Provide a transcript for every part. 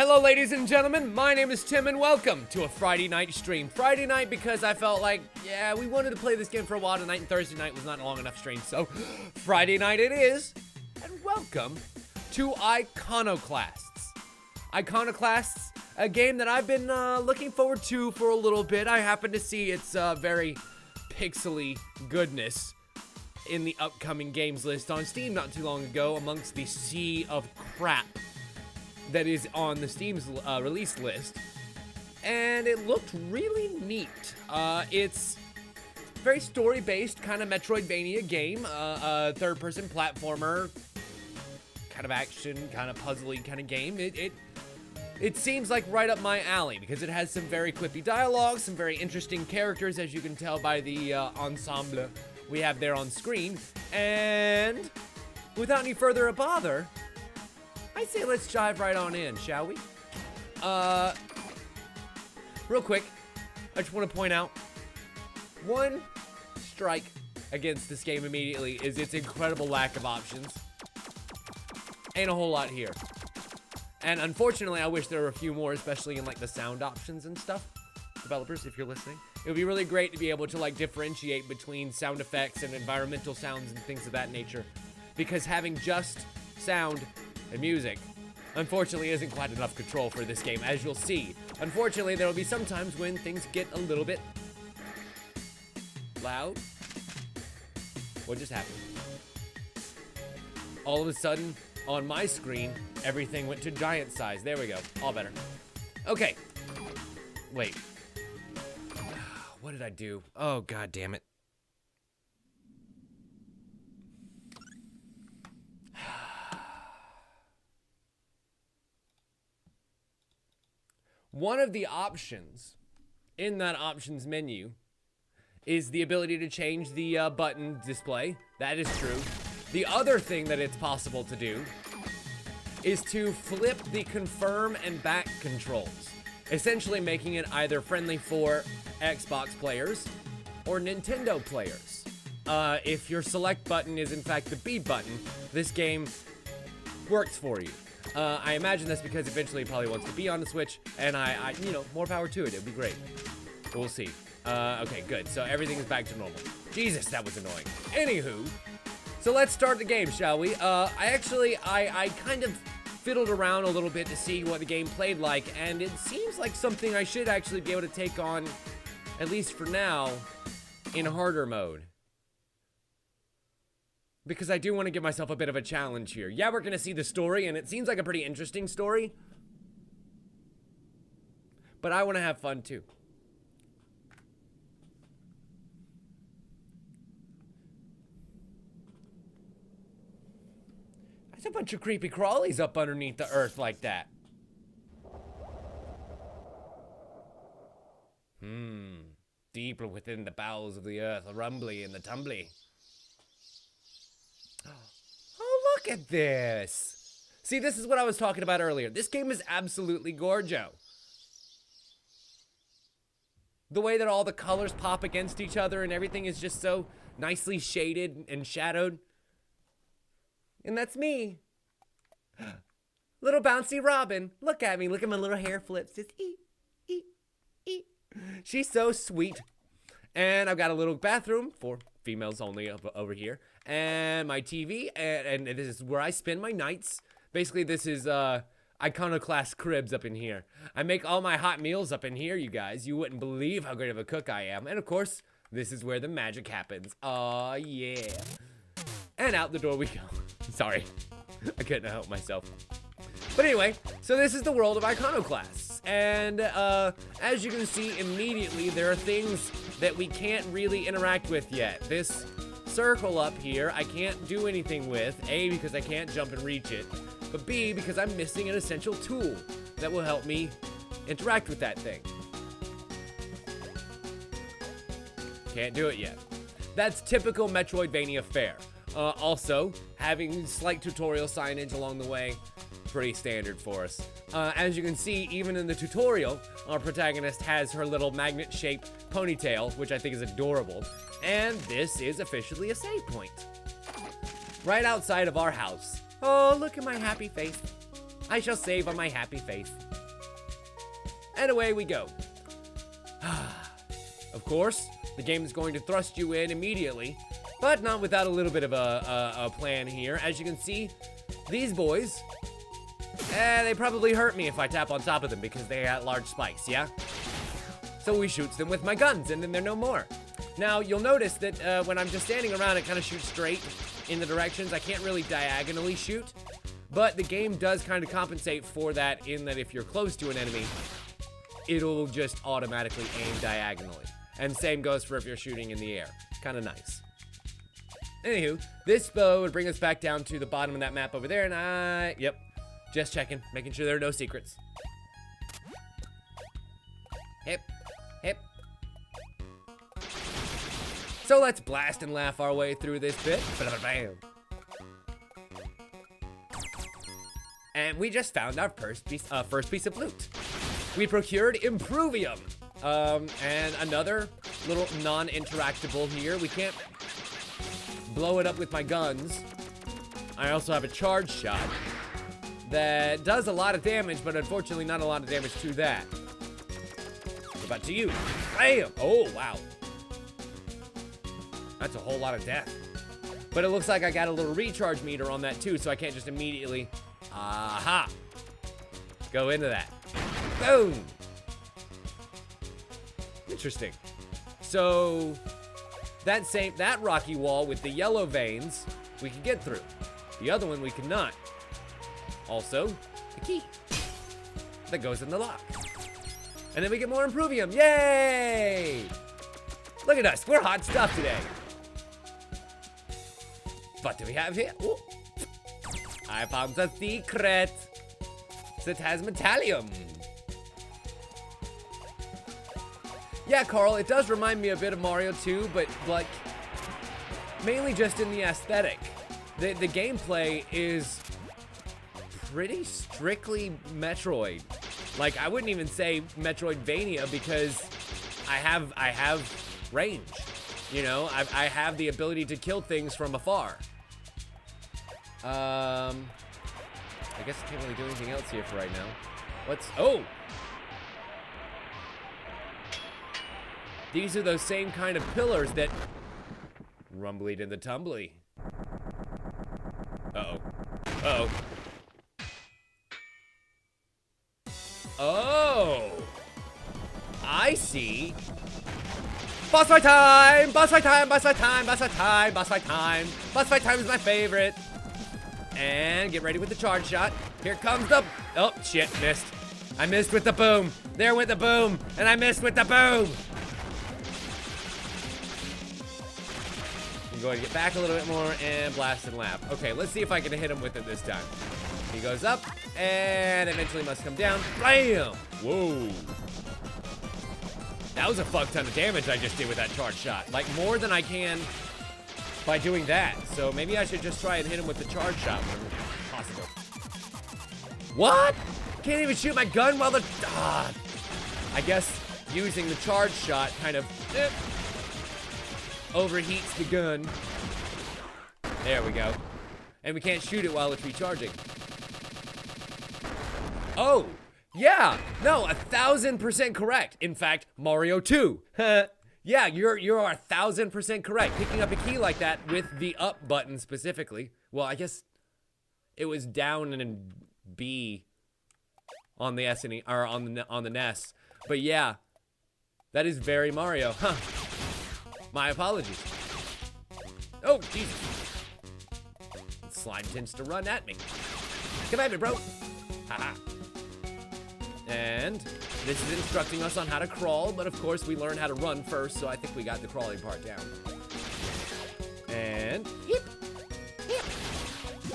Hello ladies and gentlemen, my name is Tim and welcome to a Friday night stream. Friday night because I felt like, yeah, we wanted to play this game for a while tonight and Thursday night was not a long enough stream, so Friday night it is. And welcome to Iconoclasts. Iconoclasts, a game that I've been looking forward to for a little bit. I happened to see its very pixely goodness in the upcoming games list on Steam not too long ago amongst the sea of crap that is on the Steam's release list, and it looked really neat. It's very story-based, kind of metroidvania game, third-person platformer, kind of action, kind of puzzly kind of game. It seems like right up my alley because it has some very quippy dialogue, some very interesting characters, as you can tell by the ensemble we have there on screen. And without any further bother, I say let's dive right on in, shall we? Real quick, I just want to point out one strike against this game immediately is its incredible lack of options. Ain't a whole lot here. And unfortunately, I wish there were a few more, especially in like the sound options and stuff. Developers, if you're listening, it would be really great to be able to like differentiate between sound effects and environmental sounds and things of that nature, because having just sound and music unfortunately isn't quite enough control for this game, as you'll see. Unfortunately, there will be some times when things get a little bit loud. What just happened? All of a sudden, on my screen, everything went to giant size. There we go. All better. Okay. Wait. What did I do? Oh, god damn it. One of the options in that options menu is the ability to change the button display. That is true. The other thing that it's possible to do is to flip the confirm and back controls, essentially making it either friendly for Xbox players or Nintendo players. If your select button is in fact the B button, this game works for you. I imagine that's because eventually he probably wants to be on the Switch, and I you know, more power to it. It'd be great. We'll see. Okay, good. So everything is back to normal. Jesus, that was annoying. Anywho, so let's start the game, shall we? I kind of fiddled around a little bit to see what the game played like, and it seems like something I should actually be able to take on, at least for now, in harder mode. Because I do want to give myself a bit of a challenge here. Yeah, we're going to see the story, and it seems like a pretty interesting story. But I want to have fun, too. There's a bunch of creepy crawlies up underneath the earth like that. Deeper within the bowels of the earth, a rumbly and the tumbly. Oh, look at this. See, this is what I was talking about earlier. This game is absolutely gorgeous. The way that all the colors pop against each other and everything is just so nicely shaded and shadowed. And that's me. Little bouncy Robin. Look at me. Look at my little hair flips. Just eat, eat, eat. She's so sweet. And I've got a little bathroom for females only over here. And my TV. And this is where I spend my nights. Basically, this is Iconoclast cribs up in here. I make all my hot meals up in here, you guys. You wouldn't believe how great of a cook I am. And of course, this is where the magic happens. Aw, yeah. And out the door we go. Sorry. I couldn't help myself. But anyway, so this is the world of Iconoclasts. And as you can see immediately, there are things that we can't really interact with yet. This circle up here, I can't do anything with. A, because I can't jump and reach it. But B, because I'm missing an essential tool that will help me interact with that thing. Can't do it yet. That's typical Metroidvania fare. Also, having slight tutorial signage along the way, pretty standard for us. As you can see, even in the tutorial, our protagonist has her little magnet-shaped ponytail, which I think is adorable. And this is officially a save point. Right outside of our house. Oh, look at my happy face. I shall save on my happy face. And away we go. Of course, the game is going to thrust you in immediately, but not without a little bit of a plan here. As you can see, these boys, they probably hurt me if I tap on top of them because they got large spikes, yeah? So we shoots them with my guns, and then they're no more. Now, you'll notice that when I'm just standing around, it kind of shoots straight in the directions. I can't really diagonally shoot, but the game does kind of compensate for that in that if you're close to an enemy, it'll just automatically aim diagonally. And same goes for if you're shooting in the air. Kind of nice. Anywho, this would bring us back down to the bottom of that map over there, and yep, just checking, making sure there are no secrets. Hip, hip. So let's blast and laugh our way through this bit. Bam. And we just found our first piece of loot. We procured Improvium, and another little non-interactable here. We can't blow it up with my guns. I also have a charge shot that does a lot of damage, but unfortunately not a lot of damage to that. What about to you? Bam! Oh, wow. That's a whole lot of death. But it looks like I got a little recharge meter on that too, so I can't just immediately, go into that. Boom! Interesting. So, that rocky wall with the yellow veins, we can get through. The other one we cannot. Also, the key that goes in the lock. And then we get more Improvium. Yay! Look at us, we're hot stuff today. What do we have here? Ooh. I found the secret. It has metallium. Yeah, Carl, it does remind me a bit of Mario 2, but like, mainly just in the aesthetic. The gameplay is pretty strictly Metroid. Like, I wouldn't even say Metroidvania because I have range. You know, I have the ability to kill things from afar. I guess I can't really do anything else here for right now. Oh! These are those same kind of pillars that rumbly in the tumbly. Uh-oh. Uh-oh. Oh! I see. Boss fight time! Boss fight time! Boss fight time! Boss fight time! Boss fight time! Boss fight time is my favorite. And get ready with the charge shot. Here comes the... Oh, shit, missed. I missed with the boom. There went the boom, and I missed with the boom. I'm going to get back a little bit more and blast and laugh. Okay, let's see if I can hit him with it this time. He goes up, and eventually must come down. Bam! Whoa. That was a fuck ton of damage I just did with that charge shot. Like, more than I can by doing that. So maybe I should just try and hit him with the charge shot whenever possible. What? Can't even shoot my gun while the... I guess using the charge shot kind of overheats the gun. There we go. And we can't shoot it while it's recharging. Oh, yeah. No, 1000% correct. In fact, Mario 2. Yeah, you're 1000% correct. Picking up a key like that with the up button specifically. Well, I guess it was down and B on the SNES or on the NES. But yeah, that is very Mario. Huh. My apologies. Oh, Jesus. Slime tends to run at me. Come at me, bro. Haha. And this is instructing us on how to crawl, but of course we learned how to run first, so I think we got the crawling part down. And hip, hip.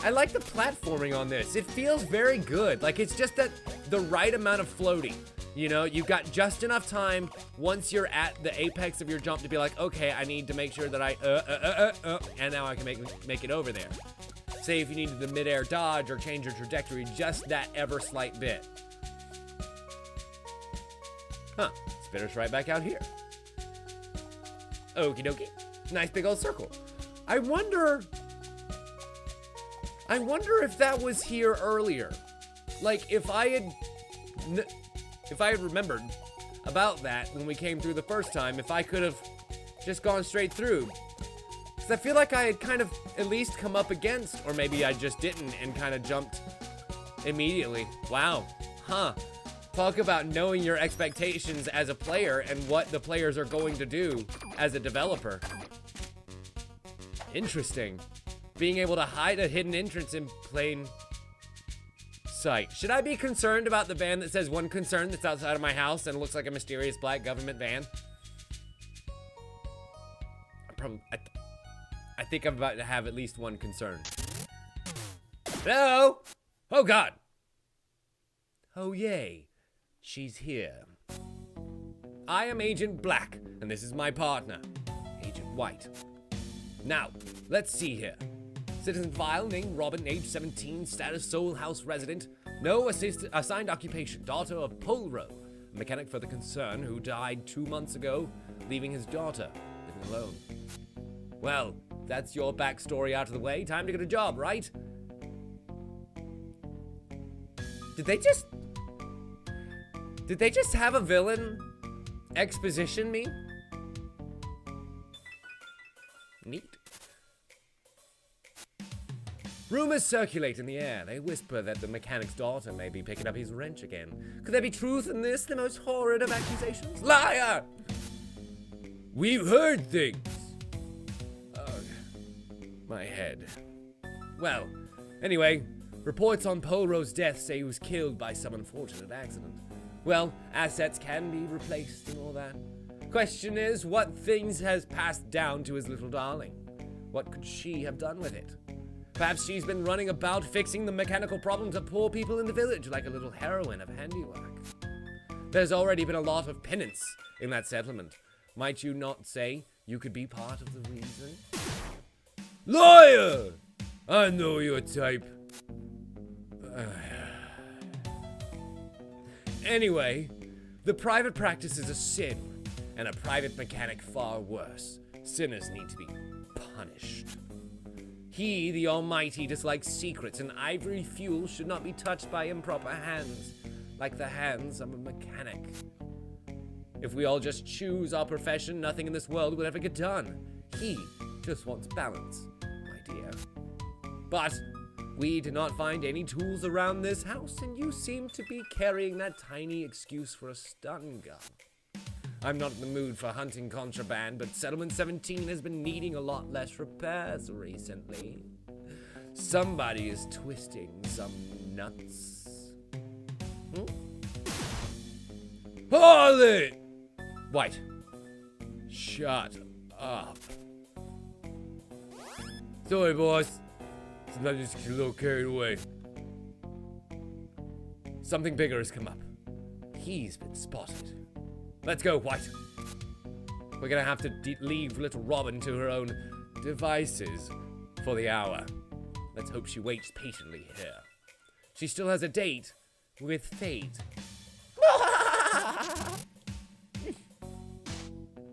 I like the platforming on this. It feels very good. Like, it's just that the right amount of floating. You know, you've got just enough time once you're at the apex of your jump to be like, okay, I need to make sure that and now I can make it over there. Say if you needed the midair dodge or change your trajectory just that ever slight bit. Huh, spinner's right back out here. Okie dokie. Nice big old circle. I wonder if that was here earlier. Like, if I had remembered about that when we came through the first time, if I could have just gone straight through. Because I feel like I had kind of at least come up against, or maybe I just didn't and kind of jumped immediately. Wow. Huh. Talk about knowing your expectations as a player and what the players are going to do as a developer. Interesting. Being able to hide a hidden entrance in plain sight. Should I be concerned about the van that says one concern that's outside of my house and looks like a mysterious black government van? I think I'm about to have at least one concern. Hello? Oh God. Oh yay. She's here. I am Agent Black, and this is my partner, Agent White. Now, let's see here. Citizen file, name Robin, age 17, status Soul House resident, no assigned occupation, daughter of Polro, a mechanic for the concern who died 2 months ago, leaving his daughter living alone. Well, that's your backstory out of the way. Time to get a job, right? Did they just have a villain exposition me? Neat. Rumors circulate in the air. They whisper that the mechanic's daughter may be picking up his wrench again. Could there be truth in this, the most horrid of accusations? Liar! We've heard things. Ugh. My head. Well, anyway, reports on Polro's death say he was killed by some unfortunate accident. Well, assets can be replaced and all that. Question is, what things has passed down to his little darling? What could she have done with it? Perhaps she's been running about fixing the mechanical problems of poor people in the village like a little heroine of handiwork. There's already been a lot of penance in that settlement. Might you not say you could be part of the reason? Liar! I know your type. Anyway, the private practice is a sin, and a private mechanic far worse. Sinners need to be punished. He, the Almighty, dislikes secrets, and ivory fuel should not be touched by improper hands, like the hands of a mechanic. If we all just choose our profession, nothing in this world would ever get done. He just wants balance, my dear. But we did not find any tools around this house, and you seem to be carrying that tiny excuse for a stun gun. I'm not in the mood for hunting contraband, but Settlement 17 has been needing a lot less repairs recently. Somebody is twisting some nuts. Harlot! White. Shut up. Sorry, boss. Sometimes I just get a little carried away. Something bigger has come up. He's been spotted. Let's go, White. We're gonna have to leave little Robin to her own devices for the hour. Let's hope she waits patiently here. She still has a date with fate.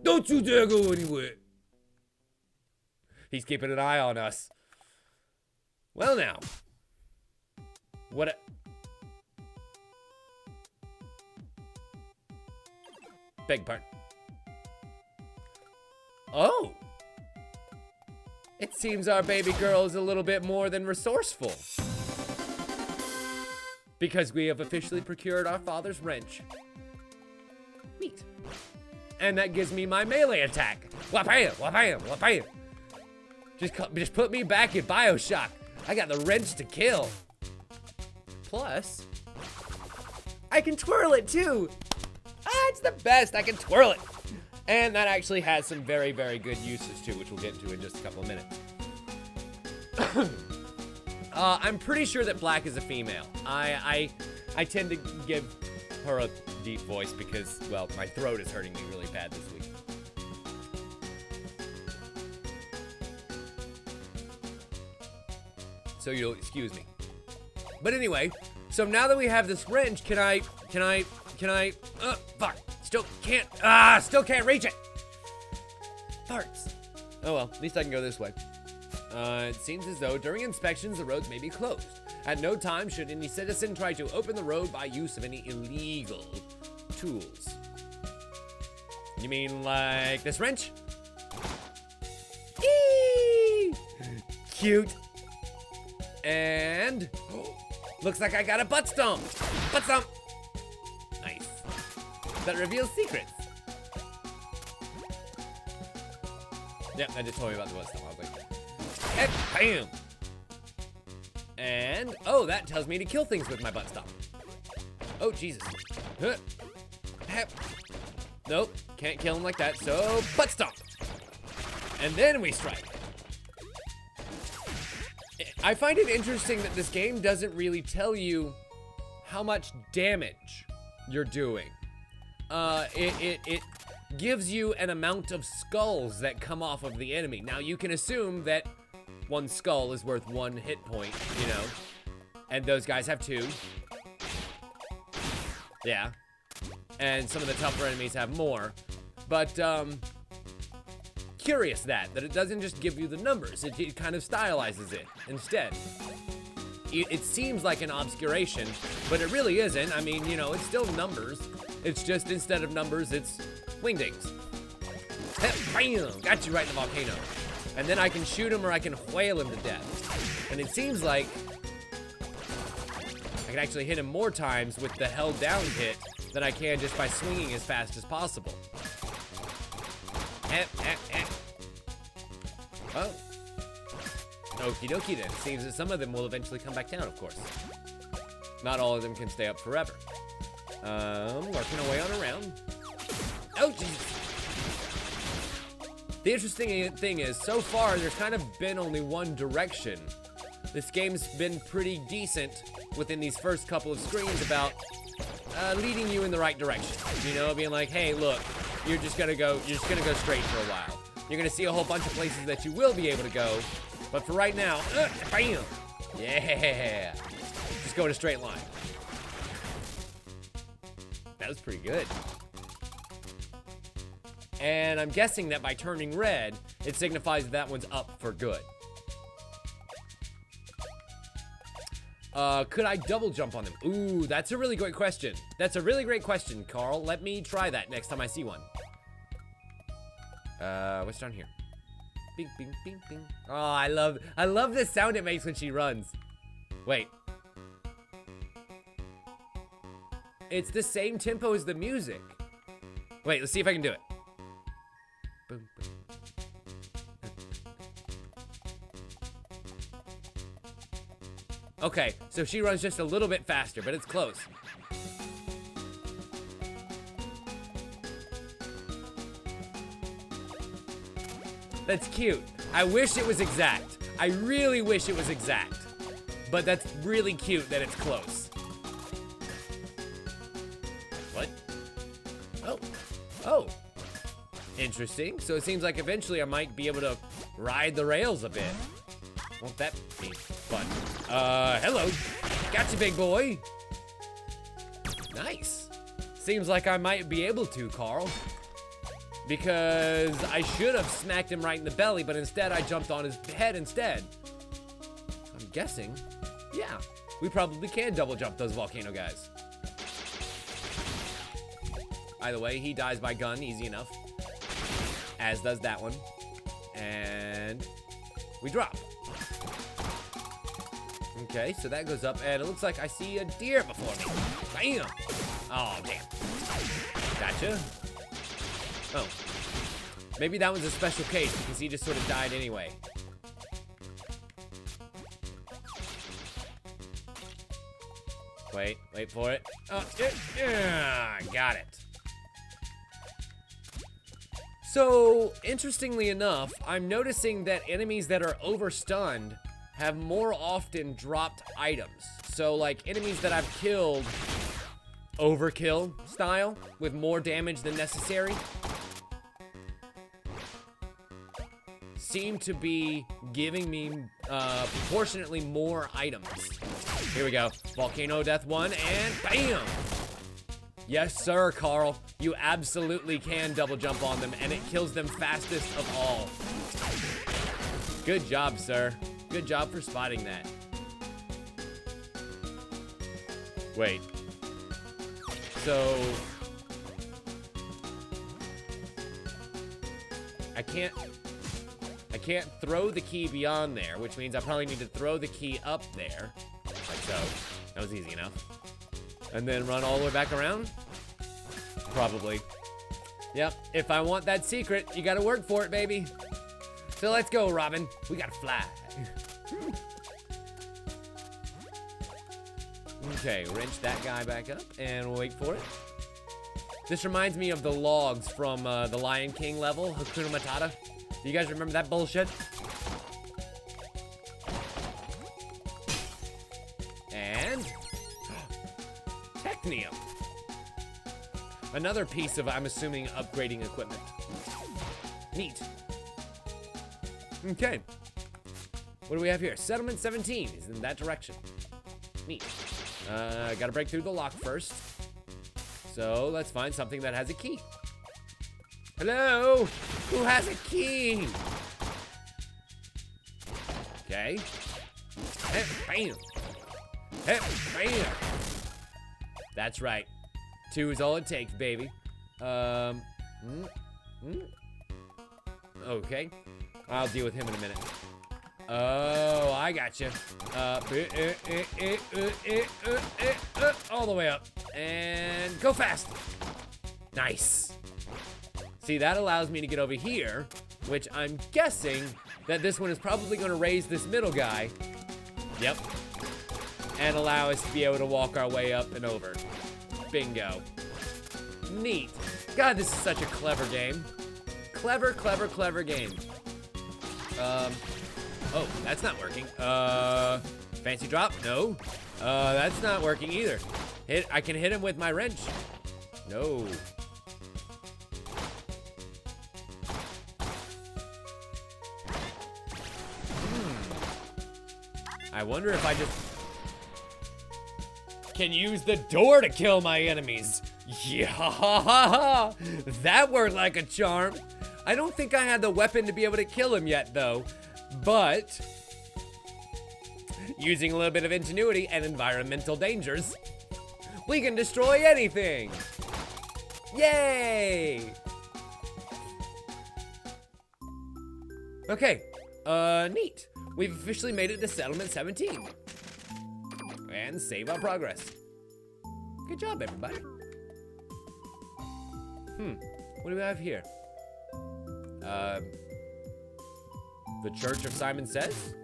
Don't you dare go anywhere. He's keeping an eye on us. Well now. Beg pardon. Oh! It seems our baby girl is a little bit more than resourceful. Because we have officially procured our father's wrench. Neat. And that gives me my melee attack. Whap-bam, whap-bam, whap-bam. Just put me back in BioShock. I got the wrench to kill. Plus, I can twirl it too. It's the best. I can twirl it. And that actually has some very, very good uses too, which we'll get into in just a couple of minutes. I'm pretty sure that Black is a female. I tend to give her a deep voice because, well, my throat is hurting me really bad this week. So you'll excuse me. But anyway, so now that we have this wrench, can I, fuck, still can't reach it. Farts. Oh well, at least I can go this way. It seems as though during inspections the roads may be closed. At no time should any citizen try to open the road by use of any illegal tools. You mean like this wrench? Eee! Cute. And looks like I got a butt stomp. Butt stomp. Nice. That reveals secrets. Yep, that just told me about the butt stomp. I was like, heck, bam. And, oh, that tells me to kill things with my butt stomp. Oh, Jesus. Huh. Hep. Nope, can't kill him like that, so butt stomp. And then we strike. I find it interesting that this game doesn't really tell you how much damage you're doing. It gives you an amount of skulls that come off of the enemy. Now, you can assume that one skull is worth 1 hit point, you know, and those guys have 2. Yeah. And some of the tougher enemies have more. But, curious that it doesn't just give you the numbers. It kind of stylizes it instead. It seems like an obscuration, but it really isn't. I mean, you know, it's still numbers. It's just instead of numbers, it's wingdings. Bam! Got you right in the volcano. And then I can shoot him or I can whale him to death. And it seems like I can actually hit him more times with the held down hit than I can just by swinging as fast as possible. Oh. Okie dokie then. It seems that some of them will eventually come back down, of course. Not all of them can stay up forever. Working away on a round. Oh, jeez. The interesting thing is, so far, there's kind of been only one direction. This game's been pretty decent within these first couple of screens about leading you in the right direction. You know, being like, hey, look, you're just gonna go straight for a while. You're gonna see a whole bunch of places that you will be able to go, but for right now, bam! Yeah! Just go in a straight line. That was pretty good. And I'm guessing that by turning red, it signifies that one's up for good. Could I double jump on them? Ooh, that's a really great question. That's a really great question, Carl. Let me try that next time I see one. What's down here? Bing, bing, bing, bing. Oh, I love the sound it makes when she runs. Wait. It's the same tempo as the music. Wait, let's see if I can do it. Boom, boom. Okay, so she runs just a little bit faster, but it's close. That's cute. I wish it was exact. I really wish it was exact. But that's really cute that it's close. What? Oh. Oh. Interesting. So it seems like eventually I might be able to ride the rails a bit. Won't that be fun? Hello. Gotcha, big boy. Nice. Seems like I might be able to, Carl. Because I should have smacked him right in the belly, but instead I jumped on his head instead. I'm guessing, yeah, we probably can double jump those volcano guys. Either way, he dies by gun, easy enough. As does that one. And we drop. Okay, so that goes up, and it looks like I see a deer before me. Bam! Oh, damn. Gotcha. Oh. Maybe that was a special case because he just sort of died anyway. Wait for it. Oh, yeah, got it. So, interestingly enough, I'm noticing that enemies that are overstunned have more often dropped items. So, like, enemies that I've killed overkill style with more damage than necessary seem to be giving me proportionately more items. Here we go. Volcano Death 1, and bam! Yes, sir, Carl. You absolutely can double jump on them, and it kills them fastest of all. Good job, sir. Good job for spotting that. Wait. So... I can't throw the key beyond there, which means I probably need to throw the key up there. Like so. That was easy enough. And then run all the way back around? Probably. Yep, if I want that secret, you gotta work for it, baby. So let's go, Robin. We gotta fly. Okay, wrench that guy back up, and we'll wait for it. This reminds me of the logs from the Lion King level, Hakuna Matata. Do you guys remember that bullshit? And... Technium. Another piece of, I'm assuming, upgrading equipment. Neat. Okay. What do we have here? Settlement 17 is in that direction. Neat. Gotta break through the lock first. So let's find something that has a key. Hello? Who has a key? Okay. Hey, bam. Hey, bam. That's right. 2 is all it takes, baby. Okay. I'll deal with him in a minute. Oh, I gotcha. All the way up. And go fast. Nice. See, that allows me to get over here, which I'm guessing that this one is probably going to raise this middle guy. Yep. And allow us to be able to walk our way up and over. Bingo. Neat. God, this is such a clever game. Clever, clever, clever game. Oh, that's not working. Fancy drop? No. That's not working either. I can hit him with my wrench. No. I wonder if I just can use the door to kill my enemies. Yeah, that worked like a charm. I don't think I had the weapon to be able to kill him yet, though. But using a little bit of ingenuity and environmental dangers, we can destroy anything. Yay! Okay, neat. We've officially made it to Settlement 17. And save our progress. Good job, everybody. What do we have here? The Church of Simon Says?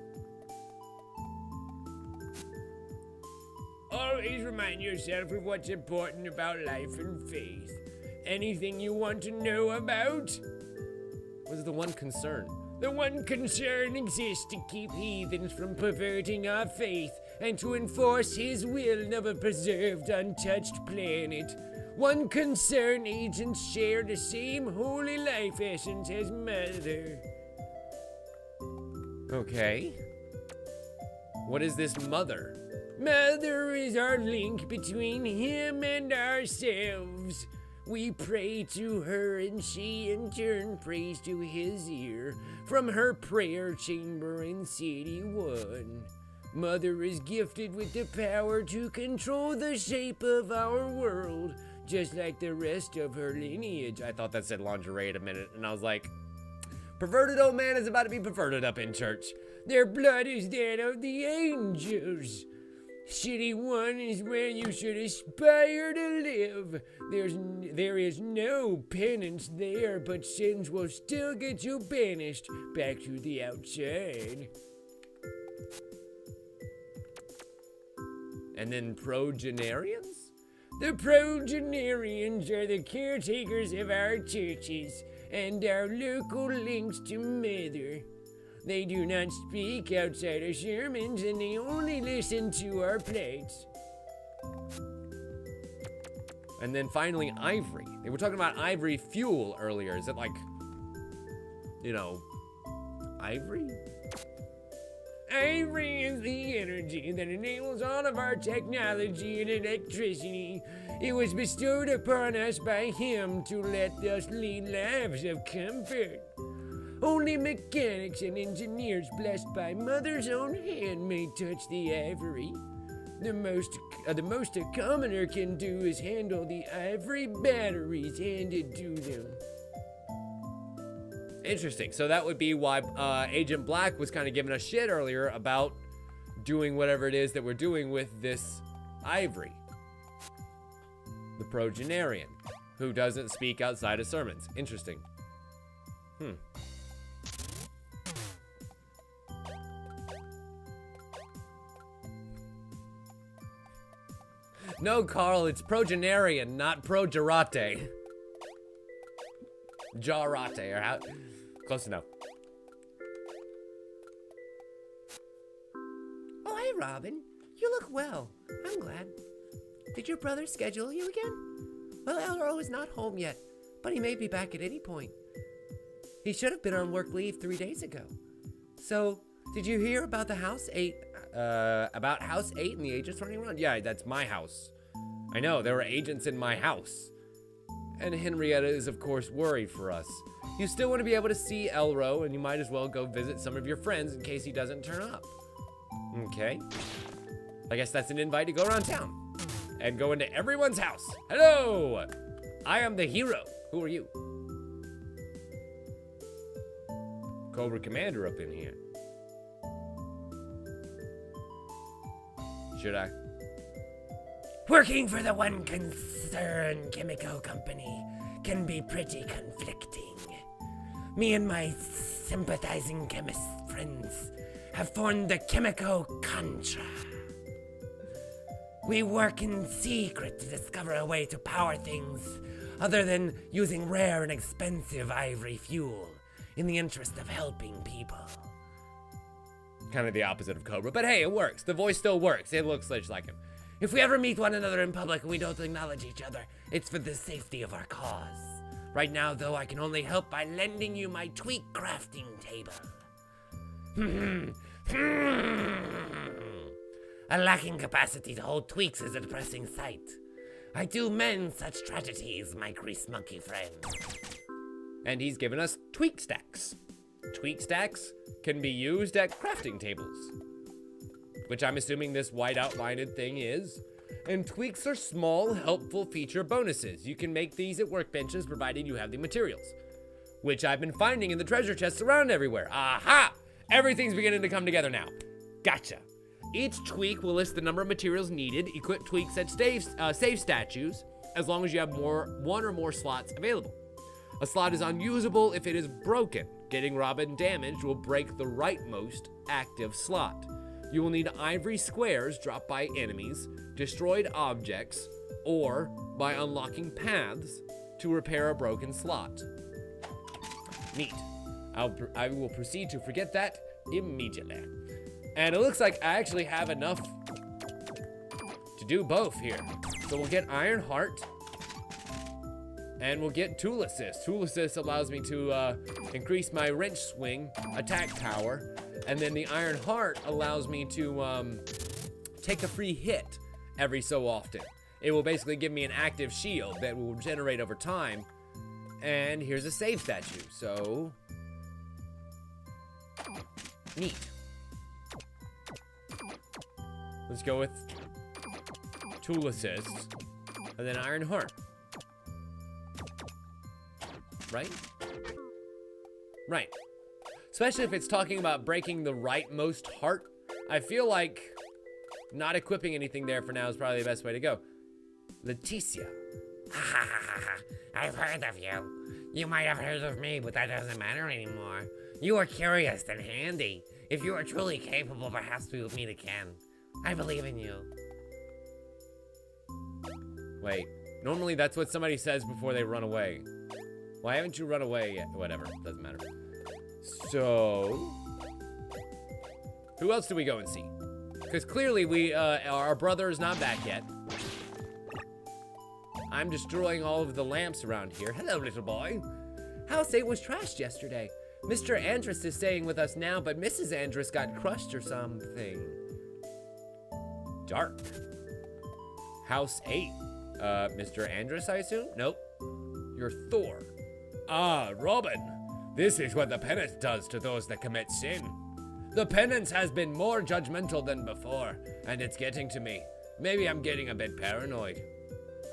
Always remind yourself of what's important about life and faith. Anything you want to know about? What's the one concern? The one concern exists to keep heathens from perverting our faith and to enforce his will of a preserved, untouched planet. One concern agents share the same holy life essence as Mother. Okay. What is this Mother? Mother is our link between him and ourselves. We pray to her and she in turn prays to his ear from her prayer chamber in City 1. Mother is gifted with the power to control the shape of our world, just like the rest of her lineage. I thought that said lingerie at a minute, and I was like, perverted old man is about to be perverted up in church. Their blood is that of the angels. City 1 is where you should aspire to live. There is no penance there, but sins will still get you banished back to the outside. And then progenarians? The progenarians are the caretakers of our churches and our local links to Mother. They do not speak outside of sermons, and they only listen to our plates. And then finally, ivory. They were talking about ivory fuel earlier. Is it like, you know, ivory? Ivory is the energy that enables all of our technology and electricity. It was bestowed upon us by him to let us lead lives of comfort. Only mechanics and engineers blessed by Mother's own hand may touch the ivory. The most a commoner can do is handle the ivory batteries handed to them. Interesting. So that would be why Agent Black was kind of giving us shit earlier about doing whatever it is that we're doing with this ivory. The progenarian, who doesn't speak outside of sermons. Interesting. No, Carl, it's progenarian, not progerate. Jarate, or how? Close enough. Oh, hey, Robin. You look well. I'm glad. Did your brother schedule you again? Well, Elro is not home yet, but he may be back at any point. He should have been on work leave 3 days ago. So, did you hear about the House 8? About House 8 and the agents running around? Yeah, that's my house. I know, there were agents in my house. And Henrietta is, of course, worried for us. You still want to be able to see Elro, and you might as well go visit some of your friends in case he doesn't turn up. Okay. I guess that's an invite to go around town and go into everyone's house. Hello! I am the hero. Who are you? Cobra Commander up in here. Should I? Working for the one concerned chemical company can be pretty conflicting. Me and my sympathizing chemist friends have formed the Chemical Contra. We work in secret to discover a way to power things other than using rare and expensive ivory fuel in the interest of helping people. Kind of the opposite of Cobra, but hey, it works. The voice still works. It looks just like him. If we ever meet one another in public and we don't acknowledge each other, it's for the safety of our cause. Right now, though, I can only help by lending you my tweak crafting table. A lacking capacity to hold tweaks is a depressing sight. I do mend such tragedies, my grease monkey friend. And he's given us tweak stacks. Tweak stacks can be used at crafting tables, which I'm assuming this white outlined thing is. And tweaks are small, helpful feature bonuses. You can make these at workbenches provided you have the materials, which I've been finding in the treasure chests around everywhere. Aha! Everything's beginning to come together now. Gotcha. Each tweak will list the number of materials needed. Equip tweaks at save statues, as long as you have one or more slots available. A slot is unusable if it is broken. Getting Robin damaged will break the rightmost active slot. You will need ivory squares dropped by enemies, destroyed objects, or by unlocking paths to repair a broken slot. Neat. I will proceed to forget that immediately. And it looks like I actually have enough to do both here. So we'll get Iron Heart, and we'll get Tool Assist. Tool Assist allows me to increase my wrench swing attack power, and then the Iron Heart allows me to take a free hit every so often. It will basically give me an active shield that will generate over time. And here's a save statue, so neat. Let's go with Tool Assist, and then Iron Heart. Right? Right. Especially if it's talking about breaking the rightmost heart. I feel like not equipping anything there for now is probably the best way to go. Leticia. I've heard of you. You might have heard of me, but that doesn't matter anymore. You are curious and handy. If you are truly capable, perhaps we will meet again. I believe in you. Wait, normally that's what somebody says before they run away. Why haven't you run away yet? Whatever, doesn't matter. So, who else do we go and see? Because clearly our brother is not back yet. I'm destroying all of the lamps around here. Hello, little boy. House 8 was trashed yesterday. Mr. Andrus is staying with us now, but Mrs. Andrus got crushed or something. Dark. House 8. Mr. Andrus, I assume? Nope. You're Thor. Ah, Robin. This is what the penance does to those that commit sin. The penance has been more judgmental than before, and it's getting to me. Maybe I'm getting a bit paranoid.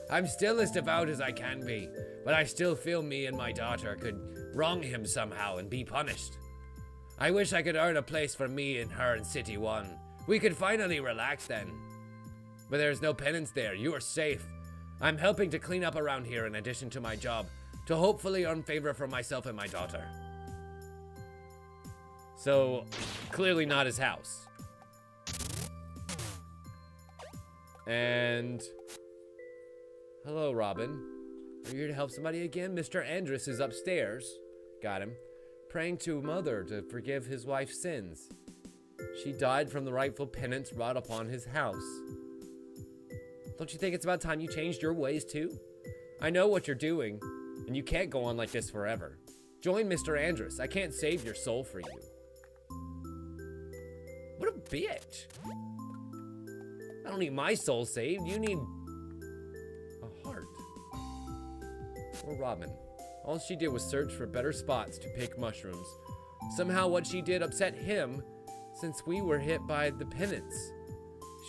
I'm still as devout as I can be, but I still feel me and my daughter could wrong him somehow and be punished. I wish I could earn a place for me and her in City 1. We could finally relax then. But there's no penance there. You are safe. I'm helping to clean up around here in addition to my job, to hopefully earn favor from myself and my daughter. So, clearly not his house. And... hello, Robin. Are you here to help somebody again? Mr. Andrus is upstairs. Got him. Praying to Mother to forgive his wife's sins. She died from the rightful penance wrought upon his house. Don't you think it's about time you changed your ways too? I know what you're doing, and you can't go on like this forever. Join Mr. Andrus. I can't save your soul for you. What a bitch. I don't need my soul saved. You need a heart. Or Robin. All she did was search for better spots to pick mushrooms. Somehow what she did upset him since we were hit by the penance.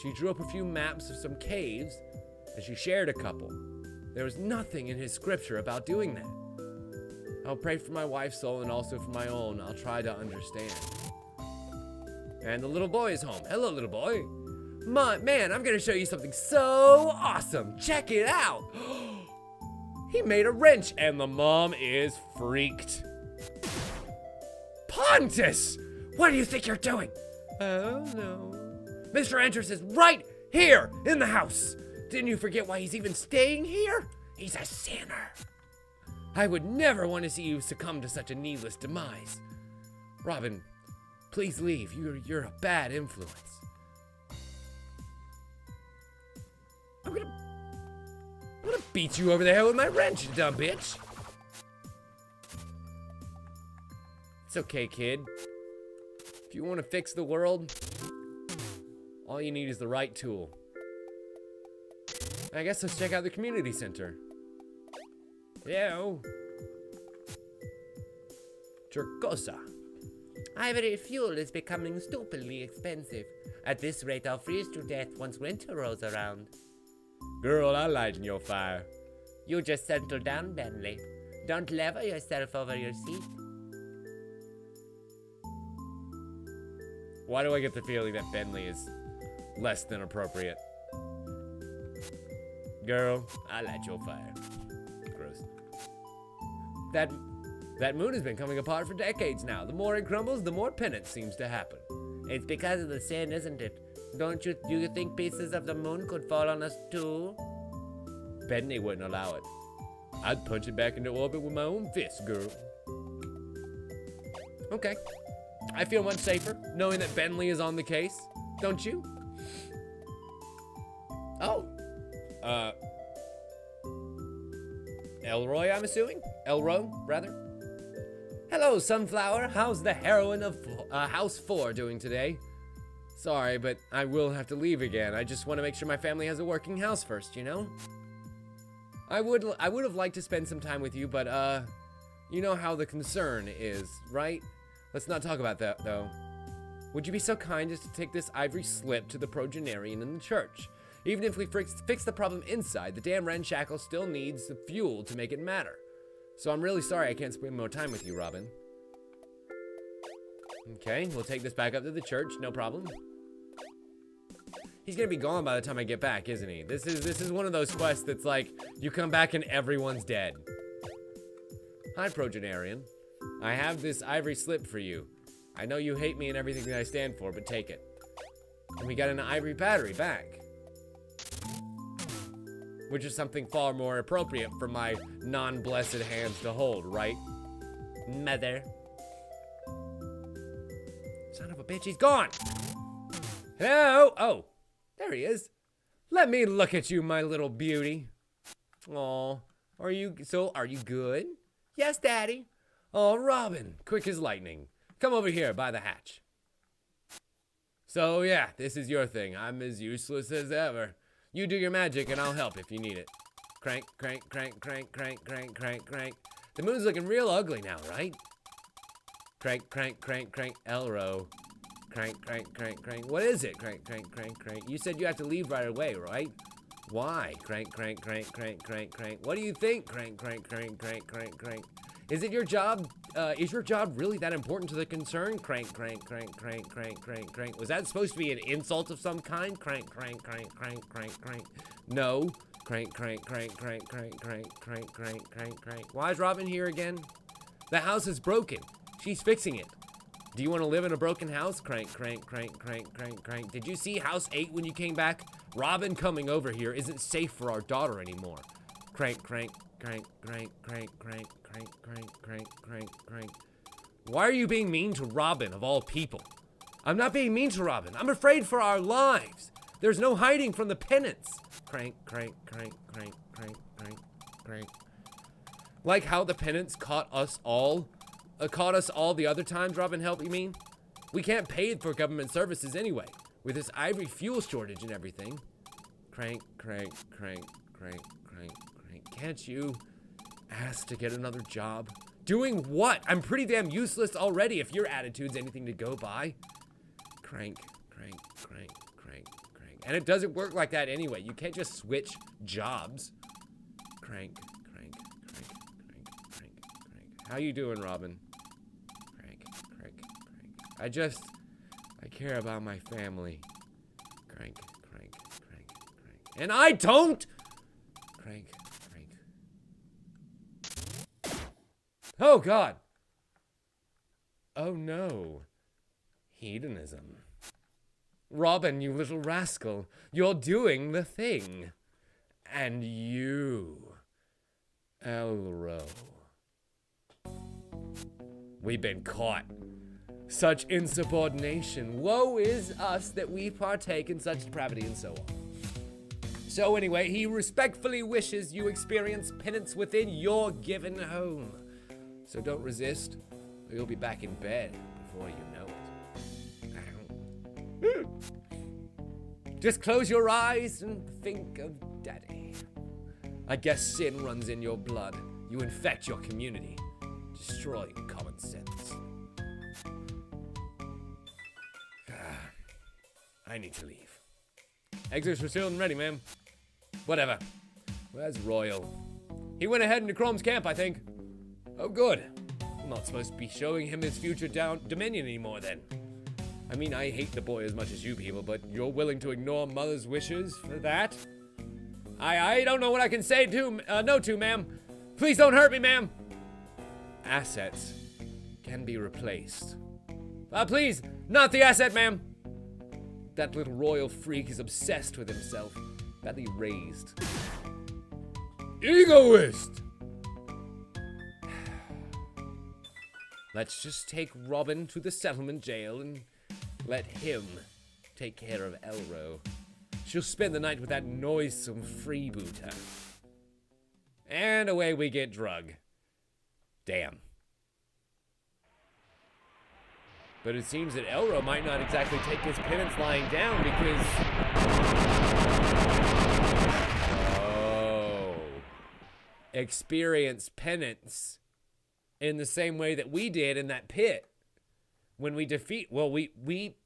She drew up a few maps of some caves, and she shared a couple. There was nothing in his scripture about doing that. I'll pray for my wife's soul and also for my own. I'll try to understand. And the little boy is home. Hello, little boy. Man, I'm gonna show you something so awesome. Check it out. He made a wrench, and the mom is freaked. Pontus! What do you think you're doing? Oh, no. Mr. Andrus is right here in the house. Didn't you forget why he's even staying here? He's a sinner. I would never want to see you succumb to such a needless demise. Robin, please leave. You're a bad influence. I'm gonna beat you over the head with my wrench, you dumb bitch. It's okay, kid. If you want to fix the world, all you need is the right tool. I guess let's check out the community center. Yeah. Turcosa. Ivory fuel is becoming stupidly expensive. At this rate, I'll freeze to death once winter rolls around. Girl, I lighten your fire. You just settle down, Bentley. Don't lever yourself over your seat. Why do I get the feeling that Bentley is less than appropriate? Girl, I light your fire. Gross. That moon has been coming apart for decades now. The more it crumbles, the more penance seems to happen. It's because of the sin, isn't it? Do you think pieces of the moon could fall on us too? Bentley wouldn't allow it. I'd punch it back into orbit with my own fist, girl. Okay. I feel much safer knowing that Bentley is on the case. Don't you? Oh. Elroy, I'm assuming? Elro, rather? Hello, Sunflower. How's the heroine of House 4 doing today? Sorry, but I will have to leave again. I just want to make sure my family has a working house first, you know? I would have liked to spend some time with you, but, you know how the concern is, right? Let's not talk about that, though. Would you be so kind as to take this ivory slip to the progenarian in the church? Even if we fix the problem inside, the damn ramshackle still needs the fuel to make it matter. So I'm really sorry I can't spend more time with you, Robin. Okay, we'll take this back up to the church, no problem. He's gonna be gone by the time I get back, isn't he? This is one of those quests that's like, you come back and everyone's dead. Hi, progenarian. I have this ivory slip for you. I know you hate me and everything that I stand for, but take it. And we got an ivory battery back. Which is something far more appropriate for my non-blessed hands to hold, right? Mother. Son of a bitch, he's gone! Hello? Oh, there he is. Let me look at you, my little beauty. Aw, are you good? Yes, Daddy. Oh, Robin, quick as lightning. Come over here by the hatch. So, yeah, this is your thing. I'm as useless as ever. You do your magic and I'll help if you need it. Crank, crank, crank, crank, crank, crank, crank, crank. The moon's looking real ugly now, right? Crank, crank, crank, crank, Elro. Crank, crank, crank, crank. What is it? Crank, crank, crank, crank. You said you have to leave right away, right? Why? Crank, crank, crank, crank, crank, crank. What do you think? Crank, crank, crank, crank, crank, crank. Is it your job? Is your job really that important to the concern? Crank, crank, crank, crank, crank, crank, crank. Was that supposed to be an insult of some kind? Crank, crank, crank, crank, crank, crank. No. Crank, crank, crank, crank, crank, crank, crank, crank, crank, crank. Why is Robin here again? The house is broken. She's fixing it. Do you want to live in a broken house? Crank, crank, crank, crank, crank, crank. Did you see House 8 when you came back? Robin coming over here isn't safe for our daughter anymore. Crank, crank, crank, crank, crank, crank, crank, crank, crank, crank, crank. Why are you being mean to Robin, of all people? I'm not being mean to Robin. I'm afraid for our lives. There's no hiding from the penance. Crank, crank, crank, crank, crank, crank, crank. Like how the penance caught us all the other times Robin helped, you mean? We can't pay for government services anyway, with this ivory fuel shortage and everything. Crank, crank, crank, crank, crank, crank. Can't you ask to get another job? Doing what? I'm pretty damn useless already if your attitude's anything to go by. Crank, crank, crank, crank, crank. And it doesn't work like that anyway. You can't just switch jobs. Crank, crank, crank, crank, crank, crank. How you doing, Robin? Crank, crank, crank. I care about my family. Crank, crank, crank, crank. And I don't! Crank, crank. Oh, God. Oh, no. Hedonism. Robin, you little rascal. You're doing the thing. And you, Elro. We've been caught. Such insubordination. Woe is us that we partake in such depravity and so on. So anyway, he respectfully wishes you experience penance within your given home. So don't resist, or you'll be back in bed before you know it. Just close your eyes and think of Daddy. I guess sin runs in your blood. You infect your community, destroying common sense. I need to leave. Exits are sealed and ready, ma'am. Whatever. Where's Royal? He went ahead into Chrome's camp, I think. Oh, good. I'm not supposed to be showing him his future dominion anymore, then. I mean, I hate the boy as much as you people, but you're willing to ignore Mother's wishes for that? I don't know what I can say no to, ma'am. Please don't hurt me, ma'am. Assets can be replaced. Please, not the asset, ma'am. That little royal freak is obsessed with himself. Badly raised. Egoist! Let's just take Robin to the settlement jail and let him take care of Elro. She'll spend the night with that noisome freebooter. And away we get drug. Damn. But it seems that Elro might not exactly take his penance lying down because... Oh. Experience penance in the same way that we did in that pit. When we we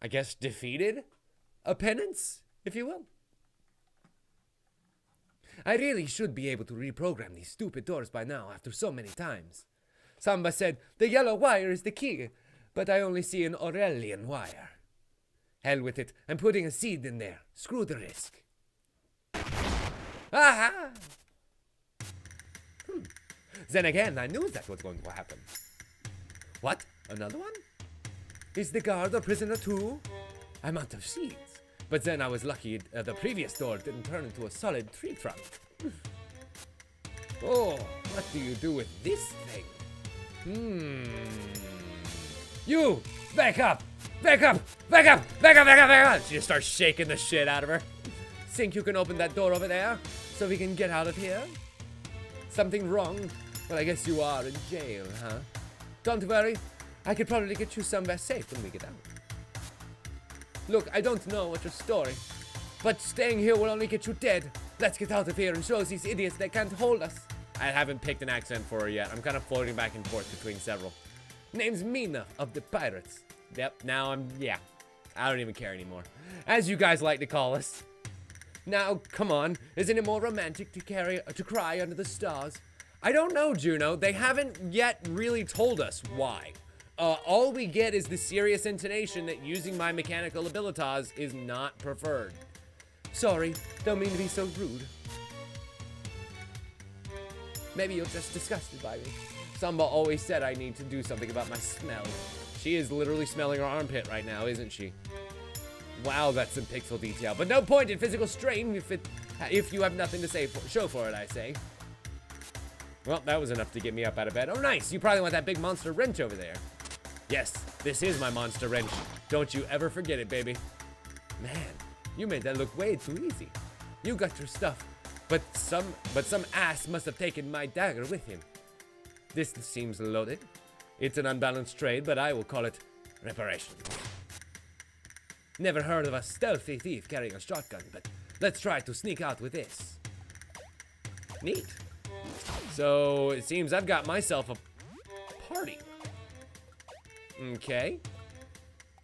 I guess defeated a penance, if you will. I really should be able to reprogram these stupid doors by now after so many times. Samba said, the yellow wire is the key, but I only see an Aurelian wire. Hell with it, I'm putting a seed in there. Screw the risk. Aha! Then again, I knew that was going to happen. What? Another one? Is the guard a prisoner too? I'm out of seeds. But then I was lucky the previous door didn't turn into a solid tree trunk. Oh, what do you do with this thing? You! Back up! Back up! Back up! Back up! Back up! Back up! She just starts shaking the shit out of her. Think you can open that door over there so we can get out of here? Something wrong? Well, I guess you are in jail, huh? Don't worry. I could probably get you somewhere safe when we get out. Look, I don't know what's your story, but staying here will only get you dead. Let's get out of here and show these idiots they can't hold us. I haven't picked an accent for her yet. I'm kind of floating back and forth between several. Name's Mina of the Pirates. Yep, now yeah. I don't even care anymore. As you guys like to call us. Now, come on, isn't it more romantic to cry under the stars? I don't know, Juno. They haven't yet really told us why. All we get is the serious intonation that using my mechanical abilitas is not preferred. Sorry, don't mean to be so rude. Maybe you're just disgusted by me. Samba always said I need to do something about my smell. She is literally smelling her armpit right now, isn't she? Wow, that's some pixel detail. But no point in physical strain if you have nothing to show for it, I say. Well, that was enough to get me up out of bed. Oh, nice. You probably want that big monster wrench over there. Yes, this is my monster wrench. Don't you ever forget it, baby. Man, you made that look way too easy. You got your stuff, but some ass must have taken my dagger with him. This seems loaded. It's an unbalanced trade, but I will call it reparation. Never heard of a stealthy thief carrying a shotgun, but let's try to sneak out with this. Neat. So it seems I've got myself a party. Okay.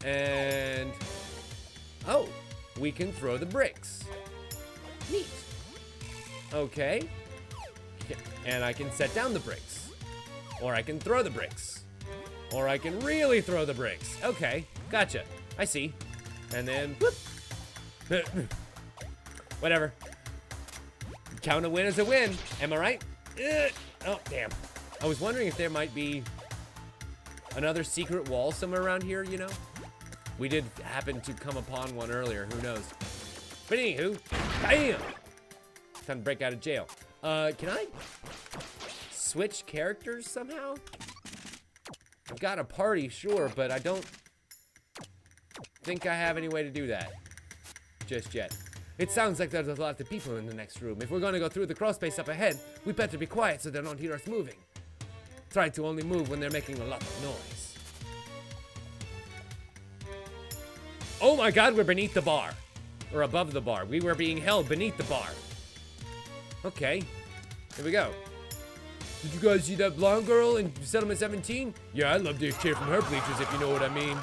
And oh, we can throw the bricks. Neat. Okay. And I can set down the bricks. Or I can throw the bricks. Or I can really throw the bricks. Okay, gotcha. I see. And then whoop. Whatever. Count a win as a win. Am I right? Oh, damn. I was wondering if there might be another secret wall somewhere around here, you know? We did happen to come upon one earlier. Who knows? But anywho, bam! Time to break out of jail. Can I switch characters somehow? I've got a party, sure, but I don't think I have any way to do that just yet. It sounds like there's a lot of people in the next room. If we're gonna go through the crawl space up ahead, we better be quiet so they don't hear us moving. Try to only move when they're making a lot of noise. Oh my god, we're beneath the bar. Or above the bar. We were being held beneath the bar. Okay, here we go. Did you guys see that blonde girl in Settlement 17? Yeah, I'd love to cheer from her bleachers if you know what I mean.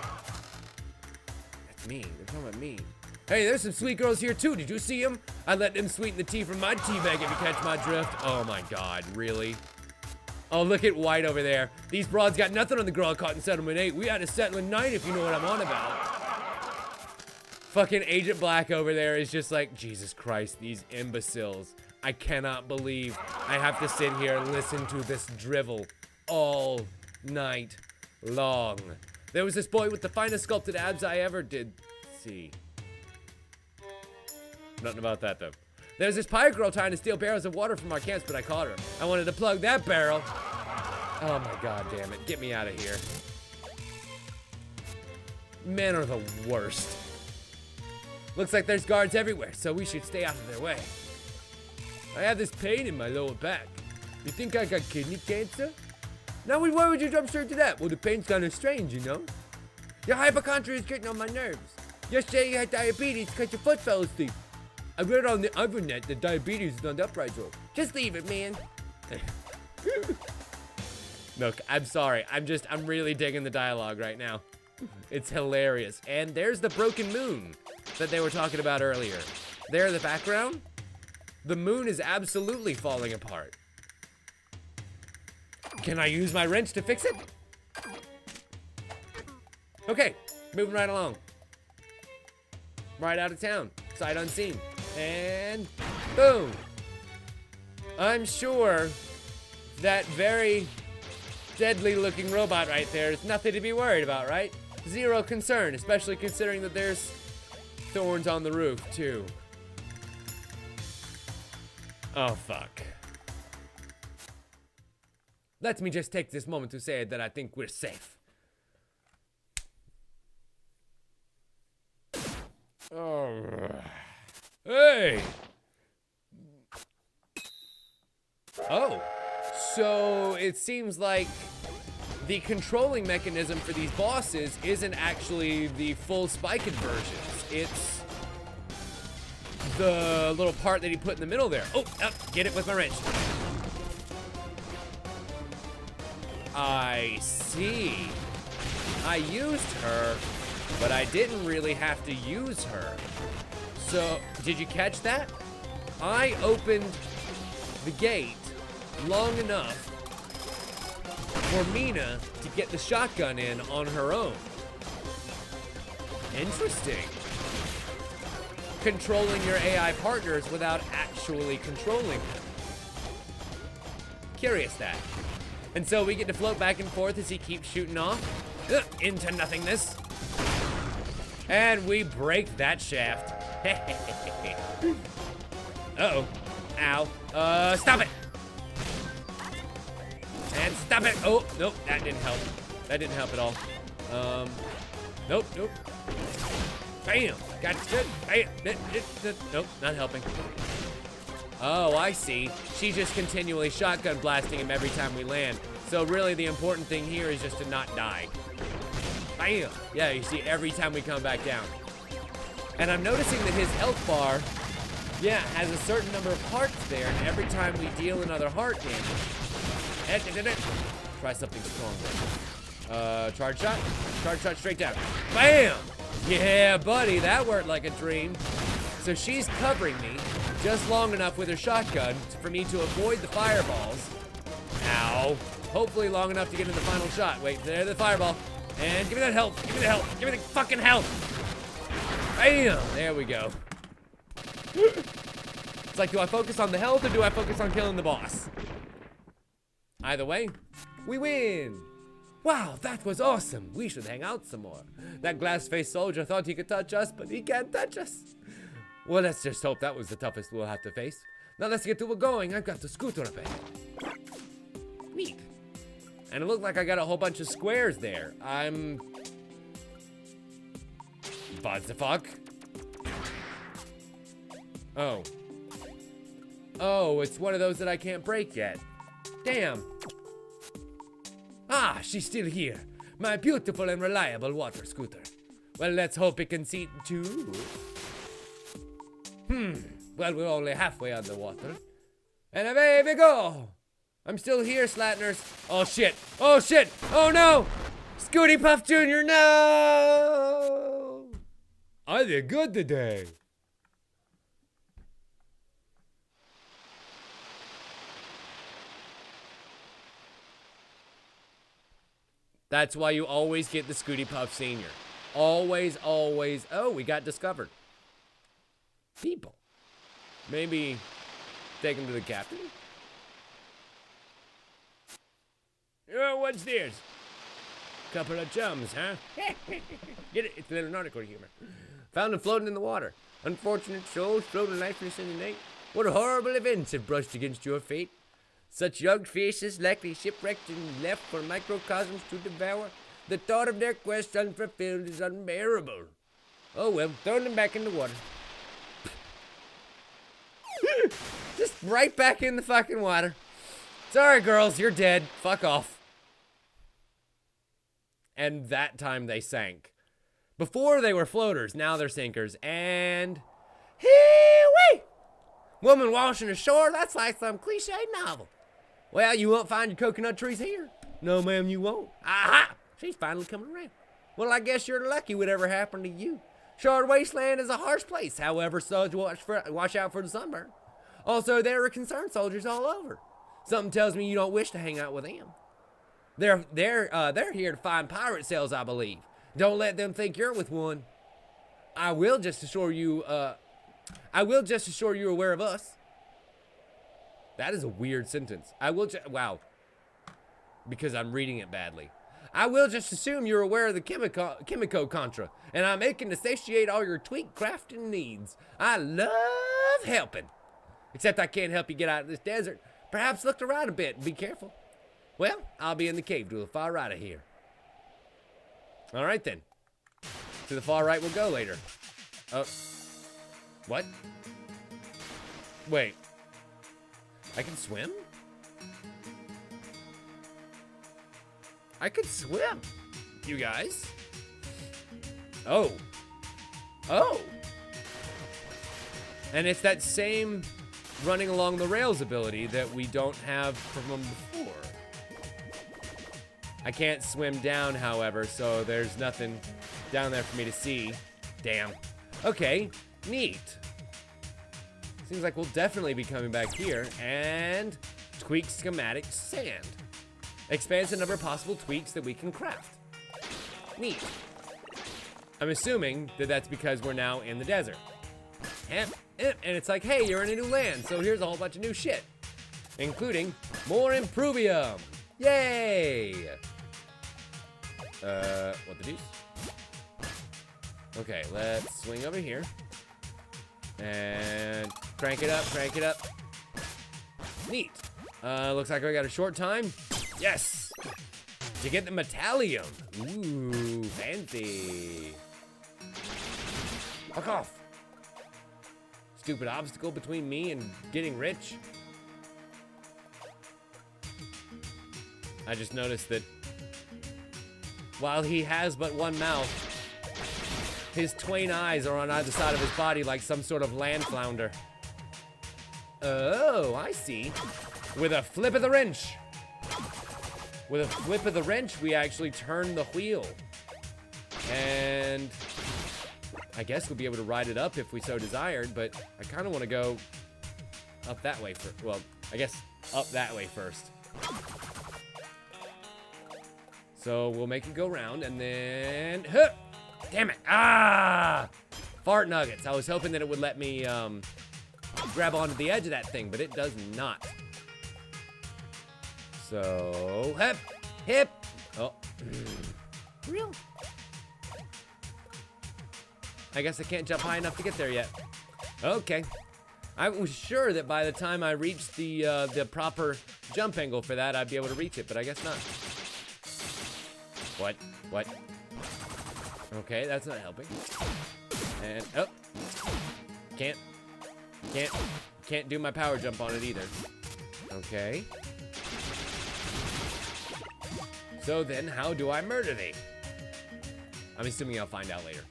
That's me. They're talking about me. Hey, there's some sweet girls here too. Did you see them? I let them sweeten the tea from my tea bag if you catch my drift. Oh my god, really? Oh, look at White over there. These broads got nothing on the girl I caught in Settlement 8. We had a Settlement 9 if you know what I'm on about. Fucking Agent Black over there is just like, Jesus Christ, these imbeciles. I cannot believe I have to sit here and listen to this drivel all night long. There was this boy with the finest sculpted abs I ever did see. Nothing about that, though. There's this pirate girl trying to steal barrels of water from our camps, but I caught her. I wanted to plug that barrel. Oh my god damn it. Get me out of here. Men are the worst. Looks like there's guards everywhere, so we should stay out of their way. I have this pain in my lower back. You think I got kidney cancer? Now, why would you jump straight to that? Well, the pain's kind of strange, you know? Your hypochondria is getting on my nerves. Yesterday you had diabetes because your foot fell asleep. I read on the internet that diabetes is not the upright road. Just leave it, man. Look, I'm sorry. I'm really digging the dialogue right now. It's hilarious. And there's the broken moon that they were talking about earlier. There in the background, the moon is absolutely falling apart. Can I use my wrench to fix it? Okay, moving right along. Right out of town, sight unseen. And boom. I'm sure that very deadly looking robot right there is nothing to be worried about, right? Zero concern, especially considering that there's thorns on the roof too. Oh fuck. Let me just take this moment to say that I think we're safe. Oh. Hey! Oh, so it seems like the controlling mechanism for these bosses isn't actually the full Spiken versions. It's the little part that he put in the middle there. Oh, get it with my wrench. I see. I used her, but I didn't really have to use her. So, did you catch that? I opened the gate long enough for Mina to get the shotgun in on her own. Interesting. Controlling your AI partners without actually controlling them. Curious that. And so we get to float back and forth as he keeps shooting off into nothingness. And we break that shaft. Uh-oh. Ow. Stop it. And stop it. Oh, nope, that didn't help. That didn't help at all. Nope. Bam. Got it. Bam. Nope, not helping. Oh, I see. She's just continually shotgun blasting him every time we land. So really the important thing here is just to not die. Bam. Yeah, you see every time we come back down. And I'm noticing that his health bar, yeah, has a certain number of hearts there, and every time we deal another heart damage, try something stronger. Charge shot straight down. Bam! Yeah, buddy, that worked like a dream. So she's covering me just long enough with her shotgun for me to avoid the fireballs. Ow. Hopefully long enough to get in the final shot. Wait, there's the fireball. And give me that health. Give me the health. Give me the fucking health. Bam! There we go. It's like, do I focus on the health or do I focus on killing the boss? Either way, we win. Wow, that was awesome. We should hang out some more. That glass-faced soldier thought he could touch us, but he can't touch us. Well, let's just hope that was the toughest we'll have to face. Now let's get to it going. I've got the scooter up ahead. Neat. And it looked like I got a whole bunch of squares there. What the fuck? Oh. Oh, it's one of those that I can't break yet. Damn. Ah, she's still here. My beautiful and reliable water scooter. Well, let's hope it can see too. Well, we're only halfway on the water. And away we go. I'm still here, Slatners. Oh, shit. Oh, shit. Oh, no. Scooty Puff Jr., no. I did good today. That's why you always get the Scooty Puff Sr. Always, always. Oh, we got discovered. People. Maybe take him to the captain? Oh, what's this? Couple of chums, huh? Get it? It's a little nautical humor. Found him floating in the water. Unfortunate souls floating lifeless in the night. What horrible events have brushed against your fate? Such young faces likely shipwrecked and left for microcosms to devour. The thought of their quest unfulfilled is unbearable. Oh well, throw them back in the water. Just right back in the fucking water. Sorry, girls, you're dead. Fuck off. And that time they sank. Before they were floaters, now they're sinkers. And hee-wee! Woman washing ashore, that's like some cliche novel. Well, you won't find your coconut trees here. No, ma'am, you won't. Aha! She's finally coming around. Well, I guess you're lucky whatever happened to you. Shard Wasteland is a harsh place. However, so watch out for the sunburn. Also, there are concerned soldiers all over. Something tells me you don't wish to hang out with them. They're here to find pirate cells, I believe. Don't let them think you're with one. I will just assure you you're aware of us. That is a weird sentence. Wow. Because I'm reading it badly. I will just assume you're aware of the Chemico Contra, and I'm making to satiate all your tweak crafting needs. I love helping. Except I can't help you get out of this desert. Perhaps look around a bit and be careful. Well, I'll be in the cave to the far right of here. All right then. To the far right we'll go later. Oh. What? Wait. I can swim? I could swim, you guys. Oh. Oh. And it's that same running along the rails ability that we don't have from before. I can't swim down, however, so there's nothing down there for me to see. Damn. Okay, neat. Seems like we'll definitely be coming back here. And tweak schematic sand. Expands the number of possible tweaks that we can craft. Neat. I'm assuming that that's because we're now in the desert. And it's like, hey, you're in a new land, so here's a whole bunch of new shit. Including more Improvium. Yay! What the deuce? Okay, let's swing over here. And crank it up, crank it up. Neat. Looks like I got a short time. Yes! To get the metallium. Ooh, fancy. Fuck off. Stupid obstacle between me and getting rich. I just noticed that while he has but one mouth, his twain eyes are on either side of his body like some sort of land flounder. Oh, I see. With a flip of the wrench. With a flip of the wrench, we actually turn the wheel. And I guess we'll be able to ride it up if we so desired, but I kind of want to go up that way first. Well, I guess up that way first. So we'll make it go round and then, huh! Damn it, ah! Fart nuggets. I was hoping that it would let me grab onto the edge of that thing, but it does not. So, hip, hip. Oh, Real. I guess I can't jump high enough to get there yet. Okay. I was sure that by the time I reached the proper jump angle for that, I'd be able to reach it, but I guess not. What? What? Okay, that's not helping. And, oh. Can't do my power jump on it either. Okay. So then, how do I murder thee? I'm assuming I'll find out later.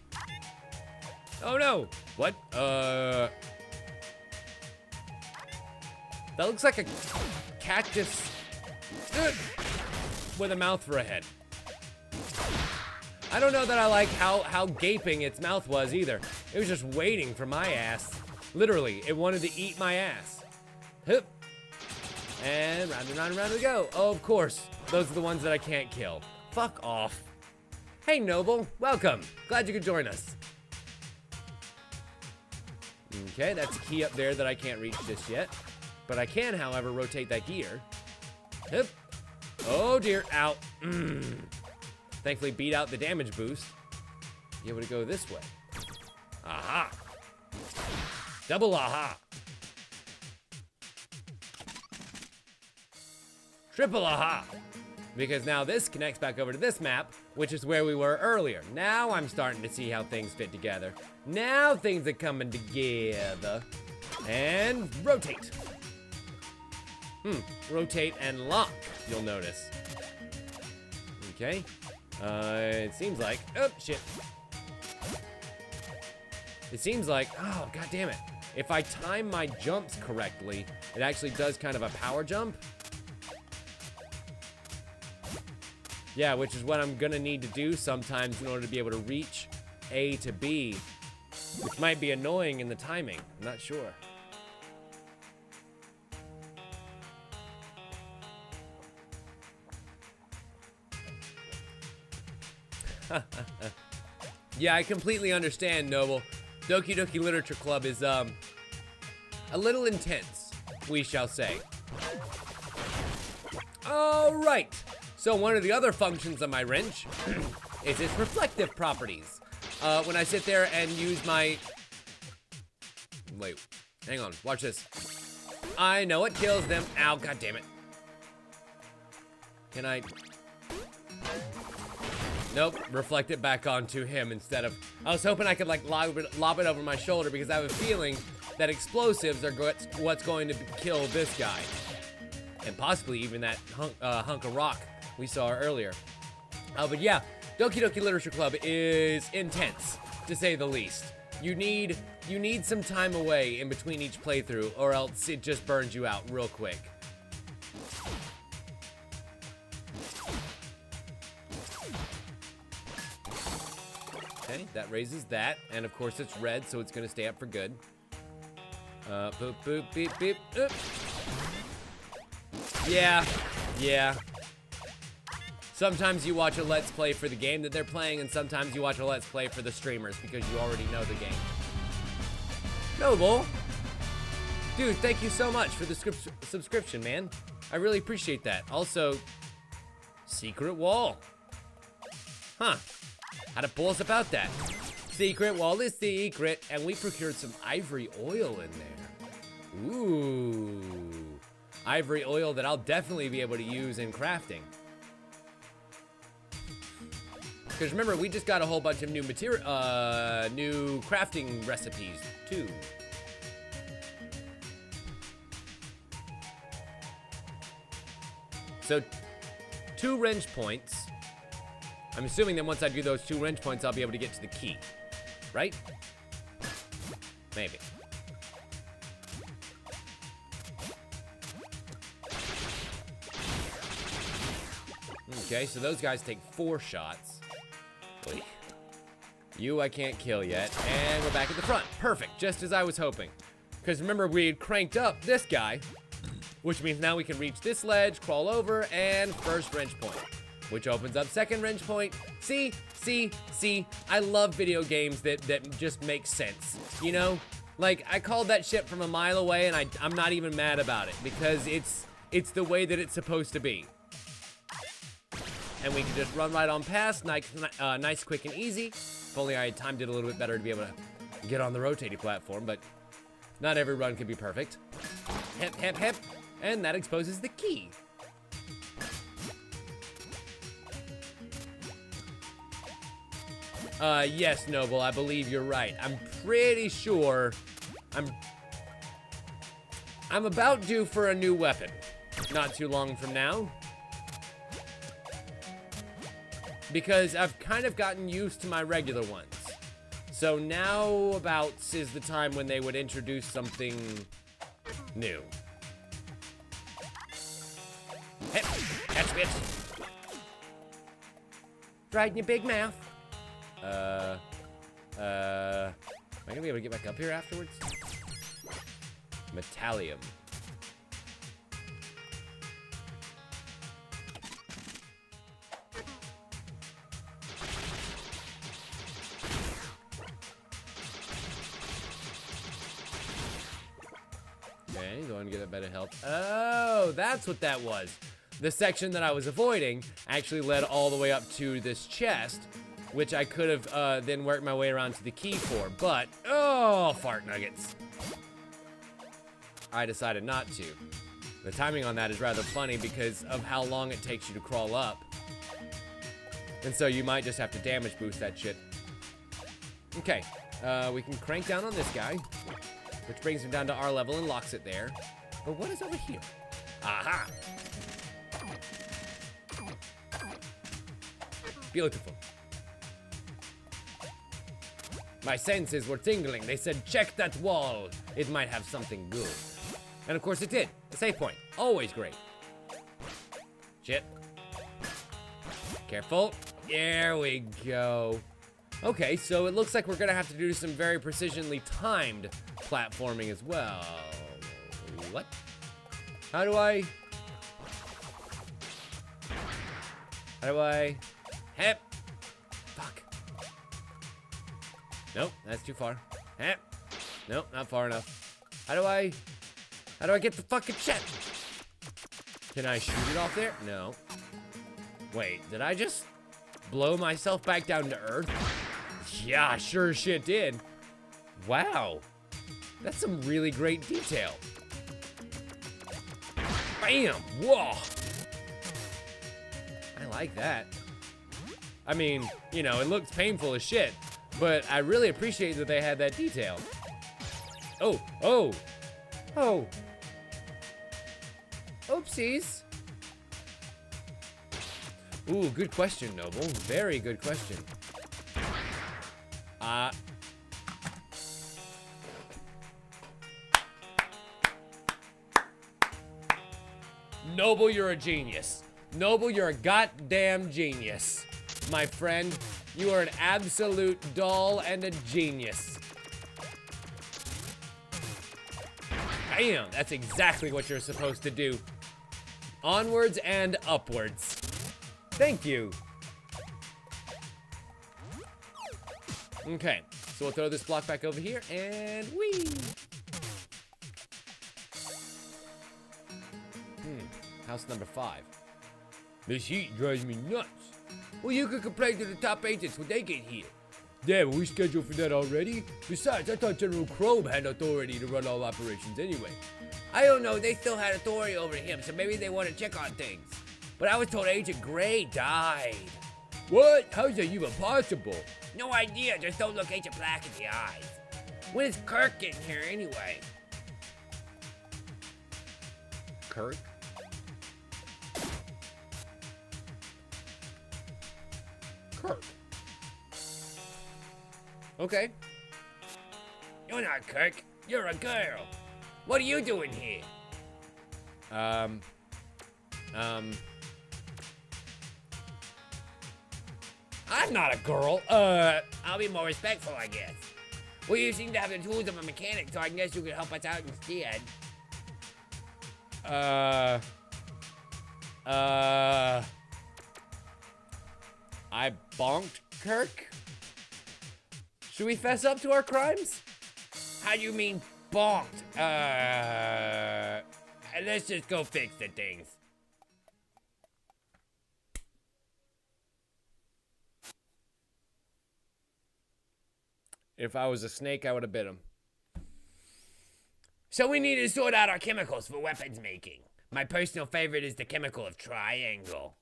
Oh no! What? That looks like a cactus with a mouth for a head. I don't know that I like how gaping its mouth was either. It was just waiting for my ass. Literally, it wanted to eat my ass. Hup. And round and round and round we go. Oh, of course. Those are the ones that I can't kill. Fuck off. Hey, Noble. Welcome. Glad you could join us. Okay, that's a key up there that I can't reach just yet. But I can, however, rotate that gear. Hup. Oh, dear. Ow. Thankfully, beat out the damage boost. Be able to go this way. Aha. Double aha. Triple aha. Because now this connects back over to this map, which is where we were earlier. Now I'm starting to see how things fit together. Now things are coming together. And rotate. Rotate and lock, you'll notice. Okay. It seems like, oh, shit. It seems like, oh, god damn it. If I time my jumps correctly, it actually does kind of a power jump. Yeah, which is what I'm gonna need to do sometimes in order to be able to reach A to B, which might be annoying in the timing. I'm not sure. Yeah, I completely understand, Noble. Doki Doki Literature Club is, a little intense, we shall say. All right. So one of the other functions of my wrench is its reflective properties. When I sit there and use my... Wait, hang on, watch this. I know it kills them. Ow, god damn it. Can I... Nope, reflect it back onto him instead of... I was hoping I could like lob it over my shoulder because I have a feeling that explosives are what's going to kill this guy. And possibly even that hunk of rock we saw earlier. But yeah, Doki Doki Literature Club is intense, to say the least. You need some time away in between each playthrough, or else it just burns you out real quick. Okay, that raises that. And of course it's red, so it's gonna stay up for good. Boop, boop, beep, beep. Yeah. Sometimes you watch a Let's Play for the game that they're playing, and sometimes you watch a Let's Play for the streamers because you already know the game. Noble. Dude, thank you so much for the subscription, man. I really appreciate that. Also, secret wall. Huh. How'd it pull us about that? Secret wall is secret, and we procured some ivory oil in there. Ooh. Ivory oil that I'll definitely be able to use in crafting. Because remember, we just got a whole bunch of new new crafting recipes, too. So, 2 wrench points. I'm assuming that once I do those 2 wrench points, I'll be able to get to the key. Right? Maybe. Okay, so those guys take 4 shots. Oy. You I can't kill yet. And we're back at the front. Perfect, just as I was hoping. Because remember, we had cranked up this guy, which means now we can reach this ledge, crawl over, and first wrench point, which opens up second wrench point. See, I love video games that just make sense, you know? Like, I called that shit from a mile away, and I'm not even mad about it, because it's the way that it's supposed to be. And we can just run right on past, nice, quick, and easy. If only I had timed it a little bit better to be able to get on the rotating platform, but not every run can be perfect. Hep, hep, hep, and that exposes the key. Yes, Noble, I believe you're right. I'm pretty sure I'm about due for a new weapon. Not too long from now. Because I've kind of gotten used to my regular ones. So now about is the time when they would introduce something new. Hey, catch bitch. Right in your big mouth. Am I gonna be able to get back up here afterwards? Metallium. Okay, go and get a bit of help. Oh, that's what that was. The section that I was avoiding actually led all the way up to this chest, which I could have then worked my way around to the key for, but, oh, fart nuggets. I decided not to. The timing on that is rather funny because of how long it takes you to crawl up. And so you might just have to damage boost that shit. Okay, we can crank down on this guy, which brings him down to our level and locks it there. But what is over here? Aha! Beautiful. My senses were tingling. They said, check that wall. It might have something good. And of course it did. A save point. Always great. Shit. Careful. There we go. Okay, so it looks like we're gonna have to do some very precisionally timed platforming as well. What? How do I... Hep. Fuck. Nope, that's too far. Hep. Nope, not far enough. How do I get the fucking shit? Can I shoot it off there? No. Wait, did I just blow myself back down to earth? Yeah, I sure as shit did. Wow. That's some really great detail. Bam! Whoa! I like that. I mean, you know, it looks painful as shit, but I really appreciate that they had that detail. Oh, oh, oh. Oopsies. Ooh, good question, Noble. Very good question. Noble, you're a genius. Noble, you're a goddamn genius. My friend, You are an absolute doll and a genius. Bam, that's exactly what you're supposed to do. Onwards and upwards. Thank you. Okay, so we'll throw this block back over here and whee! House number 5. This heat drives me nuts. Well, you could complain to the top agents when they get here. Yeah, but we scheduled for that already. Besides, I thought General Chrome had authority to run all operations anyway. I don't know, they still had authority over him, so maybe they want to check on things. But I was told Agent Gray died. What? How's that even possible? No idea, just don't look Agent Black in the eyes. When is Kirk getting here anyway? Kirk? Kirk. Okay. You're not Kirk, you're a girl. What are you doing here? I'm not a girl. I'll be more respectful, I guess. Well, you seem to have the tools of a mechanic, so I guess you could help us out instead. I bonked Kirk? Should we fess up to our crimes? How do you mean bonked? Let's just go fix the things. If I was a snake, I would have bit him. So we need to sort out our chemicals for weapons making. My personal favorite is the chemical of triangle.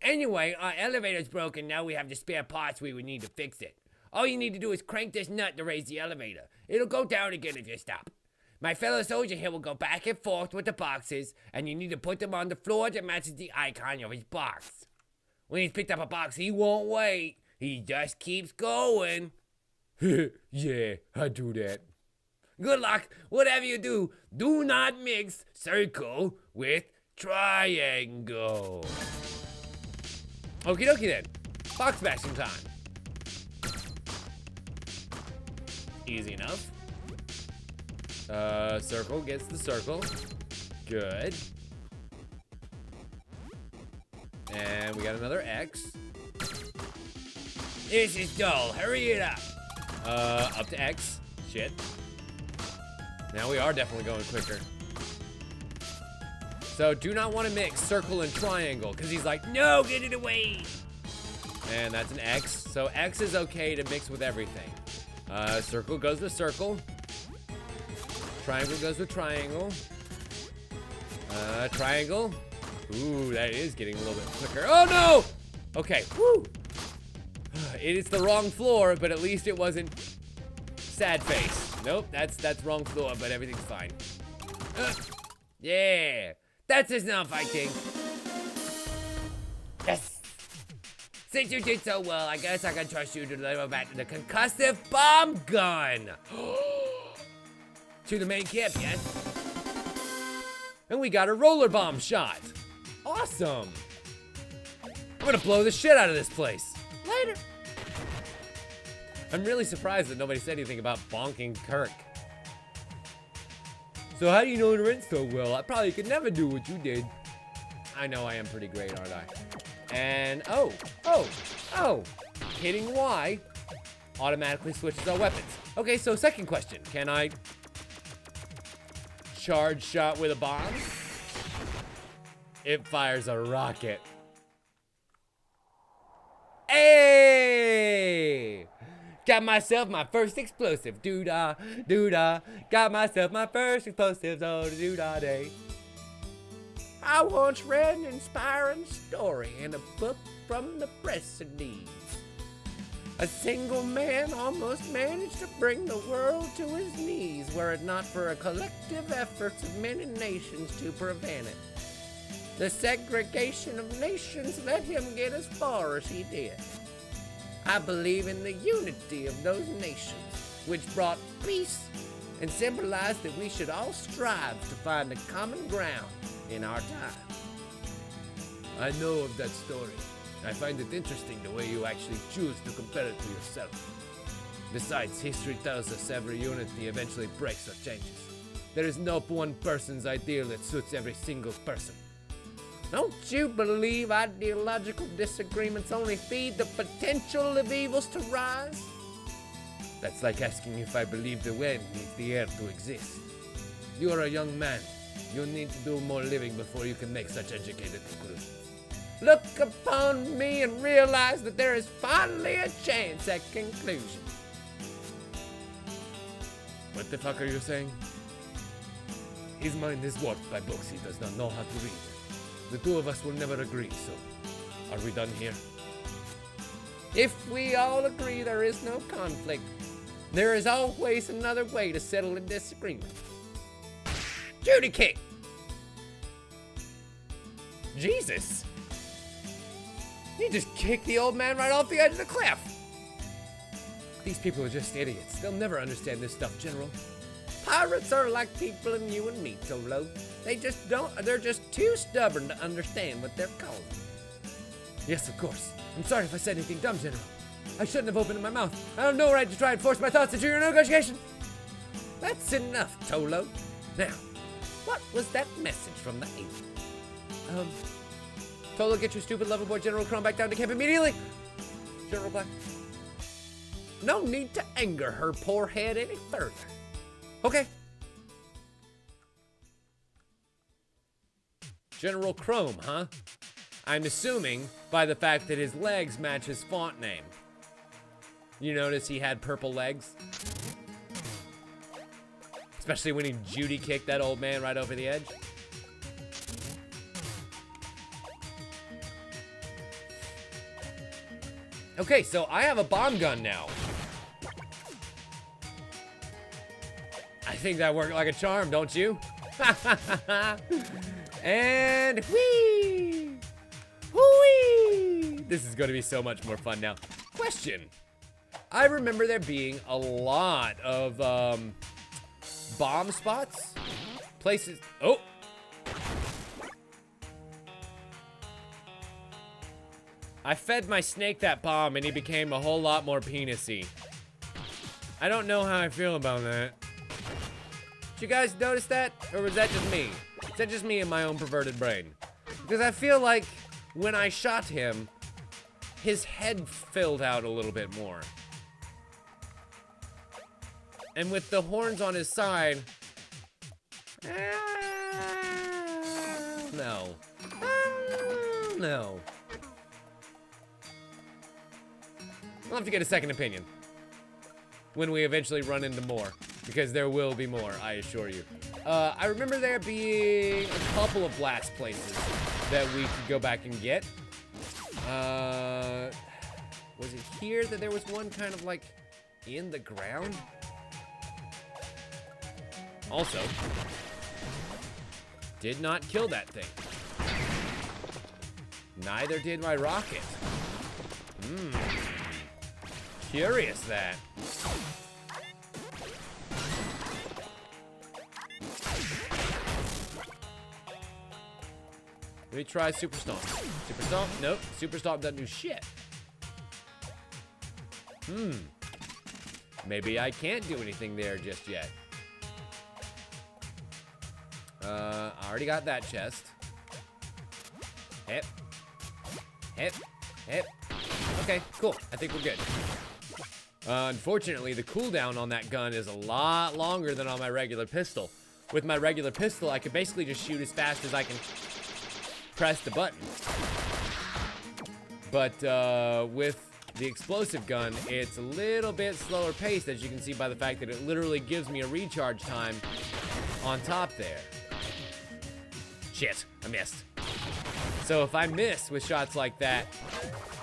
Anyway, our elevator's broken. Now we have the spare parts we would need to fix it. All you need to do is crank this nut to raise the elevator. It'll go down again if you stop. My fellow soldier here will go back and forth with the boxes, and you need to put them on the floor that matches the icon of his box. When he's picked up a box, he won't wait. He just keeps going. Yeah, I do that. Good luck. Whatever you do, do not mix circle with triangle. Okie dokie then. Box bashing time. Easy enough. Circle gets the circle. Good. And we got another X. This is dull. Hurry it up. Up to X. Shit. Now we are definitely going quicker. So do not want to mix circle and triangle, because he's like, no, get it away. And that's an X. So X is okay to mix with everything. Circle goes with circle. Triangle goes with triangle. Triangle. Ooh, that is getting a little bit quicker. Oh no! Okay, whoo! It is the wrong floor, but at least it wasn't sad face. Nope, that's wrong floor, but everything's fine. Yeah, that's enough, I think. Yes! Since you did so well, I guess I can trust you to deliver back the concussive bomb gun. To the main camp, yes? And we got a roller bomb shot. Awesome. I'm gonna blow the shit out of this place. Later. I'm really surprised that nobody said anything about bonking Kirk. So how do you know the rent so well? I probably could never do what you did. I know I am pretty great, aren't I? And, oh, hitting Y automatically switches our weapons. Okay, so second question. Can I charge shot with a bomb? It fires a rocket. Hey! Got myself my first explosive. Doo-dah, doo-dah. Got myself my first explosives. Oh, doo-dah day. I once read an inspiring story in a book from the press of needs. A single man almost managed to bring the world to his knees were it not for a collective effort of many nations to prevent it. The segregation of nations let him get as far as he did. I believe in the unity of those nations, which brought peace and symbolized that we should all strive to find a common ground in our time. I know of that story. I find it interesting the way you actually choose to compare it to yourself. Besides, history tells us every unity eventually breaks or changes. There is no one person's ideal that suits every single person. Don't you believe ideological disagreements only feed the potential of evils to rise? That's like asking if I believe the wind needs the air to exist. You are a young man. You need to do more living before you can make such educated conclusions. Look upon me and realize that there is finally a chance at conclusion. What the fuck are you saying? His mind is warped by books he does not know how to read. The two of us will never agree, so are we done here? If we all agree there is no conflict, there is always another way to settle a disagreement. Judy kick! Jesus! He just kicked the old man right off the edge of the cliff! These people are just idiots. They'll never understand this stuff, General. Pirates are like people and you and me, Tolo. They're just too stubborn to understand what they're called. Yes, of course. I'm sorry if I said anything dumb, General. I shouldn't have opened my mouth. I have no right to try and force my thoughts into your negotiation. That's enough, Tolo. Now, what was that message from the angel? Tolo, get your stupid lover boy General Crumb back down to camp immediately. General Black. No need to anger her poor head any further. Okay. General Chrome, huh? I'm assuming by the fact that his legs match his font name. You notice he had purple legs? Especially when he Judy kicked that old man right over the edge. Okay, so I have a bomb gun now. I think that worked like a charm, don't you? And whee! Whee! This is going to be so much more fun now. Question. I remember there being a lot of bomb spots. Places. Oh! I fed my snake that bomb and he became a whole lot more penisy. I don't know how I feel about that. Did you guys notice that? Or was that just me? Is that just me and my own perverted brain? Because I feel like when I shot him, his head filled out a little bit more. And with the horns on his side, no. No. I'll have to get a second opinion when we eventually run into more, because there will be more, I assure you. I remember there being a couple of blast places that we could go back and get. Was it here that there was one kind of like in the ground? Also, did not kill that thing. Neither did my rocket. Curious that. Let me try Super Stomp. Super Stomp? Nope. Super Stomp doesn't do shit. Maybe I can't do anything there just yet. I already got that chest. Hip. Hip. Hip. Okay, cool. I think we're good. Unfortunately, the cooldown on that gun is a lot longer than on my regular pistol. With my regular pistol, I could basically just shoot as fast as I can press the button. But with the explosive gun, it's a little bit slower paced, as you can see by the fact that it literally gives me a recharge time on top there. Shit, I missed. So if I miss with shots like that,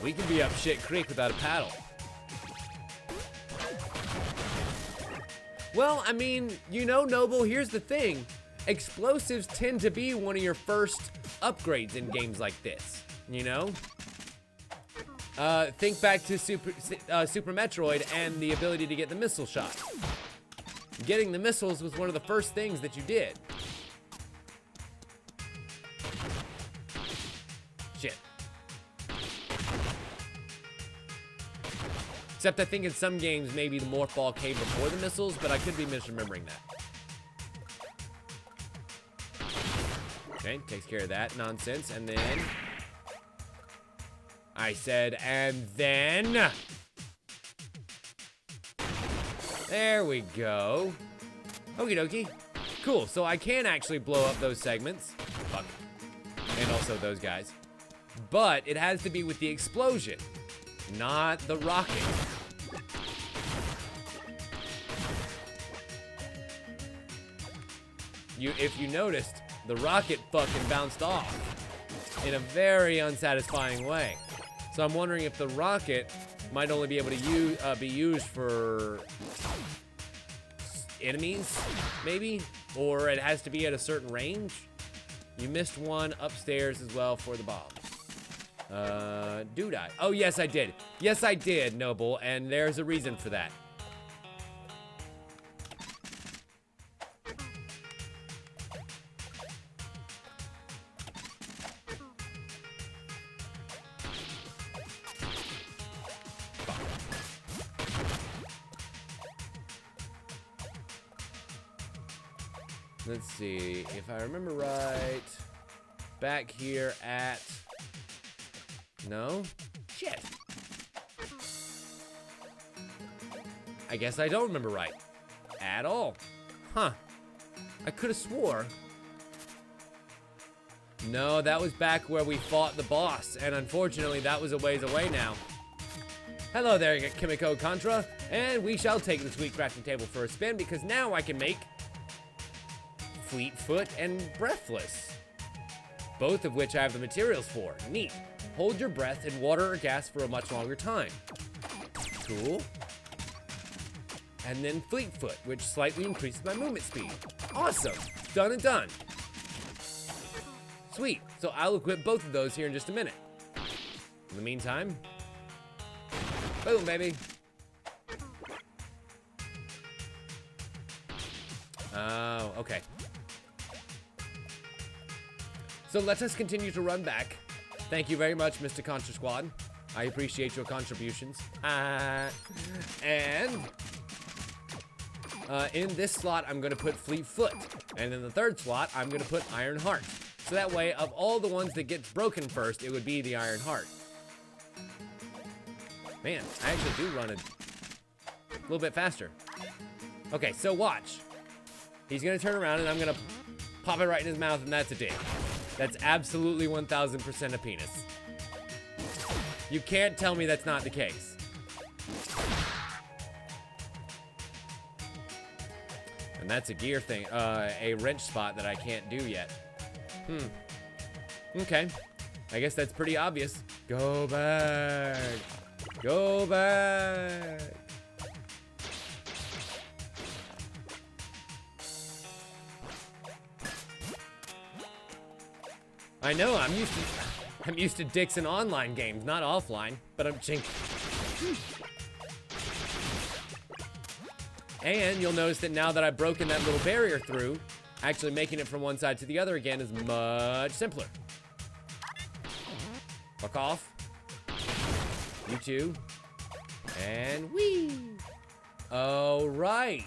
we can be up shit creek without a paddle. Well, I mean, you know, Noble, here's the thing. Explosives tend to be one of your first upgrades in games like this, you know? Think back to Super Metroid and the ability to get the missile shot. Getting the missiles was one of the first things that you did. Shit. Except I think in some games, maybe the morph ball came before the missiles, but I could be misremembering that. Okay, takes care of that nonsense. And then... I said, and then... There we go. Okie dokie. Cool, so I can actually blow up those segments. Fuck. And also those guys. But it has to be with the explosion, not the rocket. If you noticed, the rocket fucking bounced off in a very unsatisfying way. So I'm wondering if the rocket might only be able to be used for enemies, maybe? Or it has to be at a certain range? You missed one upstairs as well for the bomb. Did I? Oh, yes, I did. Yes, I did, Noble, and there's a reason for that. Let's see, if I remember right, back here at, no? Shit. I guess I don't remember right, at all. Huh, I could have swore. No, that was back where we fought the boss, and unfortunately that was a ways away now. Hello there, Kimiko Contra, and we shall take the sweet crafting table for a spin because now I can make Fleetfoot and Breathless, both of which I have the materials for. Neat. Hold your breath in water or gas for a much longer time. Cool. And then Fleetfoot, which slightly increases my movement speed. Awesome. Done and done. Sweet. So I'll equip both of those here in just a minute. In the meantime, boom, baby. Oh, okay. So let us continue to run back. Thank you very much, Mr. Contra Squad. I appreciate your contributions. And in this slot, I'm going to put Fleetfoot. And in the third slot, I'm going to put Iron Heart. So that way, of all the ones that gets broken first, it would be the Iron Heart. Man, I actually do run a little bit faster. Okay, so watch. He's going to turn around, and I'm going to pop it right in his mouth, and that's a dig. That's absolutely 1000% a penis. You can't tell me that's not the case. And that's a gear thing, a wrench spot that I can't do yet. Okay. I guess that's pretty obvious. Go back. Go back. I know, I'm used to dicks in online games, not offline, but I'm chink. And you'll notice that now that I've broken that little barrier through, actually making it from one side to the other again is much simpler. Fuck off. You too. And whee! Oh, right.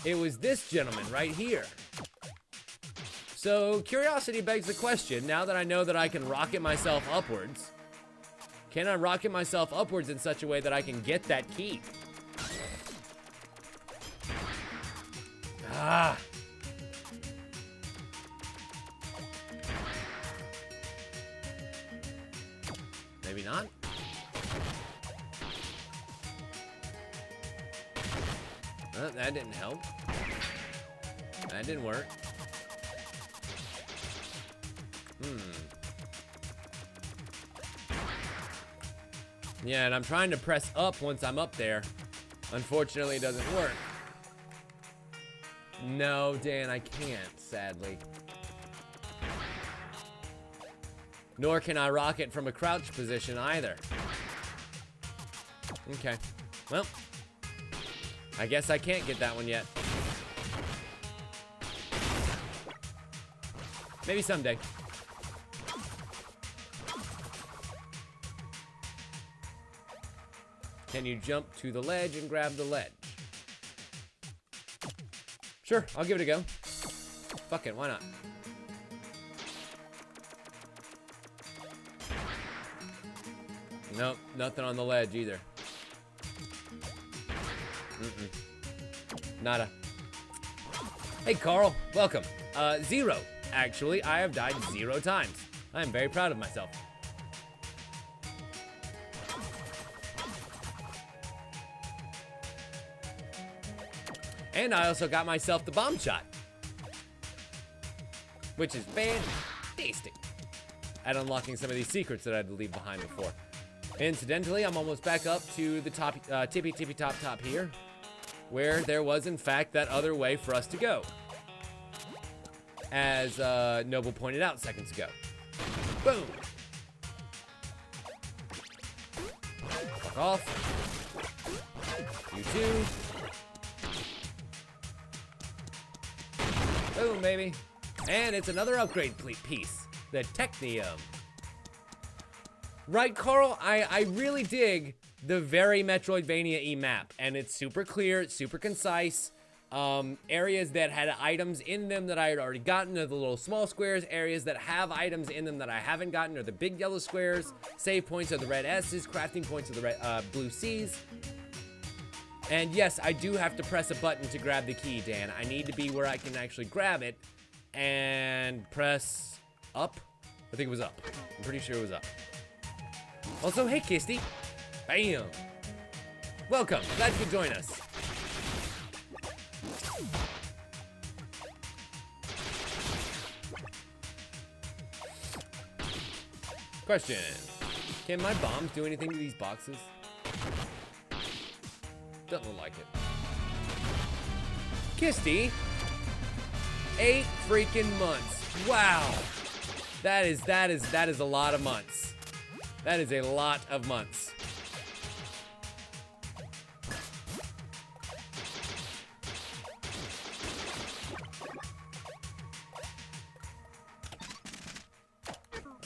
It was this gentleman right here. So, curiosity begs the question, now that I know that I can rocket myself upwards, can I rocket myself upwards in such a way that I can get that key? Ah! Maybe not? That didn't help. That didn't work. Yeah, and I'm trying to press up once I'm up there. Unfortunately, it doesn't work. No, Dan, I can't, sadly. Nor can I rocket from a crouch position either. Okay. Well, I guess I can't get that one yet. Maybe someday. Can you jump to the ledge and grab the ledge? Sure, I'll give it a go. Fuck it, why not? Nope, nothing on the ledge either. Nada. Hey, Carl, welcome. 0. Actually, I have died 0 times. I am very proud of myself. And I also got myself the bomb shot, which is fantastic at unlocking some of these secrets that I had to leave behind before. Incidentally, I'm almost back up to the top, tippy top here, where there was in fact that other way for us to go, as Noble pointed out seconds ago. Boom. Fuck off. You too. Boom, baby. And it's another upgrade piece, the Technium. Right, Carl? I really dig the very Metroidvania-y map, and it's super clear, it's super concise. Areas that had items in them that I had already gotten are the little small squares. Areas that have items in them that I haven't gotten are the big yellow squares. Save points are the red S's. Crafting points are the red, blue C's. And yes, I do have to press a button to grab the key, Dan. I need to be where I can actually grab it and press up. I think it was up. I'm pretty sure it was up. Also, hey, Kisty. Bam. Welcome. Glad you could join us. Question. Can my bombs do anything to these boxes? Doesn't look like it. Kisty. 8 freaking months. Wow. That is a lot of months. That is a lot of months.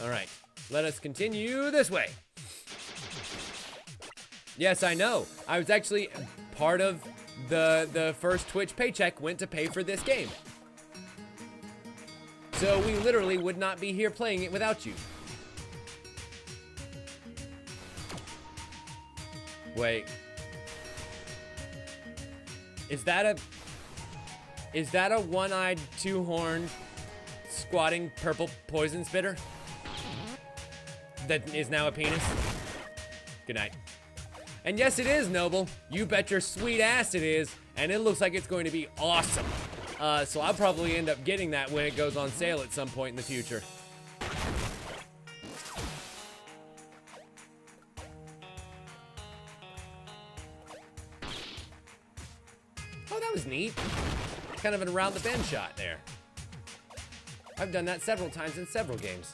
All right, let us continue this way. Yes, I know. I was actually part of the first Twitch paycheck went to pay for this game. So we literally would not be here playing it without you. Wait. Is that a one-eyed, two-horned, squatting purple poison spitter? That is now a penis? Good night. And yes, it is, Noble. You bet your sweet ass it is, and it looks like it's going to be awesome. So I'll probably end up getting that when it goes on sale at some point in the future. Oh, that was neat. Kind of an around the bend shot there. I've done that several times in several games.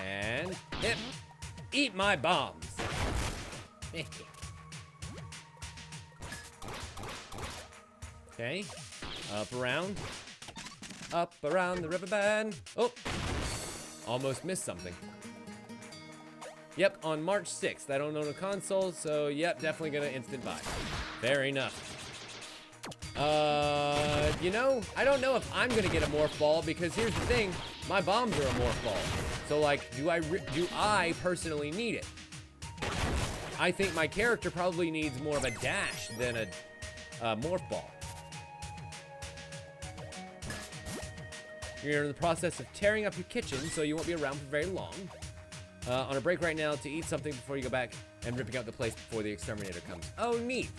And hit. Eat my bombs. Okay. Up around the rubber band. Oh, almost missed something. Yep, on March 6th. I don't own a console, so yep, definitely gonna instant buy. Fair enough. You know, I don't know if I'm gonna get a morph ball because here's the thing, my bombs are a morph ball. So like, do I personally need it? I think my character probably needs more of a dash than a morph ball. You're in the process of tearing up your kitchen, so you won't be around for very long. On a break right now to eat something before you go back and ripping out the place before the exterminator comes. Oh, neat.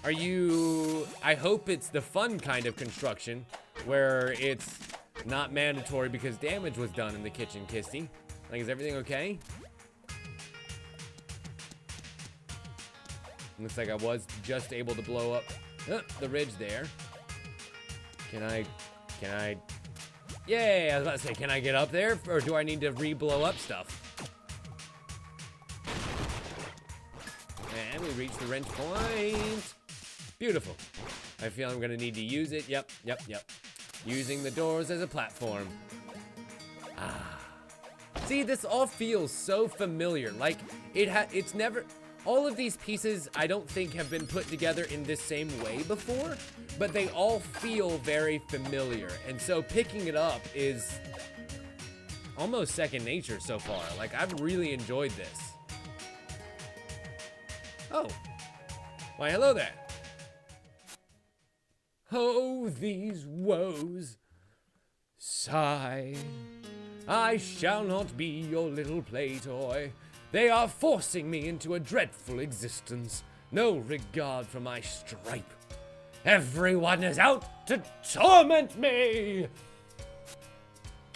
Are you... I hope it's the fun kind of construction where it's not mandatory because damage was done in the kitchen, Kisty. Like, is everything okay? Looks like I was just able to blow up the ridge there. Can I... Yay, I was about to say, can I get up there? Or do I need to re-blow up stuff? And we reached the wrench point. Beautiful. I feel I'm gonna need to use it. Yep. Using the doors as a platform. Ah. See, this all feels so familiar. Like, it's never... All of these pieces, I don't think, have been put together in this same way before, but they all feel very familiar. And so picking it up is almost second nature so far. Like, I've really enjoyed this. Oh. Why, hello there. Oh, these woes. Sigh. I shall not be your little play toy. They are forcing me into a dreadful existence. No regard for my stripe. Everyone is out to torment me.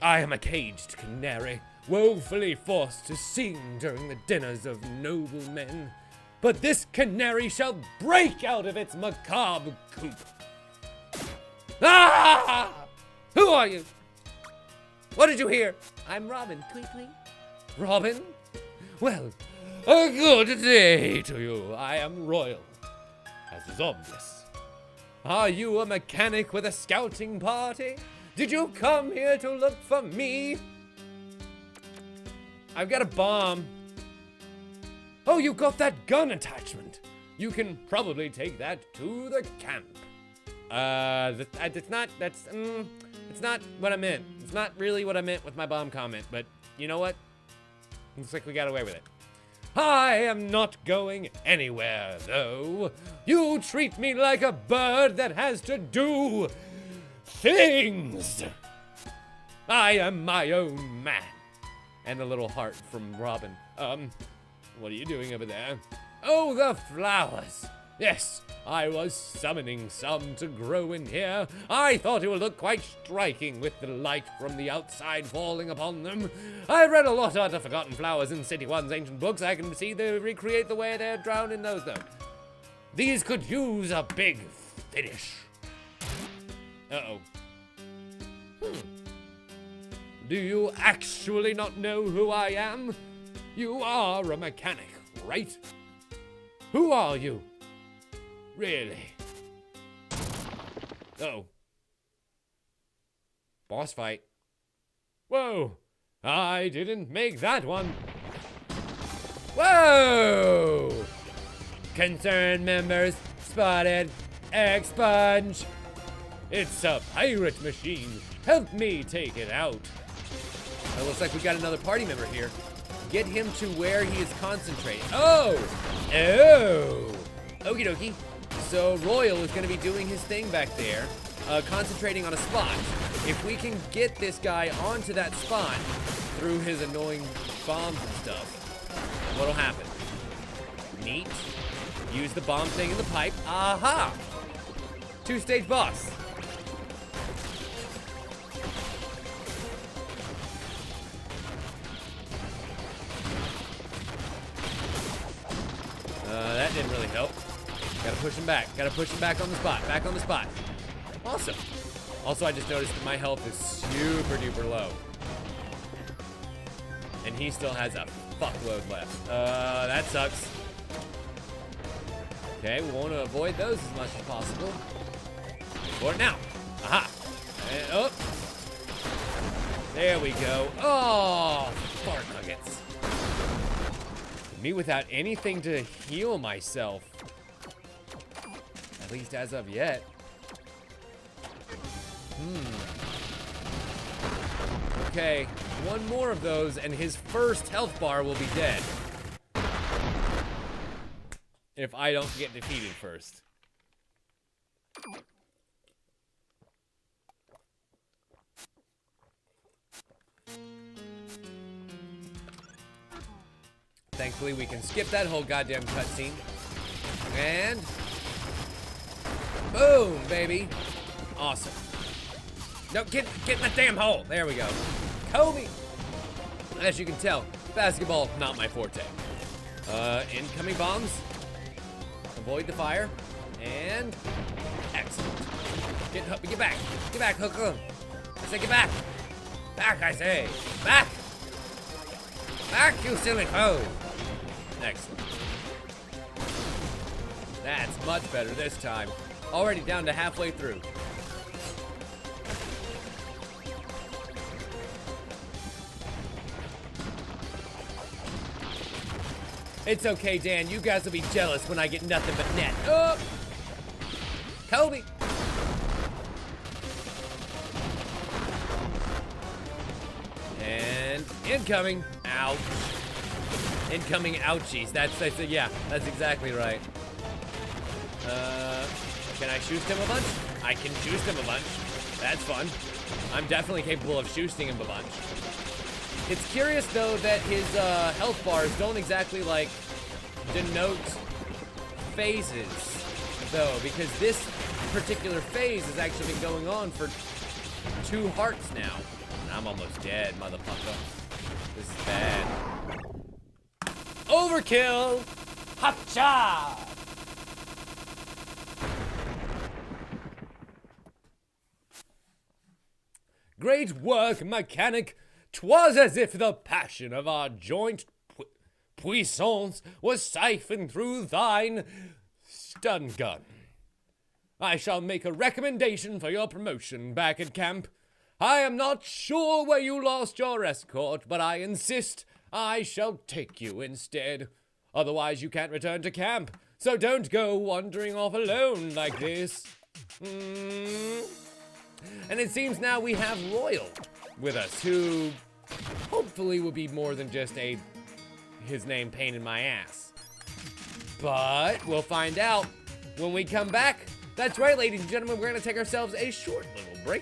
I am a caged canary, woefully forced to sing during the dinners of noblemen. But this canary shall break out of its macabre coop. Ah! Who are you? What did you hear? I'm Robin. Tweet. Robin? Well, a good day to you. I am royal, as is obvious. Are you a mechanic with a scouting party? Did you come here to look for me? I've got a bomb. Oh, you got that gun attachment. You can probably take that to the camp. It's not what I meant. It's not really what I meant with my bomb comment, but you know what? Looks like we got away with it. I am not going anywhere, though. You treat me like a bird that has to do things. I am my own man. And a little heart from Robin. What are you doing over there? Oh, the flowers. Yes, I was summoning some to grow in here. I thought it would look quite striking with the light from the outside falling upon them. I read a lot about the forgotten flowers in City One's ancient books. I can see they recreate the way they're drowned in those, though. These could use a big finish. Uh-oh. Do you actually not know who I am? You are a mechanic, right? Who are you? Really? Uh-oh. Boss fight. Whoa! I didn't make that one. Whoa! Concerned members spotted. Expunge. It's a pirate machine. Help me take it out. It looks like we got another party member here. Get him to where he is concentrating. Oh! Oh! Okie dokie. So Royal is going to be doing his thing back there, concentrating on a spot. If we can get this guy onto that spot through his annoying bombs and stuff, what'll happen? Neat. Use the bomb thing in the pipe. Aha! Two-stage boss. That didn't really help. Gotta push him back. Gotta push him back on the spot. Back on the spot. Awesome. Also, I just noticed that my health is super duper low. And he still has a fuckload left. That sucks. Okay, we want to avoid those as much as possible. For now. Aha. And, oh. There we go. Oh, fart nuggets. Me without anything to heal myself. At least as of yet. Okay, one more of those and his first health bar will be dead. If I don't get defeated first. Thankfully, we can skip that whole goddamn cutscene. And boom, baby. Awesome. No, get in that damn hole. There we go. Kobe. As you can tell, basketball, not my forte. Incoming bombs. Avoid the fire. And excellent. Get back. Get back, hooker. I say get back. Back, I say. Back. Back, you silly foe. Excellent. That's much better this time. Already down to halfway through. It's okay, Dan. You guys will be jealous when I get nothing but net. Oh! Kobe! And incoming. Ouch. Incoming ouchies. That's yeah, that's exactly right. Can I shoot him a bunch? I can shoot him a bunch. That's fun. I'm definitely capable of shooting him a bunch. It's curious though that his health bars don't exactly like denote phases though, because this particular phase has actually been going on for 2 hearts now. And I'm almost dead, motherfucker. This is bad. Overkill! Hacha! Great work, mechanic. 'Twas as if the passion of our joint puissance was siphoned through thine stun gun. I shall make a recommendation for your promotion back at camp. I am not sure where you lost your escort, but I insist I shall take you instead. Otherwise, you can't return to camp, so don't go wandering off alone like this. And it seems now we have Royal with us, who hopefully will be more than just his name pain in my ass. But we'll find out when we come back. That's right, ladies and gentlemen, we're gonna take ourselves a short little break.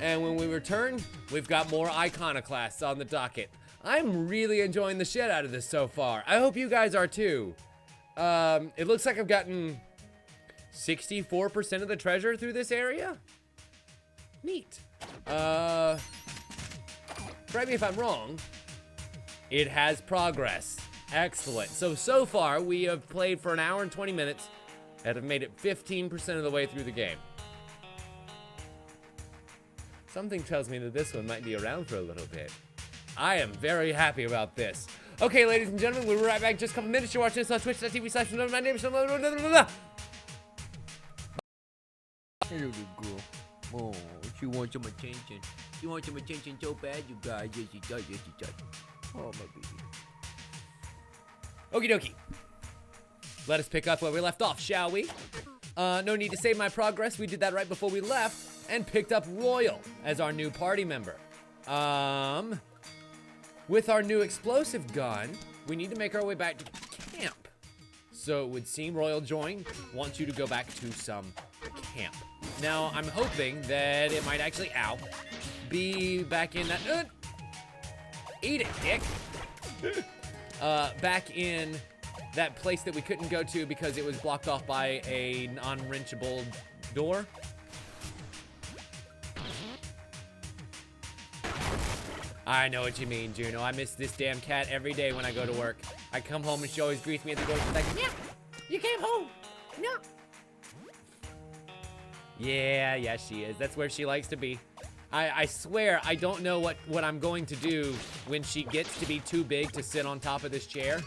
And when we return, we've got more Iconoclasts on the docket. I'm really enjoying the shit out of this so far. I hope you guys are too. It looks like I've gotten 64% of the treasure through this area. Neat. Correct me if I'm wrong. It has progress. Excellent. So far, we have played for 1 hour and 20 minutes and have made it 15% of the way through the game. Something tells me that this one might be around for a little bit. I am very happy about this. Okay, ladies and gentlemen, we'll be right back in just a couple minutes. You're watching this on twitch.tv/. My name is Hello, little girl. Oh, she wants some attention. She wants some attention so bad, you guys. Yes, she does. Yes, she does. Oh, my baby. Okie dokie. Let us pick up where we left off, shall we? No need to save my progress. We did that right before we left and picked up Royal as our new party member. With our new explosive gun, we need to make our way back to camp. So it would seem Royal wants you to go back to some camp. Now, I'm hoping that it might actually, be back in that, eat it, dick. Back in that place that we couldn't go to because it was blocked off by a non-wrenchable door. I know what you mean, Juno. I miss this damn cat every day when I go to work. I come home and she always greets me at the door. She's like, yeah, you came home. No. Yeah, she is. That's where she likes to be. I swear, I don't know what I'm going to do when she gets to be too big to sit on top of this chair.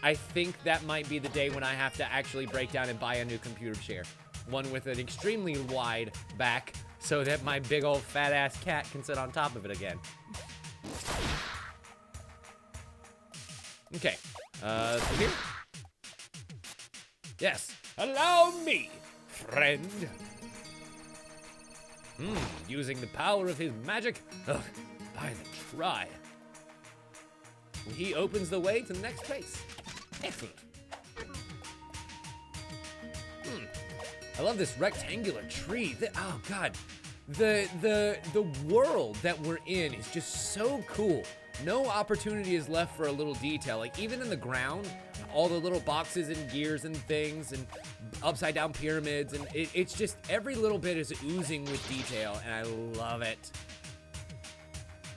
I think that might be the day when I have to actually break down and buy a new computer chair. One with an extremely wide back so that my big old fat ass cat can sit on top of it again. Okay, through here? Yes, allow me, friend. Using the power of his magic, by the try. He opens the way to the next place. Excellent. I love this rectangular tree. Oh God, the world that we're in is just so cool. No opportunity is left for a little detail. Like even in the ground, all the little boxes and gears and things and upside down pyramids, and it's just every little bit is oozing with detail, and I love it.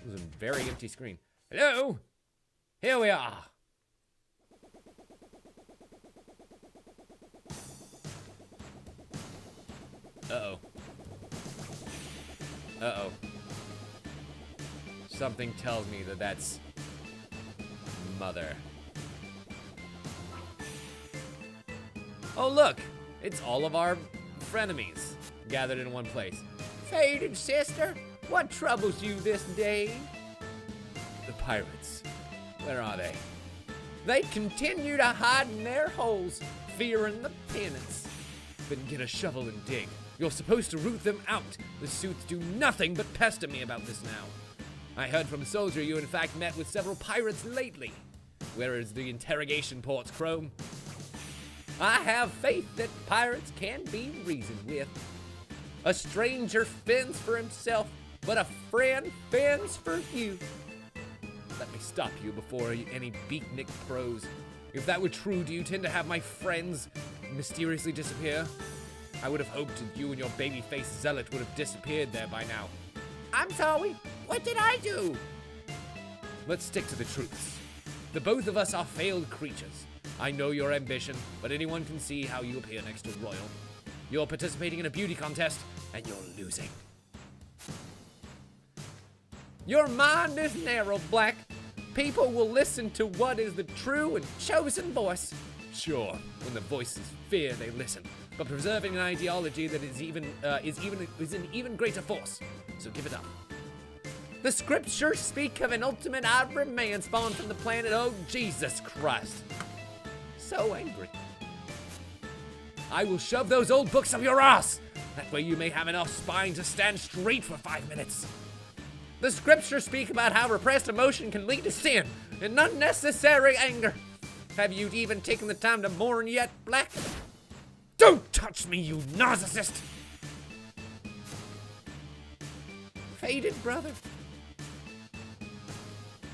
It was a very empty screen. Hello, here we are. Uh-oh. Uh-oh. Something tells me that that's Mother. Oh, look! It's all of our frenemies gathered in one place. Faded sister, what troubles you this day? The pirates. Where are they? They continue to hide in their holes, fearing the penance. Then get a shovel and dig. You're supposed to root them out. The suits do nothing but pester me about this now. I heard from a soldier you in fact met with several pirates lately. Where is the interrogation ports, Chrome? I have faith that pirates can be reasoned with. A stranger fends for himself, but a friend fends for you. Let me stop you before any beatnik pros. If that were true, do you tend to have my friends mysteriously disappear? I would have hoped that you and your baby-faced zealot would have disappeared there by now. I'm sorry. What did I do? Let's stick to the truths. The both of us are failed creatures. I know your ambition, but anyone can see how you appear next to Royal. You're participating in a beauty contest, and you're losing. Your mind is narrow, Black. People will listen to what is the true and chosen voice. Sure, when the voice is fear, they listen. But preserving an ideology that is an even greater force. So give it up. The scriptures speak of an ultimate ivory man spawned from the planet. Oh, Jesus Christ. So angry. I will shove those old books up your ass. That way you may have enough spine to stand straight for 5 minutes. The scriptures speak about how repressed emotion can lead to sin and unnecessary anger. Have you even taken the time to mourn yet, Black? Don't touch me, you narcissist! Faded brother.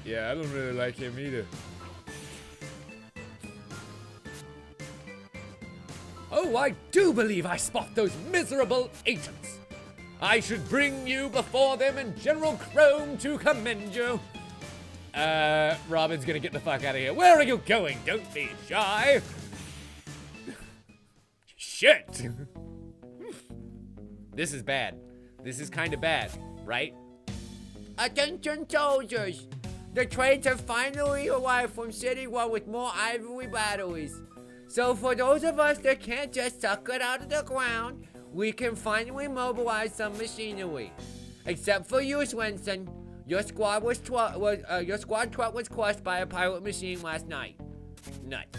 Yeah, I don't really like him either. Oh, I do believe I spot those miserable agents. I should bring you before them and General Chrome to commend you. Robin's gonna get the fuck out of here. Where are you going? Don't be shy. Shit. This is bad. This is kind of bad, right? Attention soldiers! The trains have finally arrived from City 1 with more ivory batteries. So for those of us that can't just suck it out of the ground, we can finally mobilize some machinery. Except for you, Swenson. Your squad truck was crushed by a pirate machine last night. Nuts.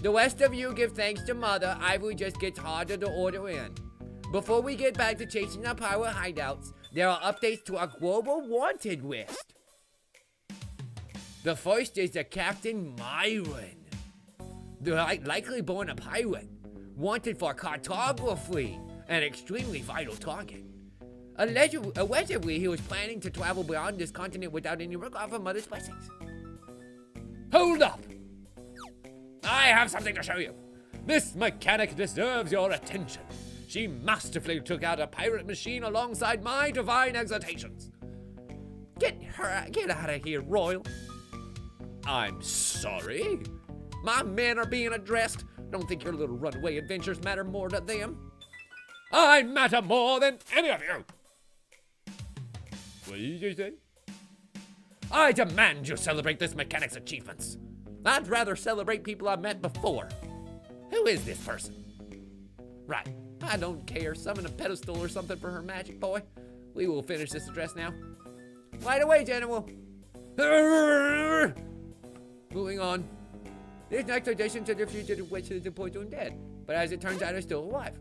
The rest of you give thanks to Mother. Ivory just gets harder to order in. Before we get back to chasing our pirate hideouts, there are updates to our global wanted list. The first is the Captain Myron. The likely born a pirate, wanted for cartography, an extremely vital target. Allegedly, he was planning to travel beyond this continent without any regard for Mother's blessings. Hold up! I have something to show you. This mechanic deserves your attention. She masterfully took out a pirate machine alongside my divine exhortations. Get out of here, Royal. I'm sorry? My men are being addressed. Don't think your little runaway adventures matter more to them. I matter more than any of you. What did you say? I demand you celebrate this mechanic's achievements. I'd rather celebrate people I've met before. Who is this person? Right, I don't care. Summon a pedestal or something for her magic boy. We will finish this address now. Right away, General. Moving on. This next addition to the fugitive witch is reported to dead, but as it turns out, is still alive.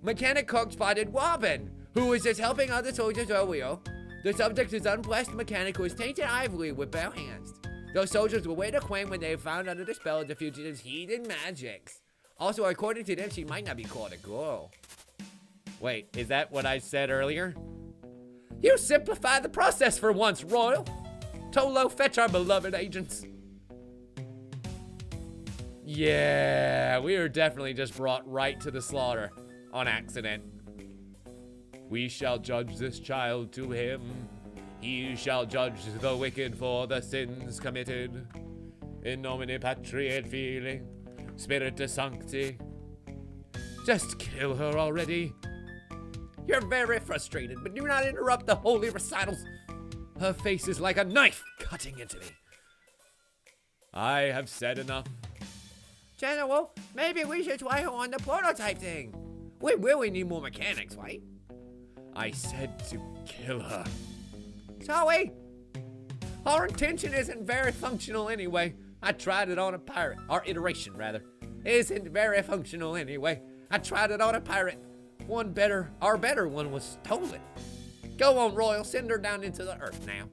Mechanic Cook spotted Robin, who was just helping other soldiers earlier. The subject is unblessed mechanic who is tainted ivory with bare hands. Those soldiers were way to claim when they found under the spell of the fugitive's heathen magics. Also, according to them, she might not be called a girl. Wait, is that what I said earlier? You simplify the process for once, Royal. Tolo, fetch our beloved agents. Yeah, we were definitely just brought right to the slaughter on accident. We shall judge this child to him. He shall judge the wicked for the sins committed. In nomine Patri et Filii, Spiritus Sancti. Just kill her already. You're very frustrated, but do not interrupt the holy recitals. Her face is like a knife cutting into me. I have said enough. General, maybe we should try her on the prototype thing. We really need more mechanics, right? I said to kill her. Sorry. Our intention isn't very functional anyway. I tried it on a pirate. Our iteration, rather, isn't very functional anyway. I tried it on a pirate. Our better one was stolen. Go on, Royal, send her down into the earth now.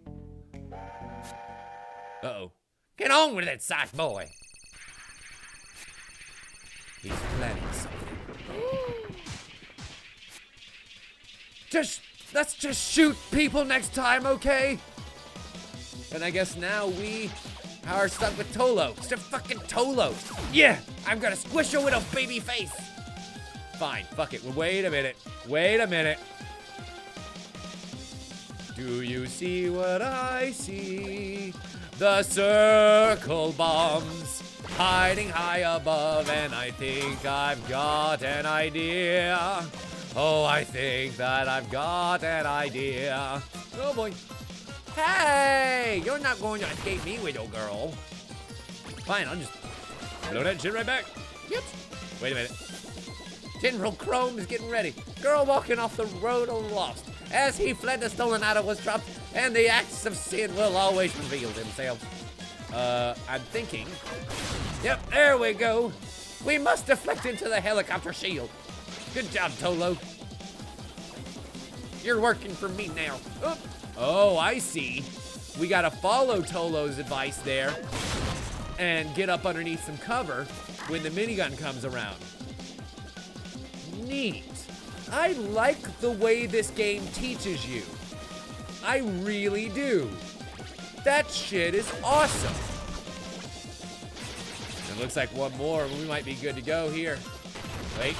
Uh-oh. Get on with it, sock boy. He's planning something. Let's just shoot people next time, okay? And I guess now we are stuck with Tolo. It's a fucking Tolo. Yeah, I'm gonna squish her with a baby face. Fine, fuck it. Wait a minute. Wait a minute. Do you see what I see? The circle bombs hiding high above, and I think I've got an idea. Oh, I think that I've got an idea. Oh boy. Hey, you're not going to escape me, widow girl. Fine, I'll just blow that shit right back. Yep. Wait a minute. General Chrome is getting ready. Girl walking off the road lost. As he fled, the stolen idol was dropped, and the acts of sin will always reveal themselves. I'm thinking. Yep, there we go. We must deflect into the helicopter shield. Good job, Tolo. You're working for me now. Oop. Oh, I see. We gotta follow Tolo's advice there and get up underneath some cover when the minigun comes around. Neat. I like the way this game teaches you. I really do. That shit is awesome. It looks like one more. We might be good to go here. Wait,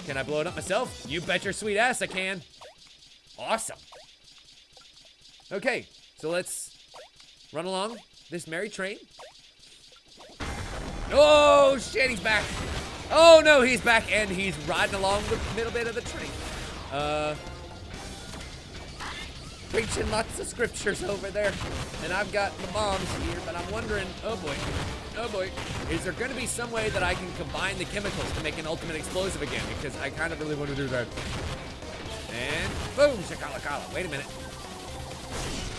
can I blow it up myself? You bet your sweet ass I can. Awesome. Okay, so let's run along this merry train. Oh shit, he's back. Oh no, he's back and he's riding along the middle bit of the train. Preaching lots of scriptures over there. And I've got the bombs here, but I'm wondering, oh boy, is there gonna be some way that I can combine the chemicals to make an ultimate explosive again? Because I kind of really want to do that. And boom, shakalakala. Wait a minute.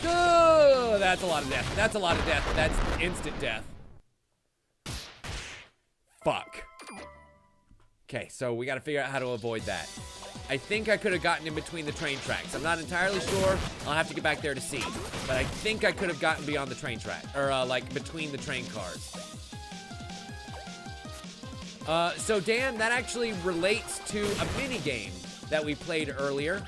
Oh, that's a lot of death. That's a lot of death. That's instant death. Fuck. Okay, so we gotta figure out how to avoid that. I think I could have gotten in between the train tracks. I'm not entirely sure. I'll have to get back there to see. But I think I could have gotten beyond the train track, or like between the train cars. So Dan, that actually relates to a mini game that we played earlier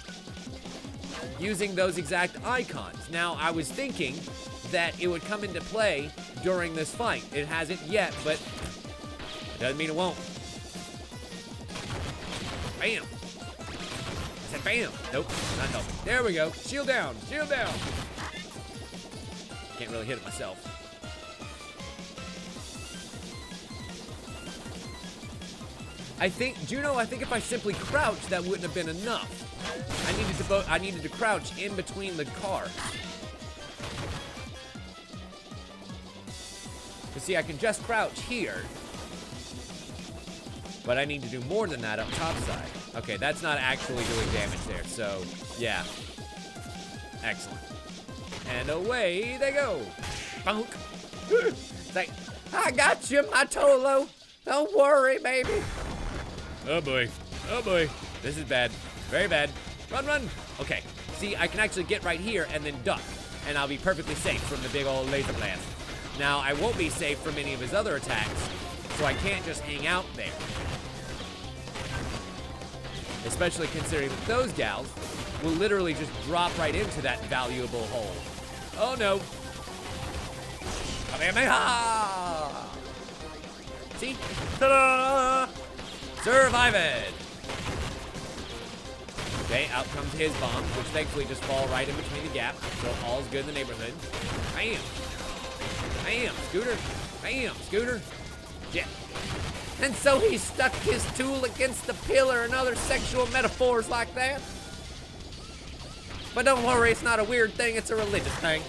using those exact icons. Now, I was thinking that it would come into play during this fight. It hasn't yet, but it doesn't mean it won't. Bam. I said bam. Nope, not helping. There we go. Shield down. Shield down. Can't really hit it myself. I think, Juno, I think if I simply crouched, that wouldn't have been enough. I needed to crouch in between the cars. But see, I can just crouch here. But I need to do more than that up top side. Okay, that's not actually doing damage there, so yeah. Excellent. And away they go. Bonk. It's like, I got you, my Tolo. Don't worry, baby. Oh boy. Oh boy. This is bad. Very bad. Run, run. Okay. See, I can actually get right here and then duck. And I'll be perfectly safe from the big old laser blast. Now, I won't be safe from any of his other attacks, so I can't just hang out there. Especially considering that those gals will literally just drop right into that valuable hole. Oh no. Kamehameha! See? Ta-da! Survive it! Okay, out comes his bomb, which thankfully just fall right in between the gap, so all's good in the neighborhood. Bam! Bam, Scooter! Bam, Scooter! Yeah. And so he stuck his tool against the pillar and other sexual metaphors like that. But don't worry, it's not a weird thing, it's a religious thing.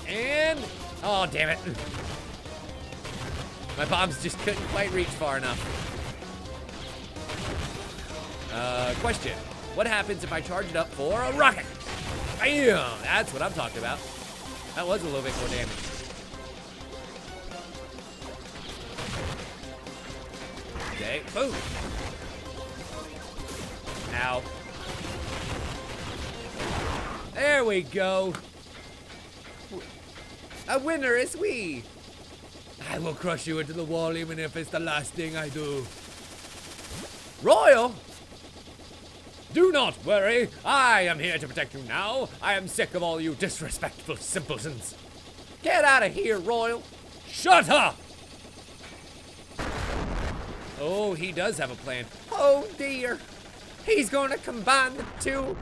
And, oh damn it. My bombs just couldn't quite reach far enough. Question. What happens if I charge it up for a rocket? Bam! That's what I'm talking about. That was a little bit more damage. Okay, boom. Ow. There we go. A winner is we. I will crush you into the wall even if it's the last thing I do. Royal? Do not worry. I am here to protect you now. I am sick of all you disrespectful simpletons. Get out of here, Royal. Shut up! Oh, he does have a plan. Oh dear. He's going to combine the two.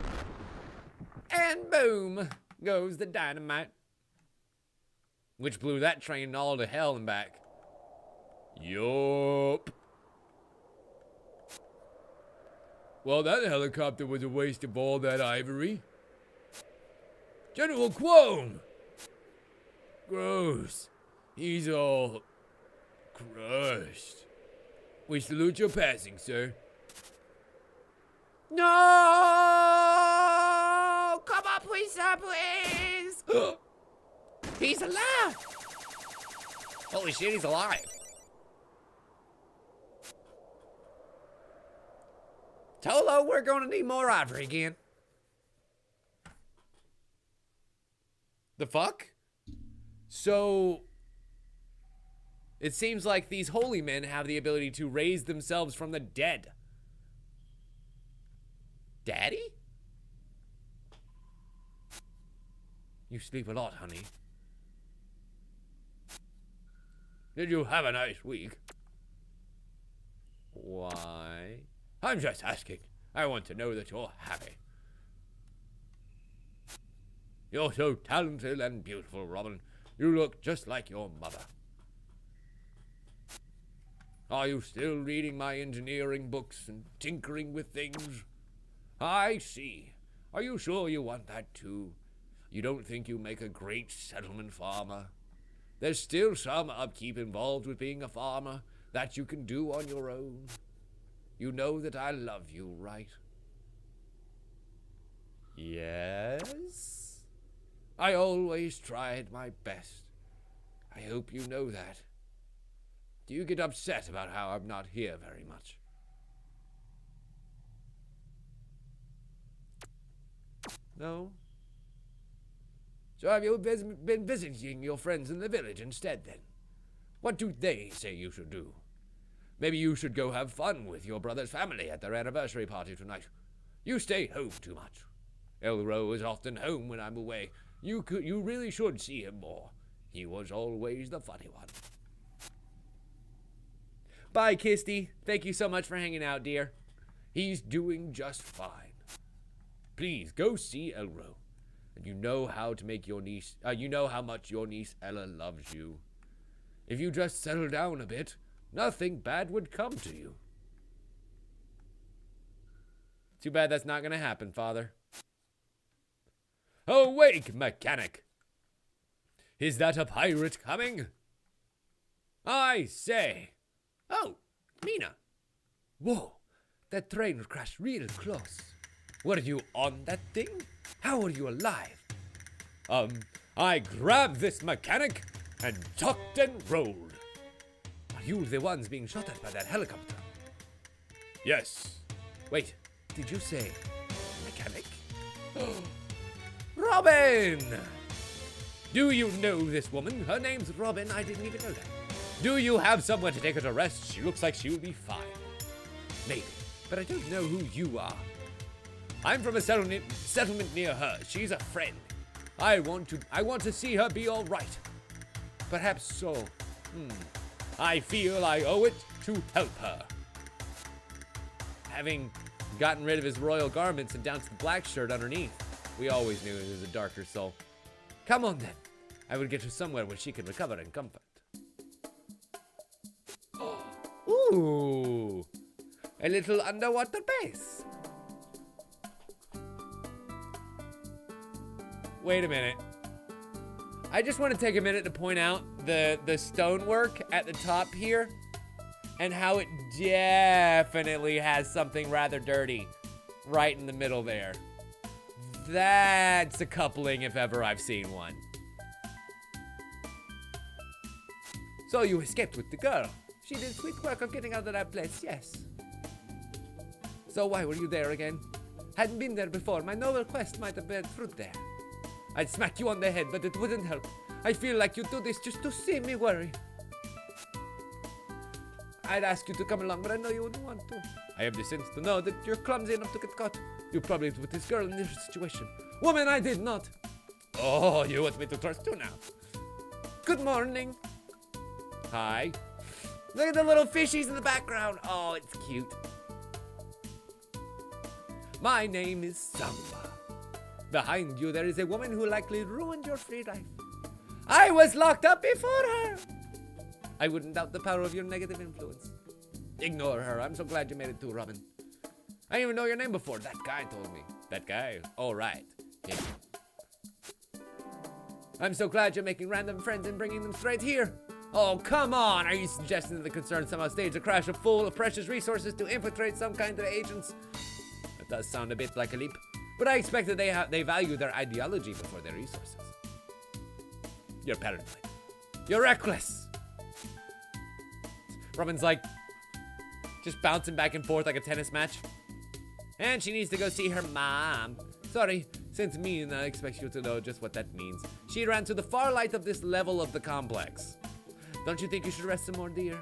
And boom goes the dynamite. Which blew that train all to hell and back. Yup. Well, that helicopter was a waste of all that ivory. General Quone! Gross. He's all crushed. We salute your passing, sir. No! Come on, please, sir, please! He's alive! Holy shit, he's alive. Tolo, we're gonna need more ivory again. The fuck? So, it seems like these holy men have the ability to raise themselves from the dead. Daddy? You sleep a lot, honey. Did you have a nice week? Why? I'm just asking. I want to know that you're happy. You're so talented and beautiful, Robin. You look just like your mother. Are you still reading my engineering books and tinkering with things? I see. Are you sure you want that too? You don't think you make a great settlement farmer? There's still some upkeep involved with being a farmer that you can do on your own. You know that I love you, right? Yes? I always tried my best. I hope you know that. Do you get upset about how I'm not here very much? No? So have you been visiting your friends in the village instead, then? What do they say you should do? Maybe you should go have fun with your brother's family at their anniversary party tonight. You stay home too much. Elro is often home when I'm away. You really should see him more. He was always the funny one. Bye, Kisty. Thank you so much for hanging out, dear. He's doing just fine. Please go see Elro. And you know how to make your niece. You know how much your niece Ella loves you. If you just settle down a bit, nothing bad would come to you. Too bad that's not gonna happen, Father. Awake, mechanic! Is that a pirate coming? I say! Oh, Mina. Whoa, that train crashed real close. Were you on that thing? How are you alive? I grabbed this mechanic and tucked and rolled. Are you the ones being shot at by that helicopter? Yes. Wait, did you say mechanic? Robin! Do you know this woman? Her name's Robin. I didn't even know that. Do you have somewhere to take her to rest? She looks like she'll be fine. Maybe, but I don't know who you are. I'm from a settlement near her. She's a friend. I want to see her be all right. Perhaps so. I feel I owe it to help her. Having gotten rid of his royal garments and down to the black shirt underneath, we always knew he was a darker soul. Come on then. I will get her somewhere where she can recover in comfort. Ooh, a little underwater base. Wait a minute. I just want to take a minute to point out the stonework at the top here and how it definitely has something rather dirty right in the middle there. That's a coupling if ever I've seen one. So you escaped with the girl. She did sweet work of getting out of that place, yes. So why were you there again? Hadn't been there before. My noble quest might have borne fruit there. I'd smack you on the head, but it wouldn't help. I feel like you do this just to see me worry. I'd ask you to come along, but I know you wouldn't want to. I have the sense to know that you're clumsy enough to get caught. You probably with this girl in this situation. Woman, I did not. Oh, you want me to trust you now? Good morning. Hi. Look at the little fishies in the background. Oh, it's cute. My name is Samba. Behind you, there is a woman who likely ruined your free life. I was locked up before her. I wouldn't doubt the power of your negative influence. Ignore her. I'm so glad you made it too, Robin. I didn't even know your name before. That guy told me. That guy? All right. Yeah. I'm so glad you're making random friends and bringing them straight here. Oh, come on! Are you suggesting that the concerned somehow staged a crash full of precious resources to infiltrate some kind of agents? That does sound a bit like a leap, but I expect that they value their ideology before their resources. You're paranoid. You're reckless. Robin's like, just bouncing back and forth like a tennis match. And she needs to go see her mom. Sorry, since Mina expects you to know just what that means. She ran to the far light of this level of the complex. Don't you think you should rest some more, dear?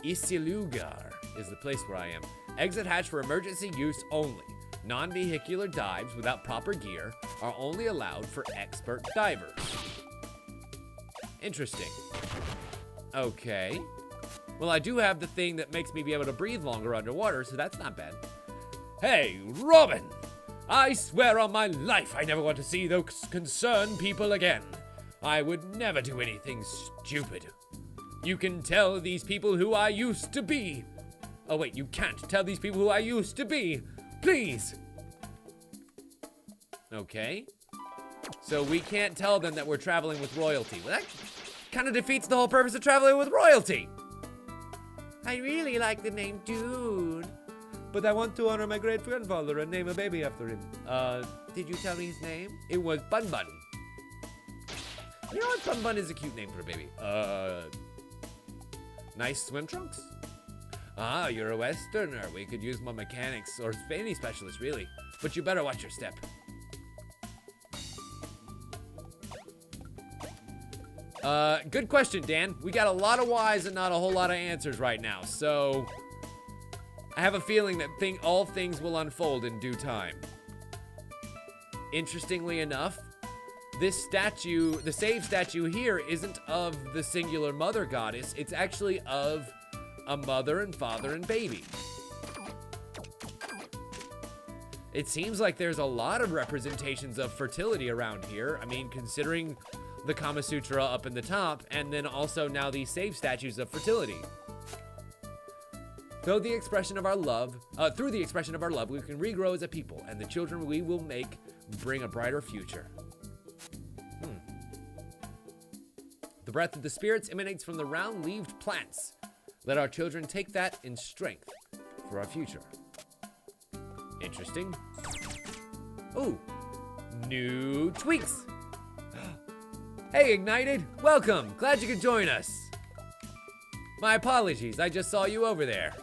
Isilugar is the place where I am. Exit hatch for emergency use only. Non-vehicular dives without proper gear are only allowed for expert divers. Interesting. Okay. Well, I do have the thing that makes me be able to breathe longer underwater, so that's not bad. Hey, Robin! I swear on my life I never want to see those concerned people again. I would never do anything stupid. You can tell these people who I used to be. Oh wait, you can't tell these people who I used to be. Please. Okay. So we can't tell them that we're traveling with royalty. Well, that kind of defeats the whole purpose of traveling with royalty. I really like the name Dune. But I want to honor my great grandfather and name a baby after him. Did you tell me his name? It was Bun Bun. You know what? Bun Bun is a cute name for a baby. Nice swim trunks? Ah, you're a Westerner. We could use more mechanics or any specialist, really. But you better watch your step. Good question, Dan. We got a lot of whys and not a whole lot of answers right now. So I have a feeling that all things will unfold in due time. Interestingly enough, this statue, the save statue here, isn't of the singular mother goddess. It's actually of a mother and father and baby. It seems like there's a lot of representations of fertility around here. I mean, considering the Kama Sutra up in the top, and then also now these save statues of fertility. Through the expression of our love, we can regrow as a people, and the children we will make bring a brighter future. The breath of the spirits emanates from the round-leaved plants. Let our children take that in strength for our future. Interesting. Ooh, new tweaks. Hey, Ignited, welcome. Glad you could join us. My apologies, I just saw you over there.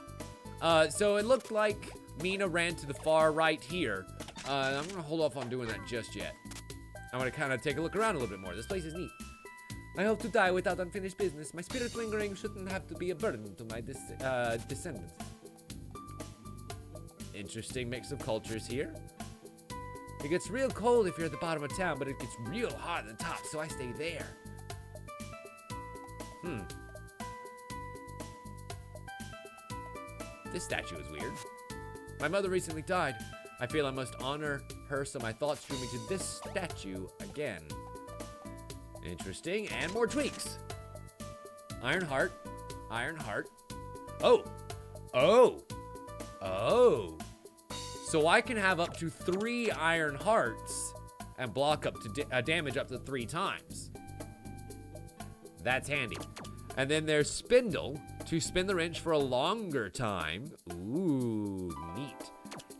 So it looked like Mina ran to the far right here. I'm gonna hold off on doing that just yet. I'm gonna kind of take a look around a little bit more. This place is neat. I hope to die without unfinished business. My spirit lingering shouldn't have to be a burden to my descendants. Interesting mix of cultures here. It gets real cold if you're at the bottom of town, but it gets real hot at the top, so I stay there. This statue is weird. My mother recently died. I feel I must honor her, so my thoughts drew me to this statue again. Interesting, and more tweaks. Iron heart, iron heart. Oh, oh, oh. So I can have up to 3 iron hearts and block up to damage up to 3 times. That's handy. And then there's spindle to spin the wrench for a longer time. Ooh, neat.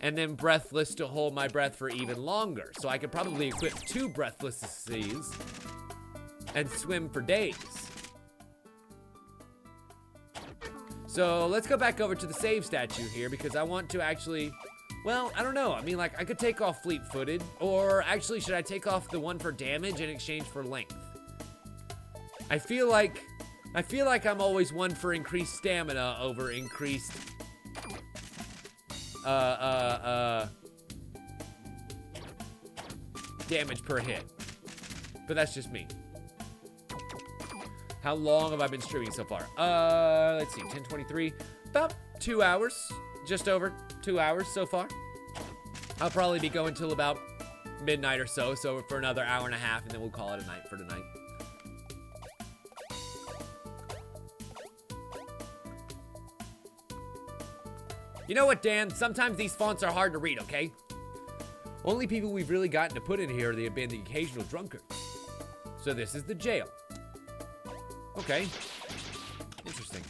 And then breathless to hold my breath for even longer. So I could probably equip 2 breathlesses and swim for days. So let's go back over to the save statue here because I want to actually, well, I don't know. I mean, like, I could take off fleet-footed, or actually, should I take off the one for damage in exchange for length? I feel like I'm always one for increased stamina over increased damage per hit. But that's just me. How long have I been streaming so far? Let's see, 10:23. About 2 hours. Just over 2 hours so far. I'll probably be going till about midnight or so for another hour and a half, and then we'll call it a night for tonight. You know what, Dan? Sometimes these fonts are hard to read, okay? Only people we've really gotten to put in here have been the occasional drunkard. So this is the jail. Okay. Interesting.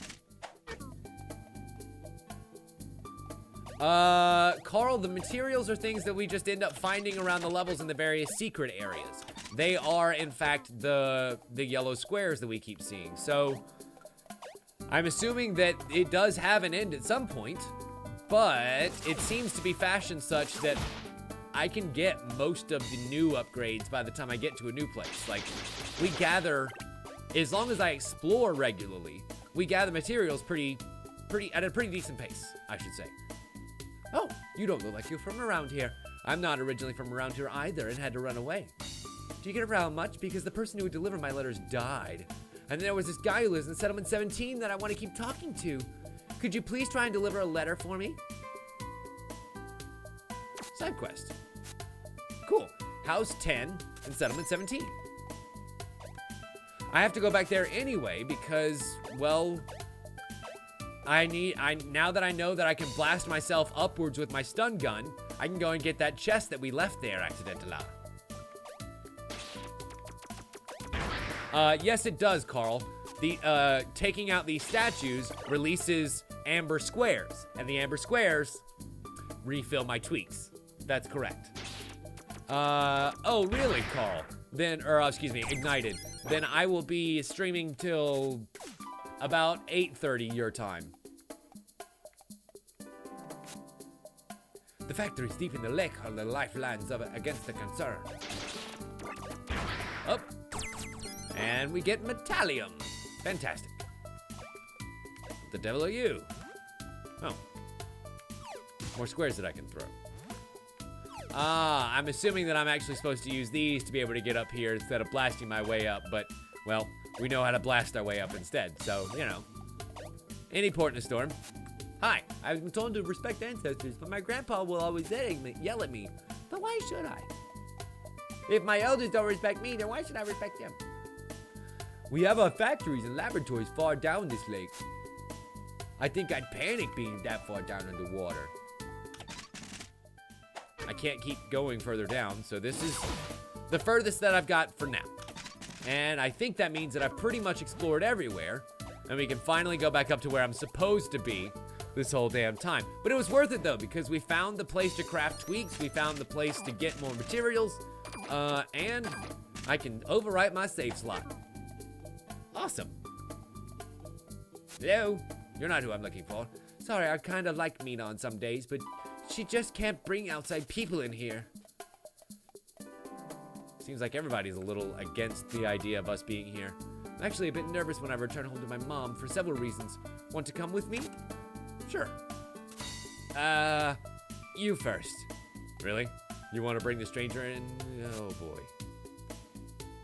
Carl, the materials are things that we just end up finding around the levels in the various secret areas. They are, in fact, the yellow squares that we keep seeing. So, I'm assuming that it does have an end at some point, but it seems to be fashioned such that I can get most of the new upgrades by the time I get to a new place. Like, we gather, as long as I explore regularly, we gather materials at a pretty decent pace, I should say. Oh, you don't look like you're from around here. I'm not originally from around here either and had to run away. Do you get around much? Because the person who would deliver my letters died. And there was this guy who lives in Settlement 17 that I want to keep talking to. Could you please try and deliver a letter for me? Side quest. Cool. House 10 in Settlement 17. I have to go back there anyway because, well, now that I know that I can blast myself upwards with my stun gun, I can go and get that chest that we left there accidentally. Yes, it does, Carl. The, taking out these statues releases amber squares, and the amber squares refill my tweaks. That's correct. Oh, really, Carl? Excuse me, Ignited. Then I will be streaming till about 8:30 your time. The factories deep in the lake are the lifelines of it against the concern. Up. And we get Metallium. Fantastic. What the devil are you? Oh. More squares that I can throw. I'm assuming that I'm actually supposed to use these to be able to get up here instead of blasting my way up, but, well, we know how to blast our way up instead, so, you know. Any port in a storm. Hi, I've been told to respect ancestors, but my grandpa will always yell at me. But why should I? If my elders don't respect me, then why should I respect them? We have our factories and laboratories far down this lake. I think I'd panic being that far down underwater. I can't keep going further down, so this is the furthest that I've got for now. And I think that means that I've pretty much explored everywhere, and we can finally go back up to where I'm supposed to be this whole damn time. But it was worth it, though, because we found the place to craft tweaks, we found the place to get more materials, and I can overwrite my save slot. Awesome. Hello? You're not who I'm looking for. Sorry, I kind of like Mina on some days, but she just can't bring outside people in here. Seems like everybody's a little against the idea of us being here. I'm actually a bit nervous when I return home to my mom for several reasons. Want to come with me? Sure. You first. Really? You want to bring the stranger in? Oh, boy.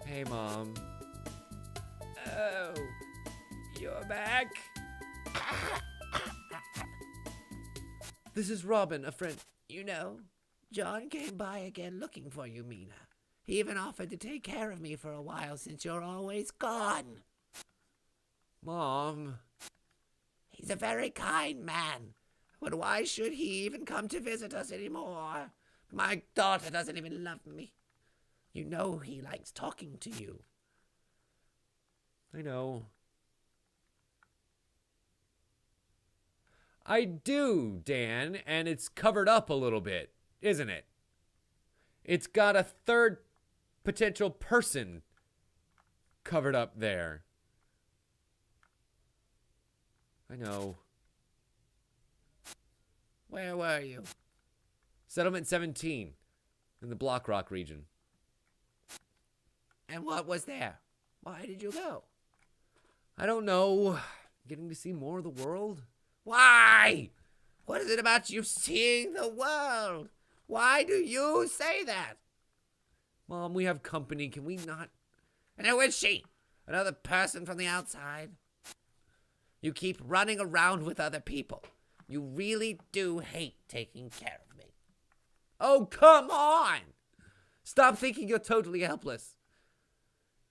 Hey, Mom. Oh, you're back? This is Robin, a friend. You know, John came by again looking for you, Mina. He even offered to take care of me for a while since you're always gone. Mom. He's a very kind man. But why should he even come to visit us anymore? My daughter doesn't even love me. You know he likes talking to you. I know. I do, Dan, and it's covered up a little bit, isn't it? It's got a third potential person covered up there. I know. Where were you? Settlement 17 in the Block Rock region. And what was there? Why did you go? I don't know. Getting to see more of the world? Why? What is it about you seeing the world? Why do you say that? Mom, we have company. Can we not? And who is she? Another person from the outside? You keep running around with other people. You really do hate taking care of me. Oh, come on! Stop thinking you're totally helpless.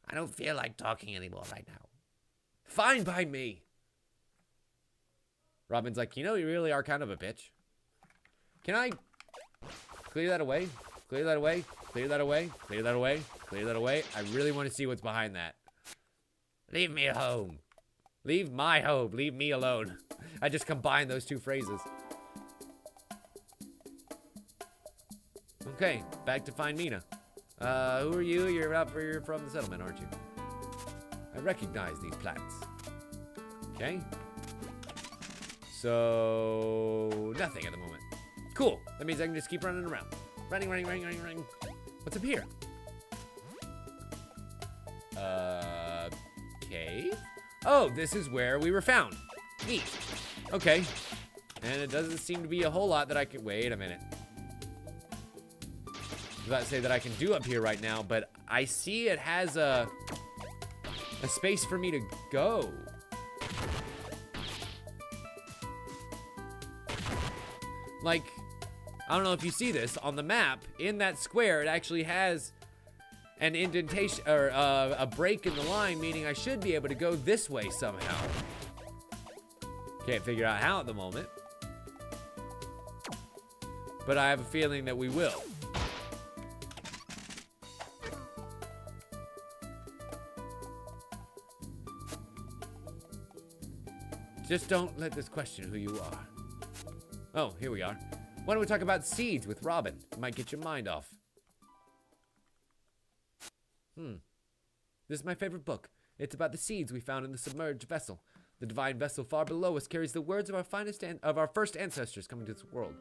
I don't feel like talking anymore right now. Fine by me. Robin's like, you know, you really are kind of a bitch. Can I clear that away? Clear that away? Clear that away? Clear that away? Clear that away? I really want to see what's behind that. Leave me home. Leave my home. Leave me alone. I just combined those two phrases. Okay, back to find Mina. Who are you? You're from the settlement, aren't you? I recognize these plants. Okay. So, nothing at the moment. Cool. That means I can just keep running around. Running. What's up here? Cave? Oh, this is where we were found. Neat. Okay. And it doesn't seem to be a whole lot that I can... Wait a minute. I was about to say that I can do up here right now, but I see it has a space for me to go. Like, I don't know if you see this on the map. In that square, it actually has an indentation or a break in the line, meaning I should be able to go this way somehow. Can't figure out how at the moment, but I have a feeling that we will. Just don't let this question who you are. Oh, here we are. Why don't we talk about seeds with Robin? It might get your mind off. This is my favorite book. It's about the seeds we found in the submerged vessel. The divine vessel far below us carries the words of our first ancestors coming to this world.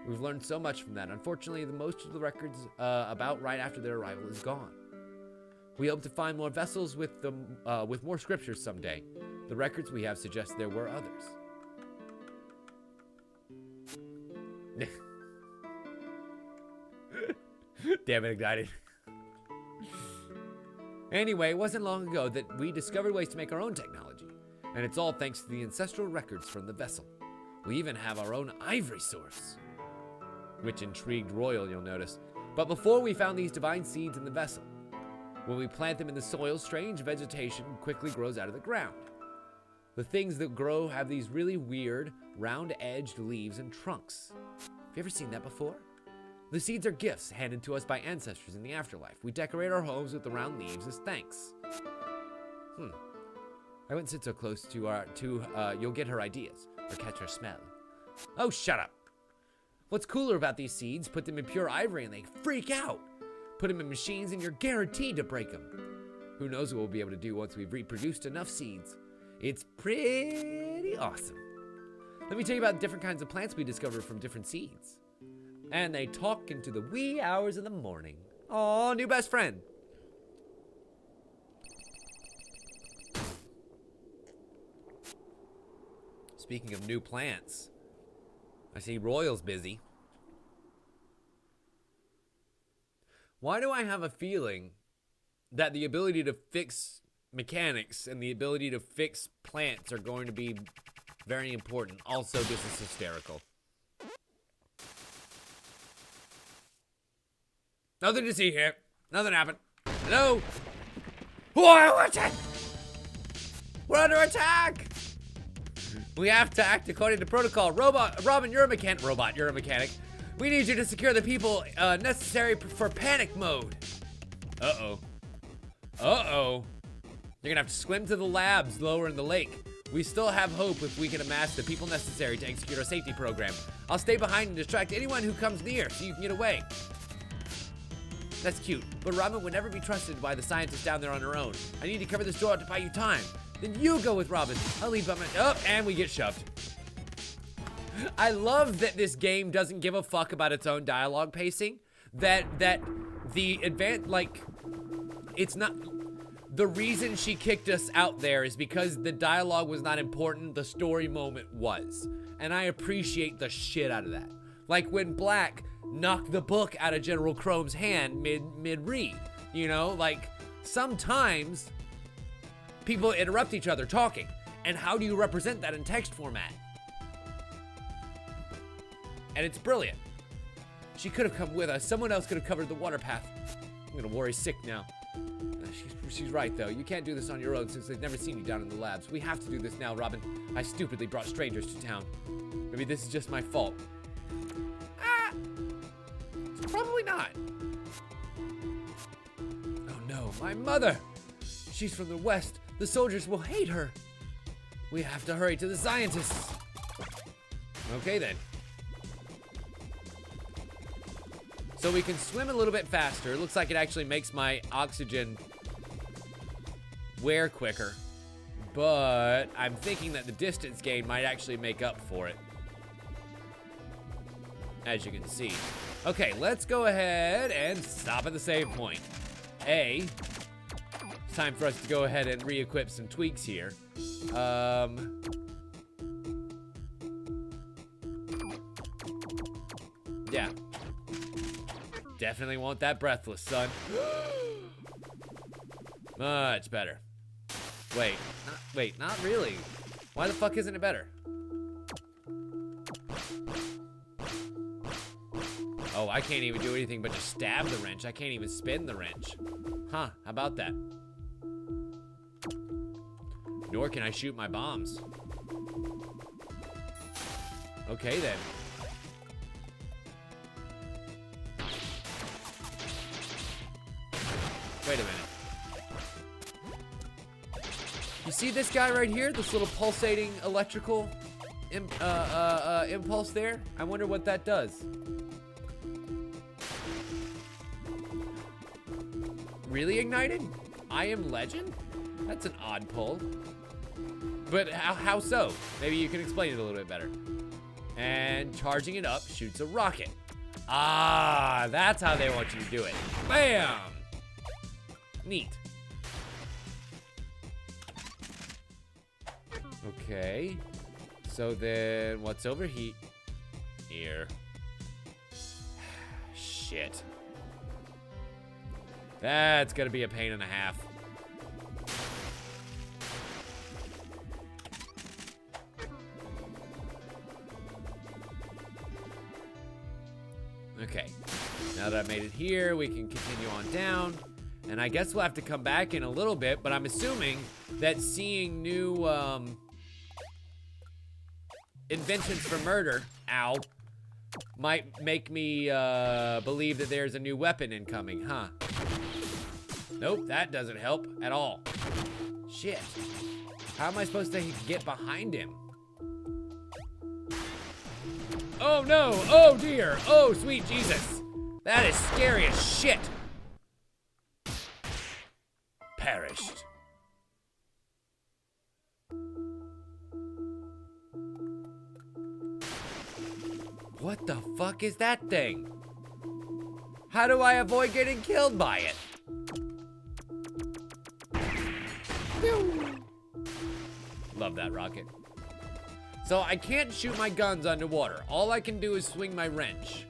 We've learned so much from that. Unfortunately, most of the records about right after their arrival is gone. We hope to find more vessels with more scriptures someday. The records we have suggest there were others. Damn it, ignited. Anyway, it wasn't long ago that we discovered ways to make our own technology. And it's all thanks to the ancestral records from the vessel. We even have our own ivory source. Which intrigued Royal, you'll notice. But before we found these divine seeds in the vessel, when we plant them in the soil, strange vegetation quickly grows out of the ground. The things that grow have these really weird, round-edged leaves and trunks. Have you ever seen that before? The seeds are gifts handed to us by ancestors in the afterlife. We decorate our homes with the round leaves as thanks. I wouldn't sit so close to you'll get her ideas or catch her smell. Oh, shut up. What's cooler about these seeds? Put them in pure ivory and they freak out. Put them in machines and you're guaranteed to break them. Who knows what we'll be able to do once we've reproduced enough seeds. It's pretty awesome. Let me tell you about different kinds of plants we discovered from different seeds. And they talk into the wee hours of the morning. Aw, new best friend. Speaking of new plants, I see Royal's busy. Why do I have a feeling that the ability to fix mechanics and the ability to fix plants are going to be very important? Also, this is hysterical. Nothing to see here. Nothing happened. Hello? Whoa, what's it? We're under attack! We have to act according to protocol. Robin, you're a mechanic. Robot, you're a mechanic. We need you to secure the people necessary for panic mode. Uh-oh. Uh-oh. You're gonna have to swim to the labs lower in the lake. We still have hope if we can amass the people necessary to execute our safety program. I'll stay behind and distract anyone who comes near so you can get away. That's cute, but Robin would never be trusted by the scientist down there on her own. I need to cover this door to buy you time. Then you go with Robin. I'll leave by my... Oh, and we get shoved. I love that this game doesn't give a fuck about its own dialogue pacing. That the it's not... The reason she kicked us out there is because the dialogue was not important, the story moment was. And I appreciate the shit out of that. Like when Black knocked the book out of General Chrome's hand mid-read. You know, like sometimes people interrupt each other talking. And how do you represent that in text format? And it's brilliant. She could have come with us. Someone else could have covered the water path. I'm gonna worry sick now. She's right, though. You can't do this on your own since they've never seen you down in the labs. We have to do this now, Robin. I stupidly brought strangers to town. Maybe this is just my fault. Ah! Probably not. Oh no, my mother! She's from the west. The soldiers will hate her. We have to hurry to the scientists. Okay then. So we can swim a little bit faster. It looks like it actually makes my oxygen wear quicker. But I'm thinking that the distance gain might actually make up for it. As you can see. Okay, let's go ahead and stop at the save point. It's time for us to go ahead and re-equip some tweaks here. Yeah. Definitely want that breathless, son. Much better. Wait, not really. Why the fuck isn't it better? Oh, I can't even do anything but just stab the wrench. I can't even spin the wrench. Huh, how about that? Nor can I shoot my bombs. Okay then. Wait a minute. You see this guy right here? This little pulsating electrical impulse there? I wonder what that does. Really ignited? I am legend? That's an odd pull. But how so? Maybe you can explain it a little bit better. And charging it up shoots a rocket. Ah, that's how they want you to do it. Bam! Neat. Okay. So then what's over here? Shit. That's gonna be a pain and a half. Okay. Now that I've made it here, we can continue on down. And I guess we'll have to come back in a little bit, but I'm assuming that seeing new inventions for murder, might make me believe that there's a new weapon incoming, huh? Nope, that doesn't help at all. Shit. How am I supposed to get behind him? Oh no, oh dear, oh sweet Jesus. That is scary as shit. Perished. What the fuck is that thing? How do I avoid getting killed by it? Love that rocket. So I can't shoot my guns underwater. All I can do is swing my wrench.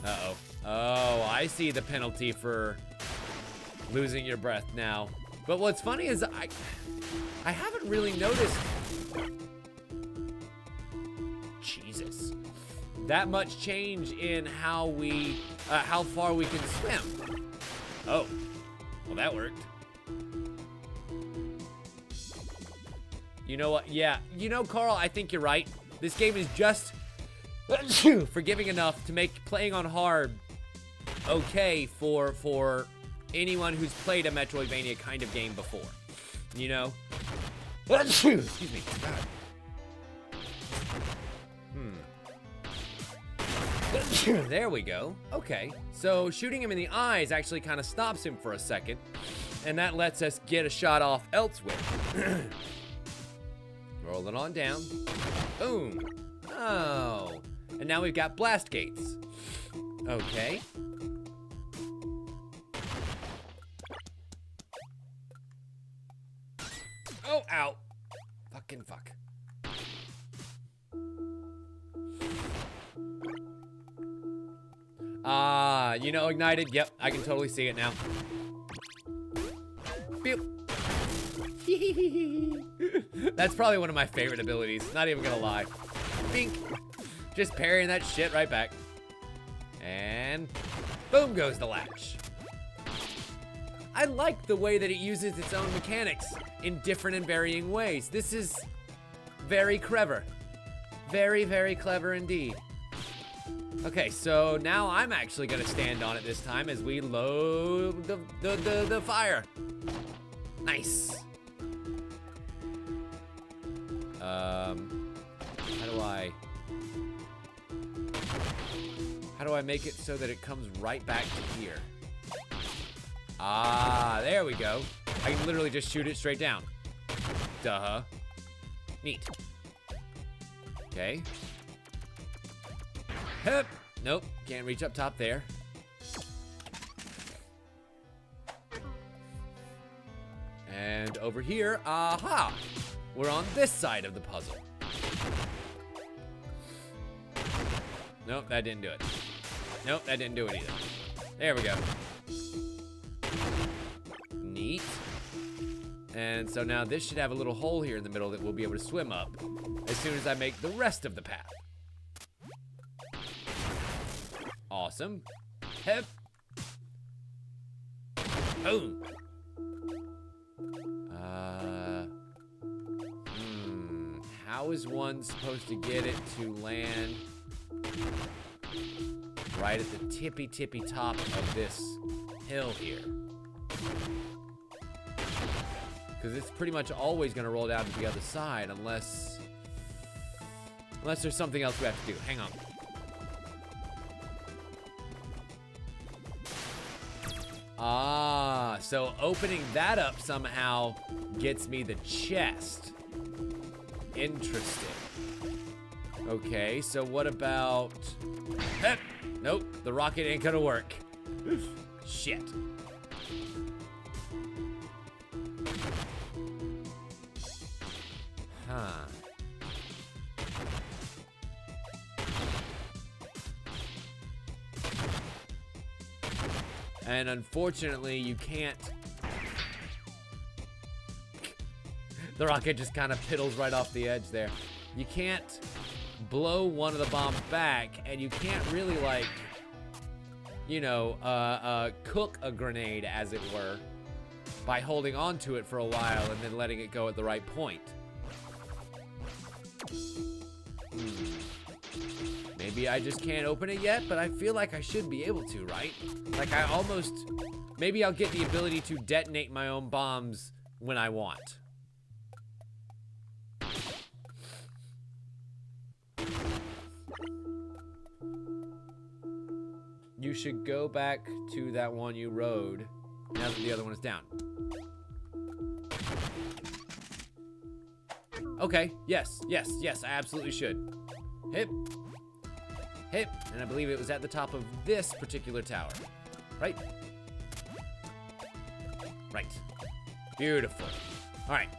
Uh-oh. Oh, I see the penalty for losing your breath now. But what's funny is I haven't really noticed, Jesus, that much change in how far we can swim. Oh, well that worked. You know what? Yeah, you know, Carl, I think you're right. This game is just forgiving enough to make playing on hard okay for anyone who's played a Metroidvania kind of game before. You know? Excuse me. God. There we go. Okay, so shooting him in the eyes actually kind of stops him for a second, and that lets us get a shot off elsewhere. Roll it on down. Boom. Oh, and now we've got blast gates. Okay. Oh, ow. Fucking fuck. You know, ignited. Yep, I can totally see it now. Beep. That's probably one of my favorite abilities. Not even gonna lie. Bink. Just parrying that shit right back. And boom goes the latch. I like the way that it uses its own mechanics in different and varying ways. This is very clever. Very, very clever indeed. Okay, so now I'm actually gonna stand on it this time as we load the fire. Nice. How do I make it so that it comes right back to here? Ah, there we go. I can literally just shoot it straight down. Duh. Neat. Okay. Hup. Nope, can't reach up top there. And over here, aha! We're on this side of the puzzle. Nope, that didn't do it. Nope, that didn't do it either. There we go. Neat. And so now this should have a little hole here in the middle that we'll be able to swim up as soon as I make the rest of the path. Awesome. Hep. Boom. How is one supposed to get it to land right at the tippy top of this hill here? Because it's pretty much always going to roll down to the other side unless there's something else we have to do. Hang on. Ah, so opening that up somehow gets me the chest. Interesting. Okay, so what about... Nope, the rocket ain't gonna work. Shit. Huh. And unfortunately, you can't... The rocket just kind of piddles right off the edge there. You can't blow one of the bombs back, and you can't really, like, you know, cook a grenade, as it were, by holding on to it for a while and then letting it go at the right point. Maybe I just can't open it yet, but I feel like I should be able to, right? Like I almost... Maybe I'll get the ability to detonate my own bombs when I want. You should go back to that one you rode now that the other one is down. Okay, yes, I absolutely should. Hip. And I believe it was at the top of this particular tower. Right? Right. Beautiful. All right.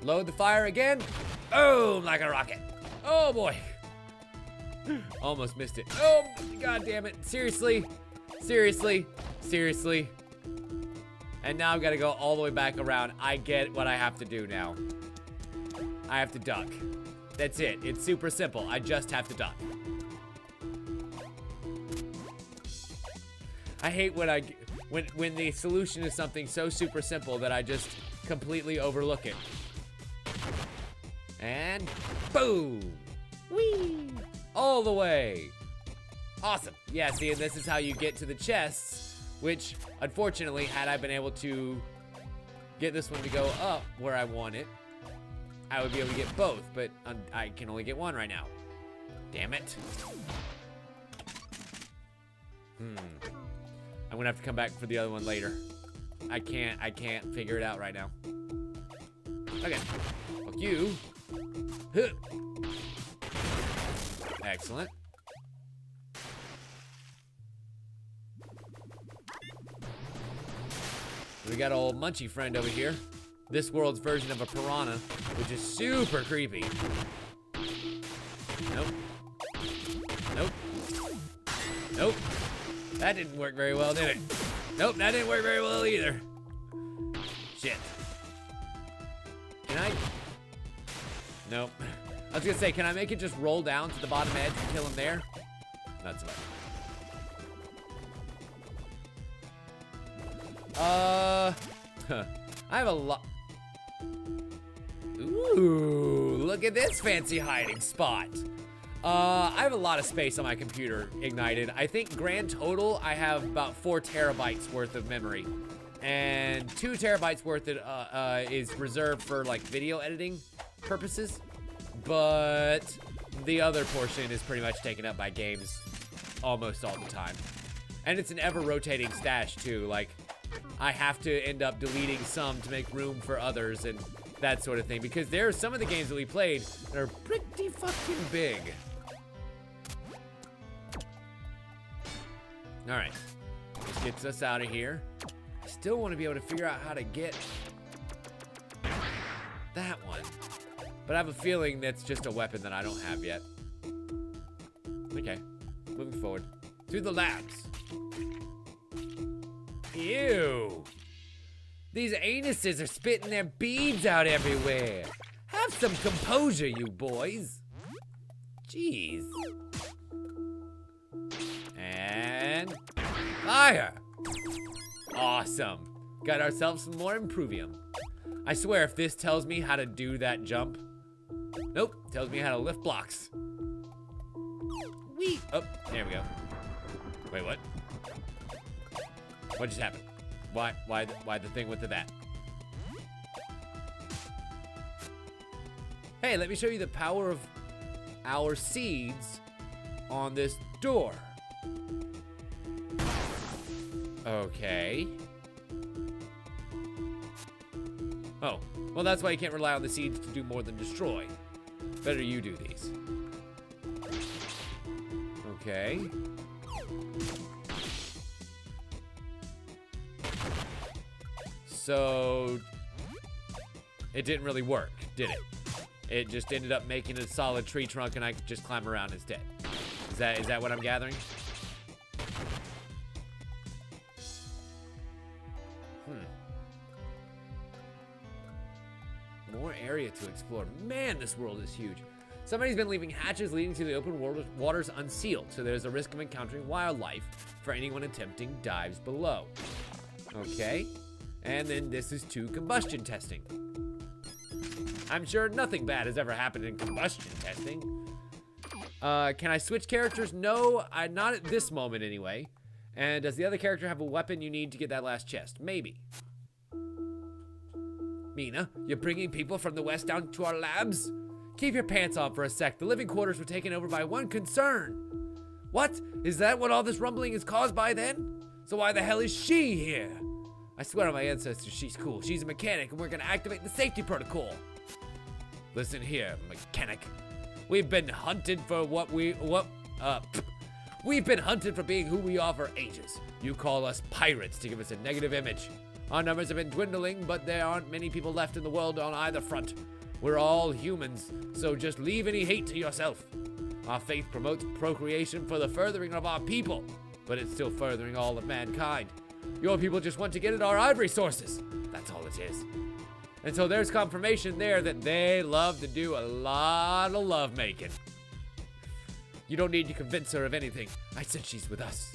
Load the fire again. Boom, like a rocket. Oh boy. Almost missed it. Oh, god damn it. Seriously. And now I've got to go all the way back around. I get what I have to do now. I have to duck. That's it. It's super simple. I just have to duck. I hate when the solution is something so super simple that I just completely overlook it. And boom. Whee! All the way. Awesome. Yeah, see, and this is how you get to the chests, which, unfortunately, had I been able to get this one to go up where I want it, I would be able to get both, but I can only get one right now. Damn it. I'm gonna have to come back for the other one later. I can't figure it out right now. Okay. Fuck you. Huh. Excellent. We got old Munchie friend over here. This world's version of a piranha, which is super creepy. Nope. Nope. Nope. That didn't work very well, did it? Nope, that didn't work very well either. Shit. Can I? Nope. I was gonna say, can I make it just roll down to the bottom edge and kill him there? Not so much. I have a lot. Ooh, look at this fancy hiding spot. I have a lot of space on my computer, Ignited. I think grand total, I have about 4 terabytes worth of memory. And 2 terabytes worth is reserved for like video editing purposes. But the other portion is pretty much taken up by games almost all the time. And it's an ever-rotating stash too. Like, I have to end up deleting some to make room for others and that sort of thing. Because there are some of the games that we played that are pretty fucking big. Alright. This gets us out of here. I still want to be able to figure out how to get that one. But I have a feeling that's just a weapon that I don't have yet. Okay. Moving forward. Through the labs. Ew. These anuses are spitting their beads out everywhere. Have some composure, you boys. Jeez. And fire. Awesome. Got ourselves some more improvium. I swear if this tells me how to do that jump. Nope, tells me how to lift blocks. Whee! Oh, there we go. Wait, what? What just happened? Why the thing with the that? Hey, let me show you the power of our seeds on this door. Okay. Oh, well that's why you can't rely on the seeds to do more than destroy. Better you do these. Okay. So, it didn't really work, did it? It just ended up making a solid tree trunk and I could just climb around instead. Is that what I'm gathering? More area to explore. Man, this world is huge. Somebody's been leaving hatches leading to the open waters unsealed, so there's a risk of encountering wildlife for anyone attempting dives below. Okay. And then this is 2 combustion testing. I'm sure nothing bad has ever happened in combustion testing. Can I switch characters? No, not at this moment anyway. And does the other character have a weapon you need to get that last chest? Maybe. Mina, you're bringing people from the west down to our labs? Keep your pants on for a sec. The living quarters were taken over by one concern. What? Is that what all this rumbling is caused by then? So why the hell is she here? I swear on my ancestors, she's cool. She's a mechanic, and we're gonna activate the safety protocol. Listen here, mechanic. We've been hunted for we've been hunted for being who we are for ages. You call us pirates to give us a negative image. Our numbers have been dwindling, but there aren't many people left in the world on either front. We're all humans, so just leave any hate to yourself. Our faith promotes procreation for the furthering of our people, but it's still furthering all of mankind. Your people just want to get at our ivory sources. That's all it is. And so there's confirmation there that they love to do a lot of love making. You don't need to convince her of anything. I said she's with us.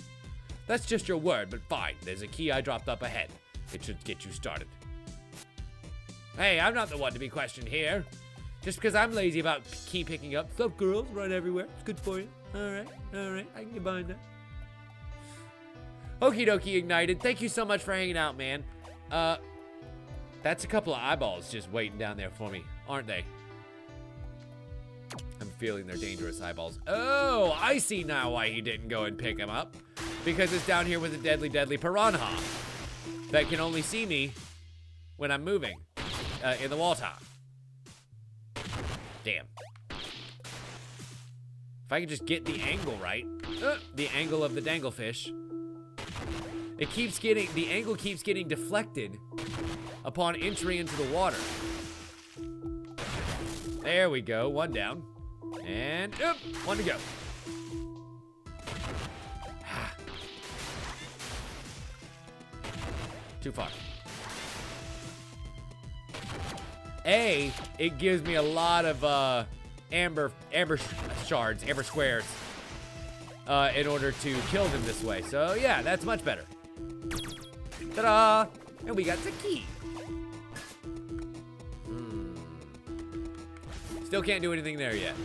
That's just your word, but fine. There's a key I dropped up ahead. It should get you started. Hey, I'm not the one to be questioned here. Just because I'm lazy about key picking up. Sup, girls? Run everywhere. It's good for you. Alright. I can get behind that. Okie dokie, Ignited. Thank you so much for hanging out, man. That's a couple of eyeballs just waiting down there for me, aren't they? I'm feeling they're dangerous eyeballs. Oh, I see now why he didn't go and pick them up. because it's down here with a deadly, deadly piranha that can only see me when I'm moving in the water. Damn. If I could just get the angle right, the angle of the danglefish, the angle keeps getting deflected upon entry into the water. There we go, one down. And, one to go. Too far. It gives me a lot of amber shards, amber squares, in order to kill them this way. So yeah, that's much better. Ta-da! And we got the key. Still can't do anything there yet.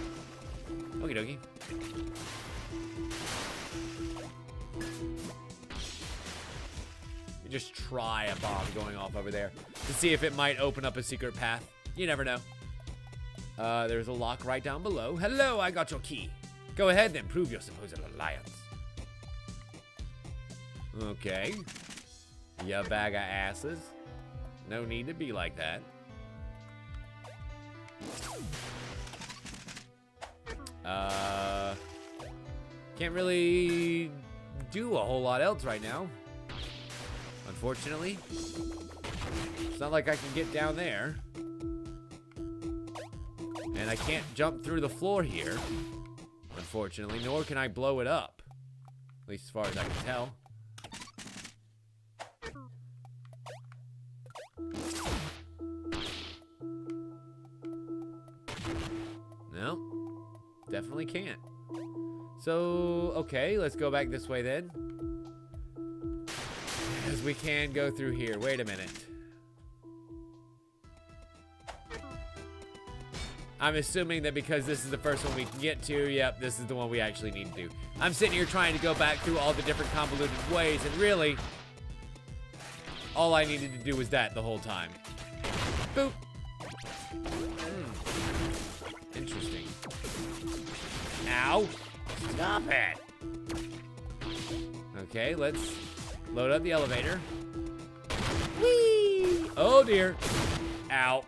Okie dokie. Just try a bomb going off over there to see if it might open up a secret path. You never know. There's a lock right down below. Hello, I got your key. Go ahead then, prove your supposed alliance. Okay. You bag of asses. No need to be like that. Can't really do a whole lot else right now. Unfortunately. It's not like I can get down there. And I can't jump through the floor here. Unfortunately, nor can I blow it up. At least as far as I can tell. No. Definitely can't. So, okay, let's go back this way then. Because we can go through here. Wait a minute. I'm assuming that because this is the first one we can get to, yep, this is the one we actually need to do. I'm sitting here trying to go back through all the different convoluted ways, and really, all I needed to do was that the whole time. Boop. Interesting. Ow. Stop it. Okay, let's load up the elevator. Whee! Oh dear. Ow.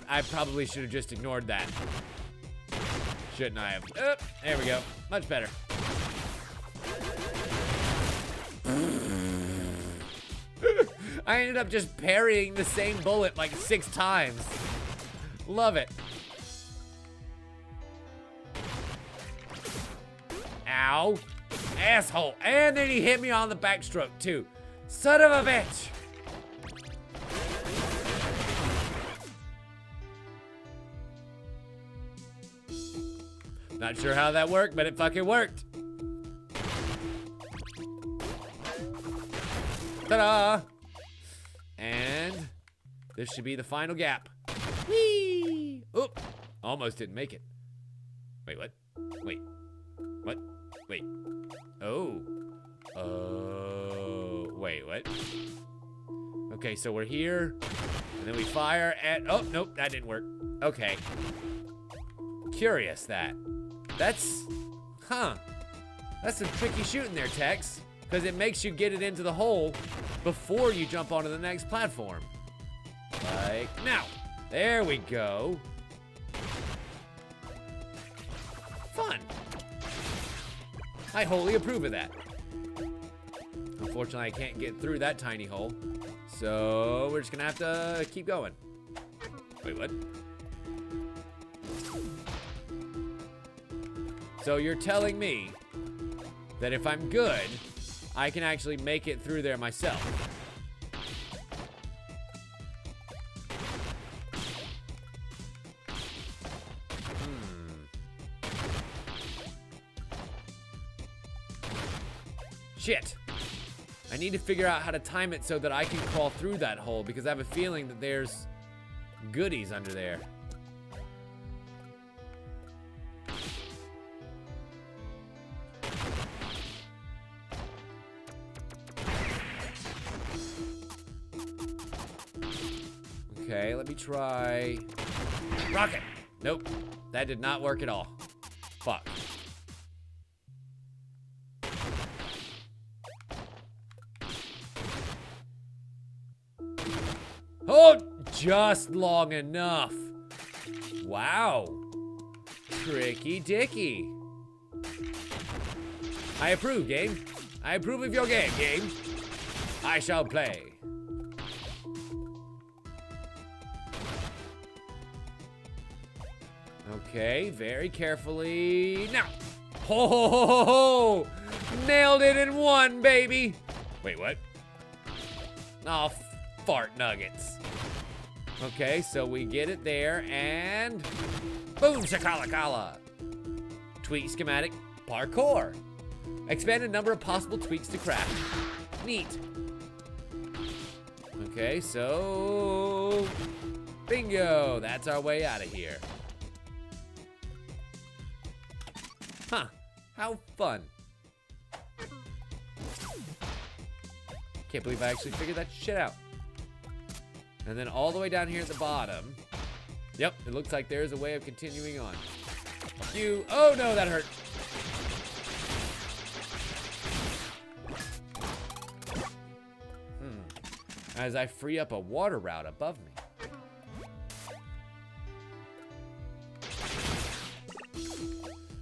I probably should have just ignored that. Shouldn't I have? There we go. Much better. I ended up just parrying the same bullet like 6 times. Love it. Ow. Asshole. And then he hit me on the backstroke too. Son of a bitch. Not sure how that worked, but it fucking worked. Ta-da! And this should be the final gap. Whee! Oop! Almost didn't make it. Wait, what? Wait. What? Wait. Oh. Oh. Wait, what? Okay, so we're here. And then we fire at... Oh, nope, that didn't work. Okay. Curious, that. That's... Huh. That's some tricky shooting there, Tex. Because it makes you get it into the hole before you jump onto the next platform. Like now. There we go. Fun. I wholly approve of that. Unfortunately, I can't get through that tiny hole. So we're just gonna have to keep going. Wait, what? So you're telling me that if I'm good, I can actually make it through there myself. Shit. I need to figure out how to time it so that I can crawl through that hole, because I have a feeling that there's goodies under there. Okay, let me try... Rocket! Nope. That did not work at all. Fuck. Oh, just long enough. Wow. Tricky dicky. I approve, game. I approve of your game. I shall play. Okay, very carefully. Now. Ho ho ho ho ho! Nailed it in one, baby. Wait, what? Oh, fart nuggets. Okay, so we get it there, and boom, shakalakala. Tweak schematic, parkour. Expand a number of possible tweaks to craft. Neat. Okay, so bingo. That's our way out of here. Huh, how fun. Can't believe I actually figured that shit out. And then all the way down here at the bottom. Yep, it looks like there's a way of continuing on. Oh no, that hurt. As I free up a water route above me.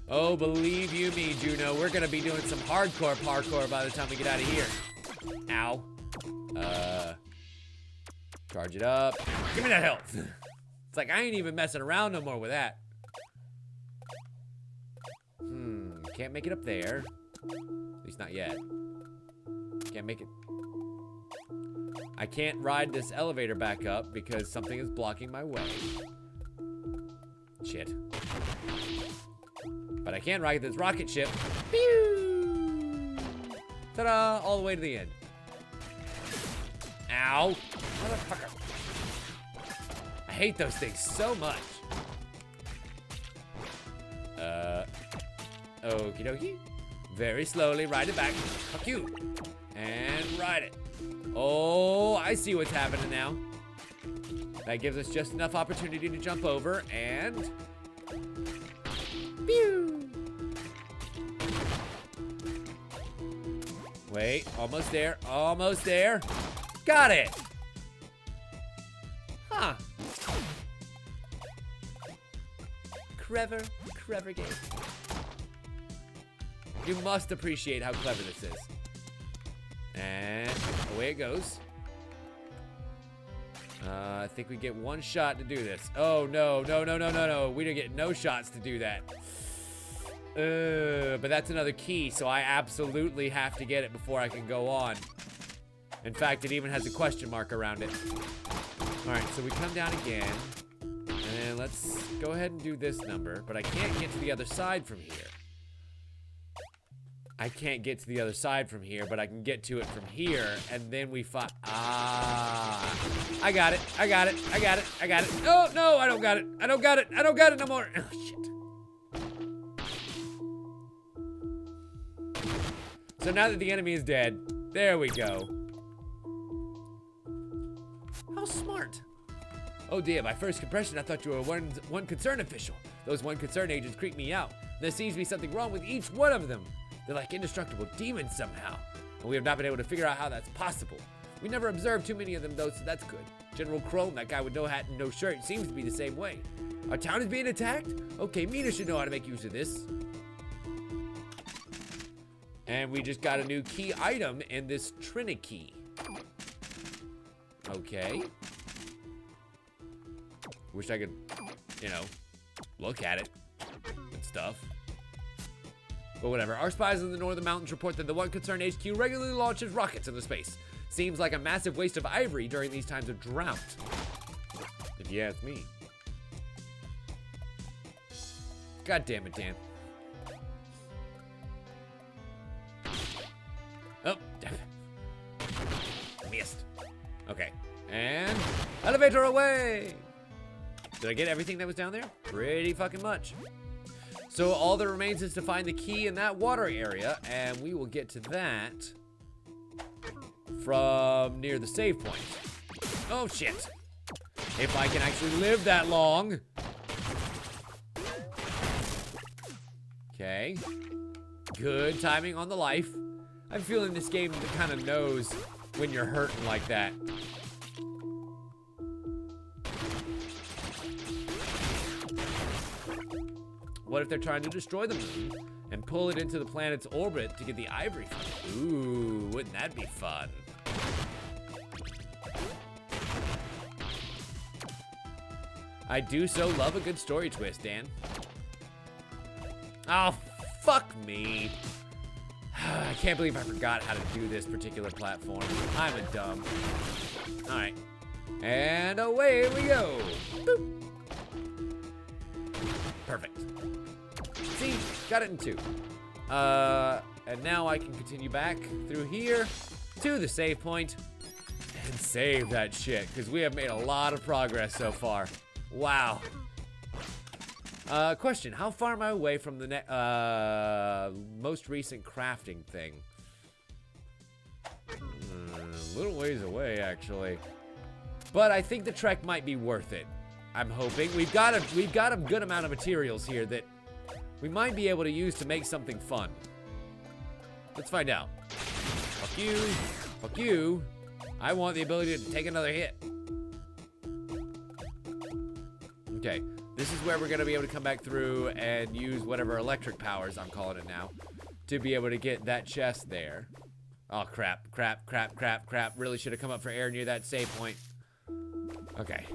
Oh, believe you me, Juno, we're gonna be doing some hardcore parkour by the time we get out of here. Ow. Charge it up. Give me that health. It's like I ain't even messing around no more with that. Can't make it up there. At least not yet. Can't make it. I can't ride this elevator back up because something is blocking my way. Shit. But I can ride this rocket ship. Pew! Ta-da! All the way to the end. Ow! Motherfucker. I hate those things so much. Okie dokie. Very slowly ride it back. Fuck you. And ride it. Oh, I see what's happening now. That gives us just enough opportunity to jump over and... Pew! Wait, almost there, almost there. Got it! Huh. Clever game. You must appreciate how clever this is. And away it goes. I think we get one shot to do this. Oh, no. We don't get no shots to do that. But that's another key, so I absolutely have to get it before I can go on. In fact, it even has a question mark around it. All right, so we come down again. And let's go ahead and do this number. But I can't get to the other side from here. I can't get to the other side from here, but I can get to it from here, and then we fight. Ah, I got it. Oh, no, I don't got it. I don't got it no more. Oh, shit. So now that the enemy is dead, there we go. How smart. Oh dear, my first impression, I thought you were a one concern official. Those one concern agents creep me out. There seems to be something wrong with each one of them. They're like indestructible demons somehow, and we have not been able to figure out how that's possible. We never observed too many of them though, so that's good. General Chrome, that guy with no hat and no shirt, seems to be the same way. Our town is being attacked? Okay, Mina should know how to make use of this. And we just got a new key item in this Trinity. Okay. Wish I could, look at it and stuff. But whatever. Our spies in the northern mountains report that the One Concern HQ regularly launches rockets into space. Seems like a massive waste of ivory during these times of drought. If you ask me. God damn it, Dan. Oh, damn it. Missed. Okay. And elevator away. Did I get everything that was down there? Pretty fucking much. So all that remains is to find the key in that water area, and we will get to that from near the save point. Oh, shit. If I can actually live that long. Okay. Good timing on the life. I'm feeling this game that kind of knows when you're hurting like that. What if they're trying to destroy the moon and pull it into the planet's orbit to get the ivory from it? Ooh, wouldn't that be fun? I do so love a good story twist, Dan. Oh, fuck me. I can't believe I forgot how to do this particular platform. I'm a dumb. All right. And away we go. Boop. Perfect. See, got it in 2. And now I can continue back through here to the save point and save that shit, because we have made a lot of progress so far. Wow. Question, how far am I away from the most recent crafting thing? A little ways away, actually. But I think the trek might be worth it. I'm hoping. We've got a good amount of materials here that we might be able to use to make something fun. Let's find out. Fuck you. Fuck you. I want the ability to take another hit. Okay. This is where we're going to be able to come back through and use whatever electric powers, I'm calling it now, to be able to get that chest there. Oh, crap, crap, crap, crap, crap. Really should have come up for air near that save point. Okay.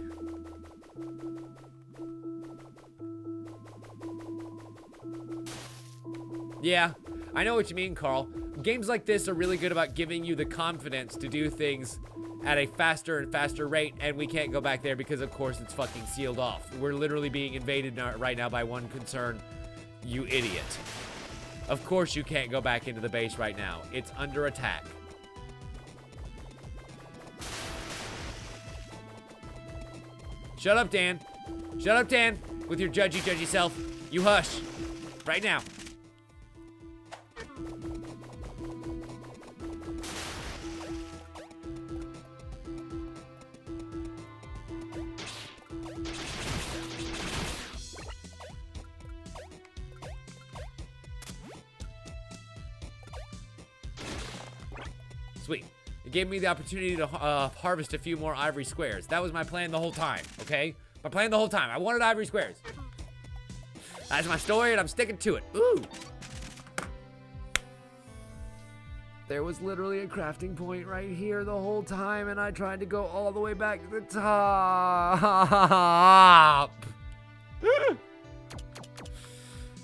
Yeah, I know what you mean, Carl. Games like this are really good about giving you the confidence to do things at a faster and faster rate, and we can't go back there because, of course, it's fucking sealed off. We're literally being invaded right now by one concern, you idiot. Of course you can't go back into the base right now. It's under attack. Shut up, Dan. Shut up, Dan, with your judgy self. You hush. Right now. Sweet. It gave me the opportunity to harvest a few more ivory squares. That was my plan the whole time, okay? My plan the whole time. I wanted ivory squares. That's my story, and I'm sticking to it. Ooh. There was literally a crafting point right here the whole time, and I tried to go all the way back to the top.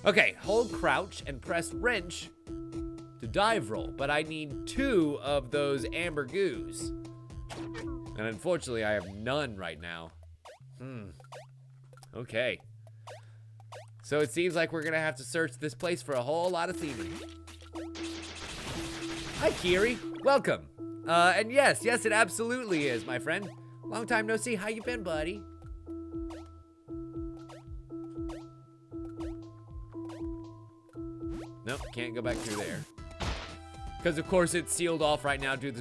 Okay, hold crouch and press wrench to dive roll, but I need 2 of those amber goos. And unfortunately, I have none right now. Okay. So it seems like we're gonna have to search this place for a whole lot of theming. Hi, Kiri. Welcome. And yes, it absolutely is, my friend. Long time no see. How you been, buddy? Nope, can't go back through there. Because, of course, it's sealed off right now due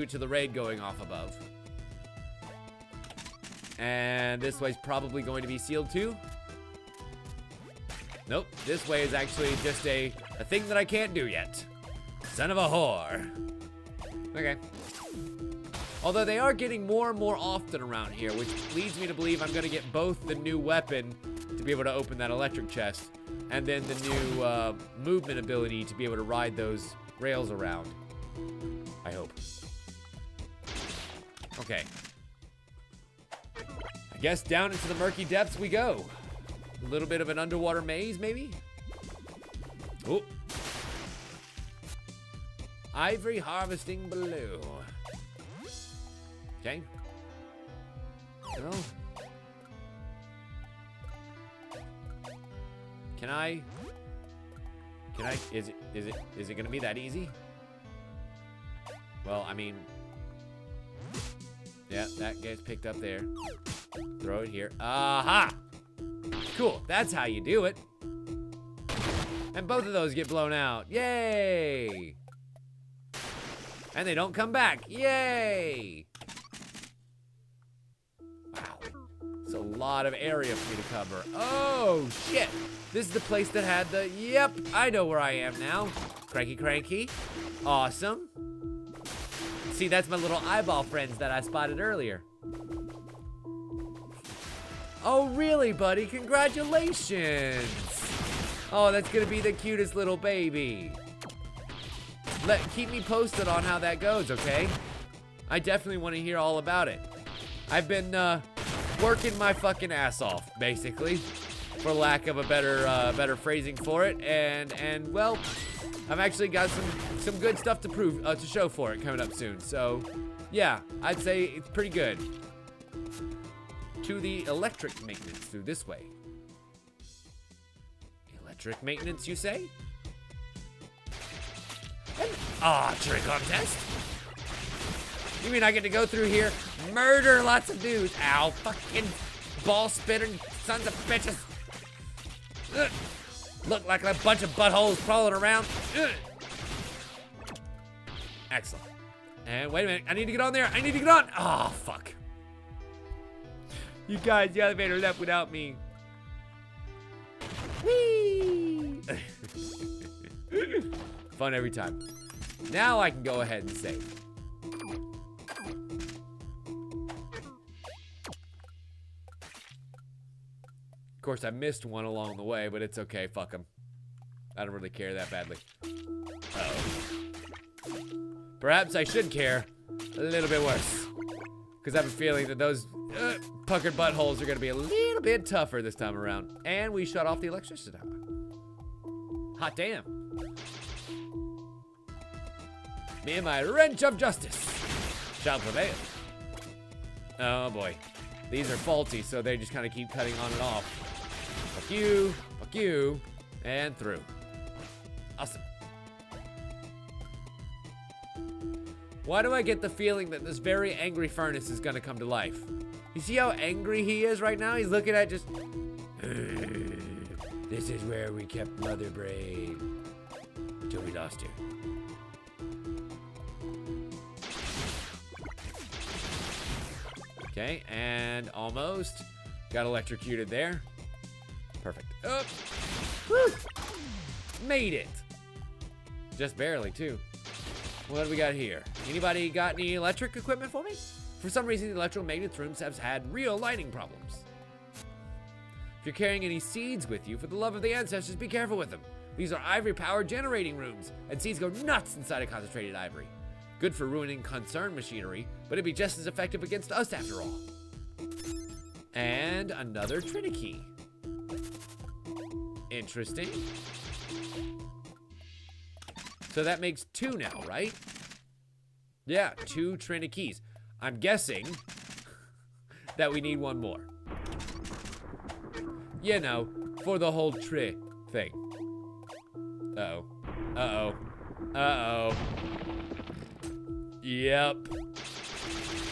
to the raid going off above. And this way's probably going to be sealed too. Nope, this way is actually just a thing that I can't do yet. Son of a whore. Okay. Although they are getting more and more often around here, which leads me to believe I'm going to get both the new weapon to be able to open that electric chest, and then the new movement ability to be able to ride those rails around. I hope. Okay. I guess down into the murky depths we go. A little bit of an underwater maze, maybe? Oh. Ivory harvesting below. Okay. Well. Can I, is it gonna be that easy? Well, I mean, yeah, that gets picked up there. Throw it here. Aha! Cool, that's how you do it. And both of those get blown out. Yay! And they don't come back. Yay! Wow. It's a lot of area for me to cover. Oh, shit! This is the place that had the... Yep, I know where I am now. Cranky. Awesome. See, that's my little eyeball friends that I spotted earlier. Oh, really, buddy? Congratulations! Oh, that's gonna be the cutest little baby. Keep me posted on how that goes, okay? I definitely want to hear all about it. I've been working my fucking ass off, basically, for lack of a better phrasing for it, and well, I've actually got some good stuff to show for it coming up soon. So, yeah, I'd say it's pretty good. To the electric maintenance through this way. Electric maintenance, you say? Archery contest? You mean I get to go through here, murder lots of dudes? Ow, fucking ball spitting sons of bitches. Ugh. Look like a bunch of buttholes crawling around. Ugh. Excellent. And wait a minute, I need to get on there. I need to get on. Oh, fuck. You guys, the elevator left without me. Whee! Fun every time. Now I can go ahead and save. Of course, I missed one along the way, but it's okay. Fuck them. I don't really care that badly. Uh-oh. Perhaps I should care a little bit worse. Because I have a feeling that those puckered buttholes are going to be a little bit tougher this time around. And we shut off the electricity. Hot damn. Me and my wrench of justice shall prevail. Oh boy. These are faulty, so they just kind of keep cutting on and off. Fuck you, and through. Awesome. Why do I get the feeling that this very angry furnace is gonna come to life? You see how angry he is right now? He's looking at just... This is where we kept Mother Brain until we lost her. Okay, and almost got electrocuted there. Perfect. Oh. Woo! Made it. Just barely, too. What do we got here? Anybody got any electric equipment for me? For some reason, the electromagnet rooms have had real lighting problems. If you're carrying any seeds with you, for the love of the ancestors, be careful with them. These are ivory-powered generating rooms, and seeds go nuts inside a concentrated ivory. Good for ruining concern machinery, but it'd be just as effective against us after all. And another Trinikey. Interesting. So that makes 2 now, right? Yeah, 2 Trinikeys. I'm guessing that we need 1 more. You know, for the whole thing. Uh-oh. Uh-oh. Uh-oh. Yep.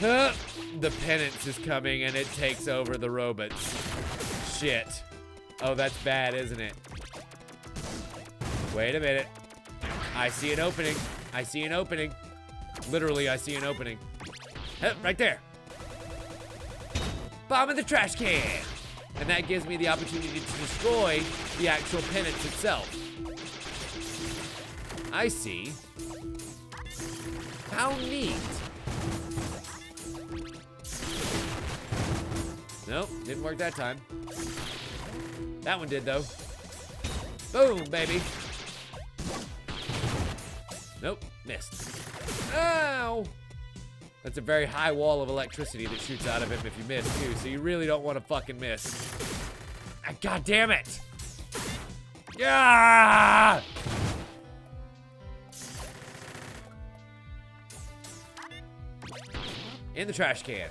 Huh. The penance is coming and it takes over the robots. Shit. Oh, that's bad, isn't it? Wait a minute. I see an opening. I see an opening. Literally, I see an opening. Huh, right there. Bomb in the trash can. And that gives me the opportunity to destroy the actual penance itself. I see. How neat. Nope, didn't work that time. That one did, though. Boom, baby. Nope, missed. Ow! That's a very high wall of electricity that shoots out of him if you miss, too, so you really don't want to fucking miss. Ah, God damn it! Yeah! In the trash can.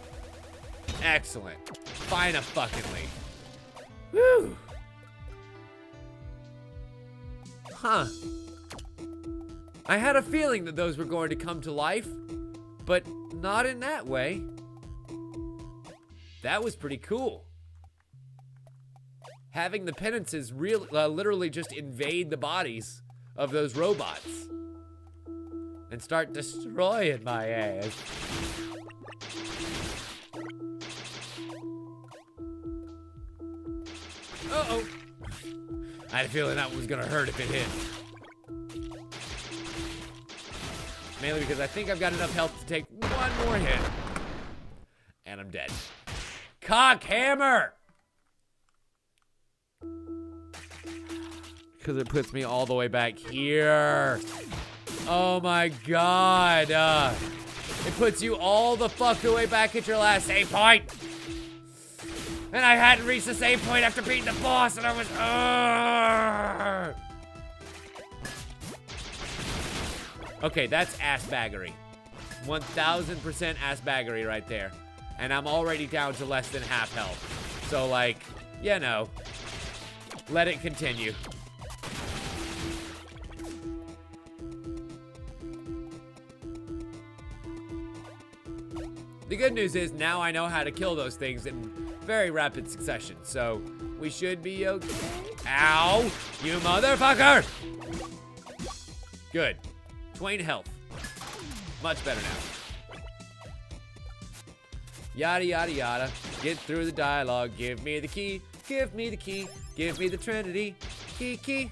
Excellent. Fine-a-fucking-ly. Woo! Huh. I had a feeling that those were going to come to life, but not in that way. That was pretty cool. Having the penances literally just invade the bodies of those robots and start destroying my ass. Uh-oh. I had a feeling that one was gonna hurt if it hit. Mainly because I think I've got enough health to take 1 more hit. And I'm dead. Cock hammer! Because it puts me all the way back here. Oh my god. It puts you all the fucking way back at your last save point. And I hadn't reached the save point after beating the boss, and I was... Okay, that's ass baggery. 1000% ass baggery right there. And I'm already down to less than half health. So, like, you know, let it continue. The good news is now I know how to kill those things in very rapid succession, so we should be okay. Ow! You motherfucker! Good. 20 health. Much better now. Yada, yada, yada. Get through the dialogue. Give me the key. Give me the key. Give me the Trinity. Key, key.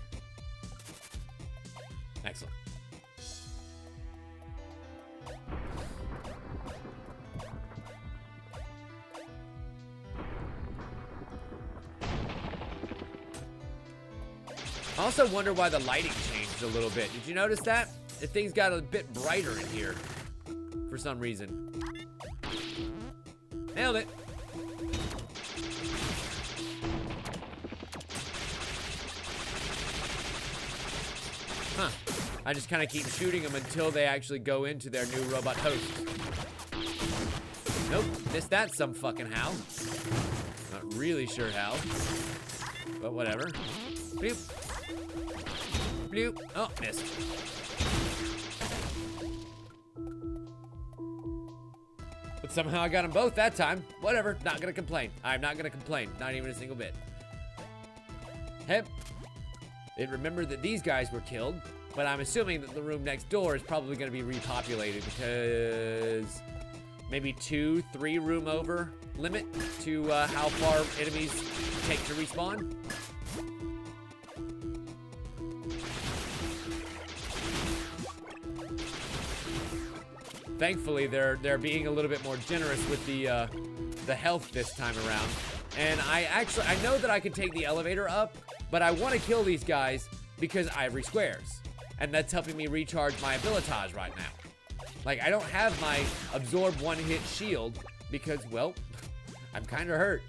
Excellent. I also wonder why the lighting changed a little bit. Did you notice that? The things got a bit brighter in here for some reason. Nailed it. Huh. I just kind of keep shooting them until they actually go into their new robot host. Nope, missed that some fucking how. Not really sure how, but whatever. Bloop. Bloop. Oh, missed. But somehow I got them both that time. Whatever, not gonna complain. I'm not gonna complain, not even a single bit. Hey, it remembered that these guys were killed, but I'm assuming that the room next door is probably gonna be repopulated because maybe 2-3 room over limit to how far enemies take to respawn. Thankfully, they're being a little bit more generous with the health this time around. And I know that I can take the elevator up, but I want to kill these guys because ivory squares. And that's helping me recharge my abilitage right now. Like, I don't have my absorb one-hit shield because, well, I'm kind of hurt.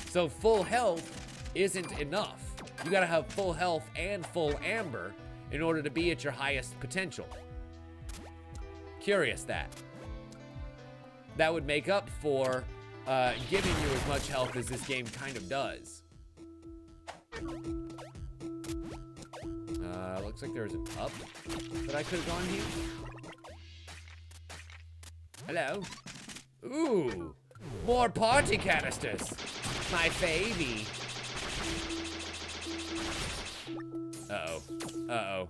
So full health isn't enough. You gotta have full health and full amber in order to be at your highest potential. Curious that. That would make up for giving you as much health as this game kind of does. Looks like there's an up that I could have gone here. Hello. Ooh, more party canisters. My baby. Uh-oh. Uh-oh.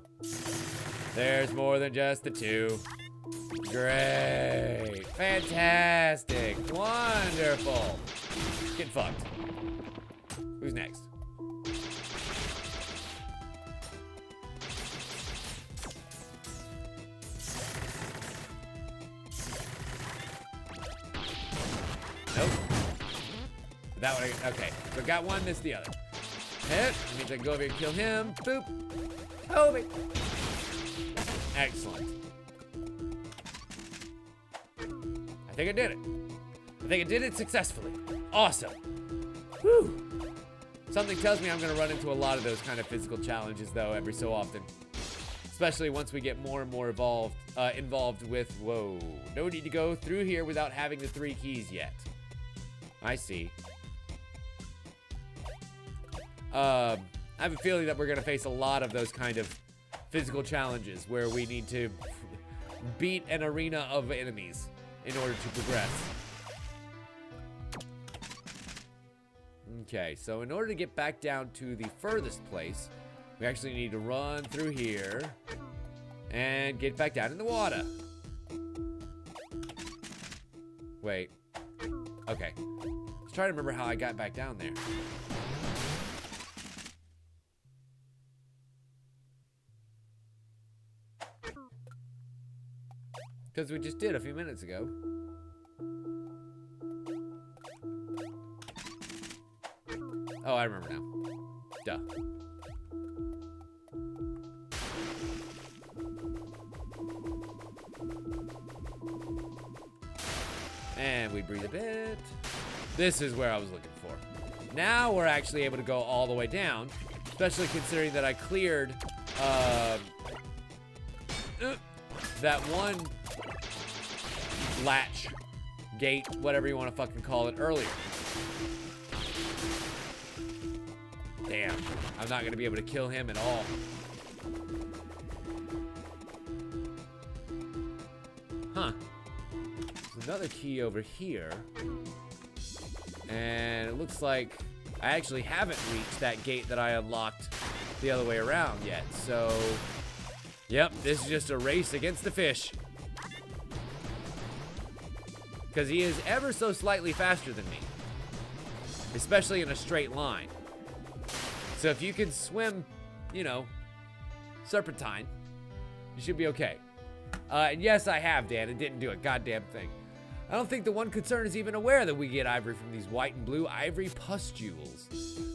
There's more than just the two. Great. Fantastic. Wonderful. Get fucked. Who's next? Nope. That one, okay. So got one, this the other. Hit. That means I can go over here and kill him. Boop. Toby. Excellent. I think I did it. I think I did it successfully. Awesome. Whew. Something tells me I'm gonna run into a lot of those kind of physical challenges though every so often. Especially once we get more and more involved with, whoa, no need to go through here without having the 3 keys yet. I see. I have a feeling that we're gonna face a lot of those kind of physical challenges where we need to beat an arena of enemies in order to progress. Okay, so in order to get back down to the furthest place, we actually need to run through here and get back down in the water. Wait. Okay. Let's try to remember how I got back down there. Because we just did a few minutes ago. Oh, I remember now. Duh. And we breathe a bit. This is where I was looking for. Now we're actually able to go all the way down, especially considering that I cleared that one latch, gate, whatever you want to fucking call it, earlier. Damn, I'm not going to be able to kill him at all. Huh. There's another key over here. And it looks like I actually haven't reached that gate that I unlocked the other way around yet. So, yep, this is just a race against the fish. Because he is ever so slightly faster than me. Especially in a straight line. So if you can swim, you know, serpentine, you should be okay. And yes, I have, Dan. It didn't do a goddamn thing. I don't think the one concern is even aware that we get ivory from these white and blue ivory pustules.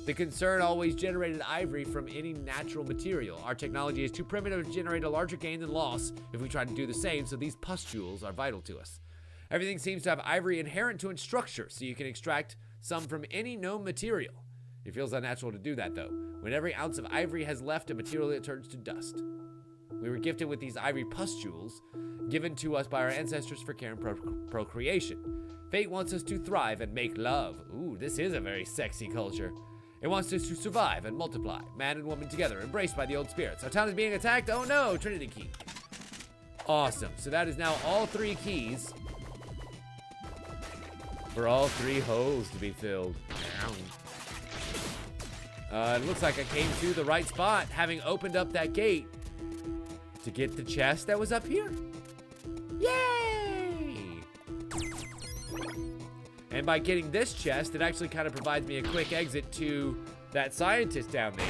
The concern always generated ivory from any natural material. Our technology is too primitive to generate a larger gain than loss if we try to do the same, so these pustules are vital to us. Everything seems to have ivory inherent to its structure, so you can extract some from any known material. It feels unnatural to do that, though. When every ounce of ivory has left a material, it turns to dust. We were gifted with these ivory pustules, given to us by our ancestors for care and procreation. Fate wants us to thrive and make love. Ooh, this is a very sexy culture. It wants us to survive and multiply, man and woman together, embraced by the old spirits. Our town is being attacked. Oh no, Trinity Key. Awesome. So that is now all 3 keys for all 3 holes to be filled. It looks like I came to the right spot, having opened up that gate to get the chest that was up here. Yay! And by getting this chest, it actually kind of provides me a quick exit to that scientist down there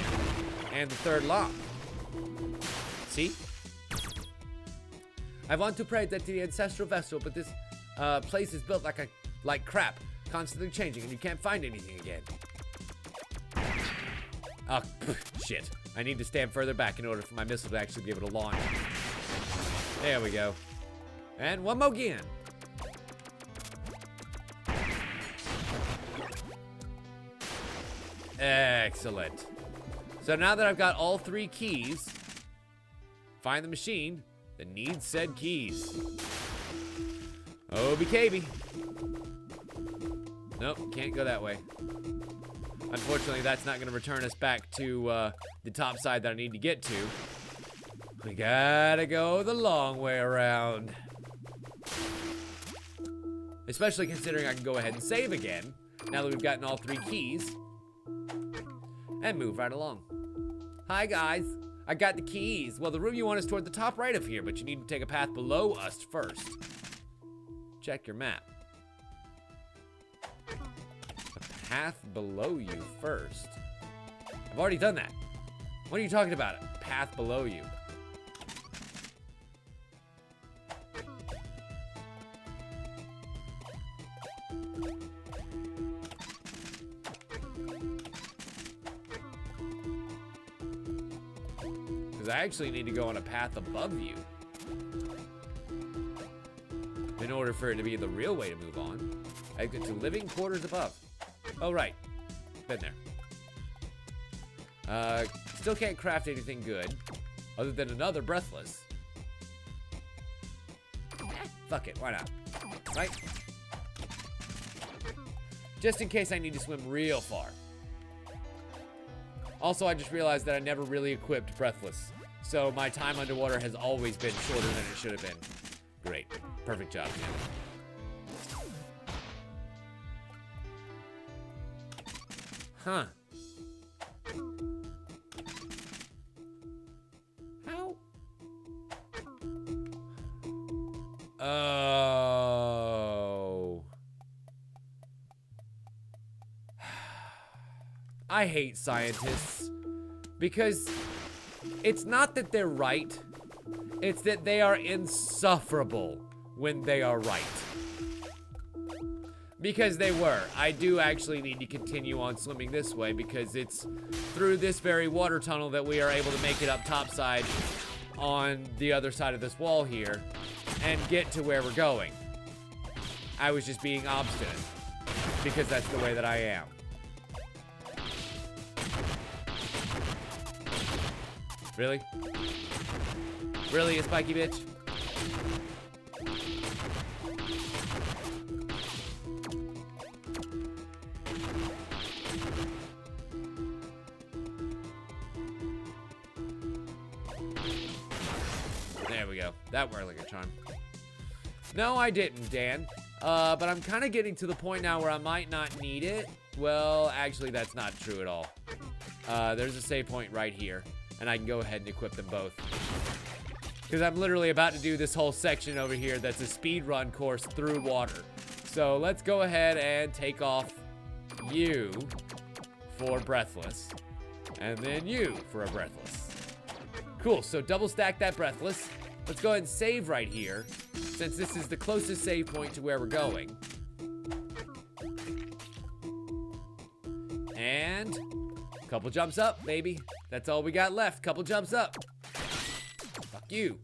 and the 3rd lock. See? I want to pray that the ancestral vessel, but this place is built like crap, constantly changing, and you can't find anything again. Oh, shit. I need to stand further back in order for my missile to actually be able to launch. There we go. And one more again. Excellent. So now that I've got all 3 keys, find the machine that needs said keys. OBKB. Nope, can't go that way. Unfortunately, that's not going to return us back to the top side that I need to get to. We gotta go the long way around. Especially considering I can go ahead and save again, now that we've gotten all 3 keys. And move right along. Hi, guys. I got the keys. Well, the room you want is toward the top right of here, but you need to take a path below us first. Check your map. Path below you first. I've already done that. What are you talking about? A path below you. Because I actually need to go on a path above you in order for it to be the real way to move on. Exit to living quarters above. Oh, right. Been there. Still can't craft anything good other than another breathless. Fuck it, why not? Right? Just in case I need to swim real far. Also, I just realized that I never really equipped breathless. So my time underwater has always been shorter than it should have been. Great. Perfect job, man. Huh. How? Oh. I hate scientists because it's not that they're right, it's that they are insufferable when they are right. Because they were. I do actually need to continue on swimming this way because it's through this very water tunnel that we are able to make it up topside on the other side of this wall here and get to where we're going. I was just being obstinate. Because that's the way that I am. Really? Really, a spiky bitch? There we go. That worked like a charm. No, I didn't, Dan. But I'm kind of getting to the point now where I might not need it. Well, actually, that's not true at all. There's a save point right here, and I can go ahead and equip them both. Because I'm literally about to do this whole section over here that's a speed run course through water. So let's go ahead and take off you for Breathless, and then you for a Breathless. Cool, so double stack that Breathless. Let's go ahead and save right here, since this is the closest save point to where we're going. And a couple jumps up, baby. That's all we got left. Couple jumps up. Fuck you.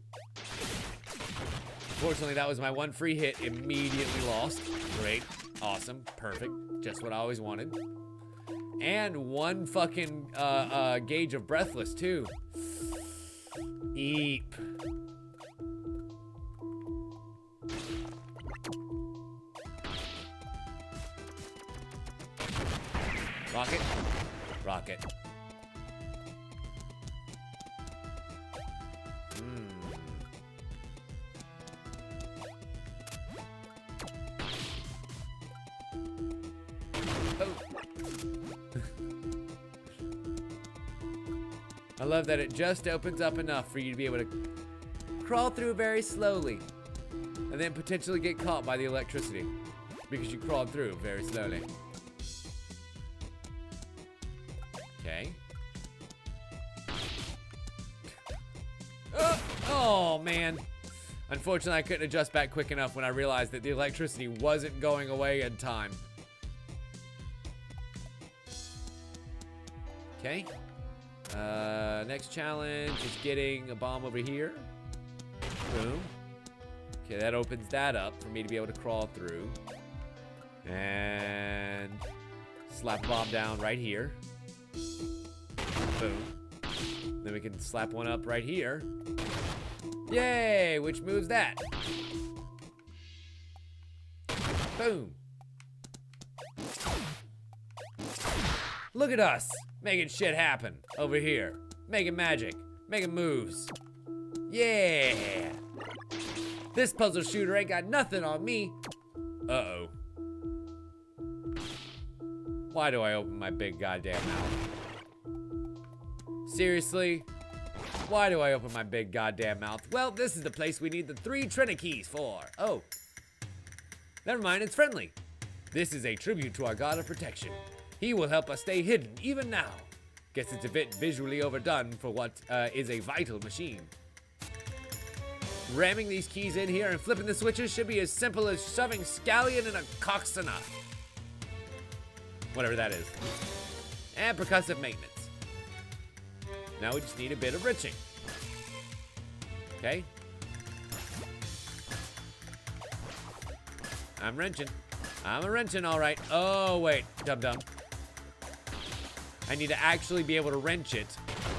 Unfortunately, that was my one free hit. Immediately lost. Great. Awesome. Perfect. Just what I always wanted. And one fucking gauge of Breathless, too. Eep. Rocket. Rocket. I love that it just opens up enough for you to be able to crawl through very slowly and then potentially get caught by the electricity because you crawled through very slowly. Okay. Oh, man. Unfortunately, I couldn't adjust back quick enough when I realized that the electricity wasn't going away in time. Okay. Next challenge is getting a bomb over here. Boom. Okay, that opens that up for me to be able to crawl through. And slap a bomb down right here. Boom. Then we can slap one up right here. Yay! Which moves that. Boom. Look at us making shit happen over here. Making magic. Making moves. Yeah! This puzzle shooter ain't got nothing on me. Uh-oh. Why do I open my big goddamn mouth? Seriously? Why do I open my big goddamn mouth? Well, this is the place we need the 3 Trinity keys for. Oh. Never mind, it's friendly. This is a tribute to our god of protection. He will help us stay hidden, even now. Guess it's a bit visually overdone for what is a vital machine. Ramming these keys in here and flipping the switches should be as simple as shoving scallion in a coxswain. Whatever that is. And percussive maintenance. Now we just need a bit of wrenching. Okay. I'm wrenching. I'm a wrenching, all right. Oh, wait. Dum-dum. I need to actually be able to wrench it,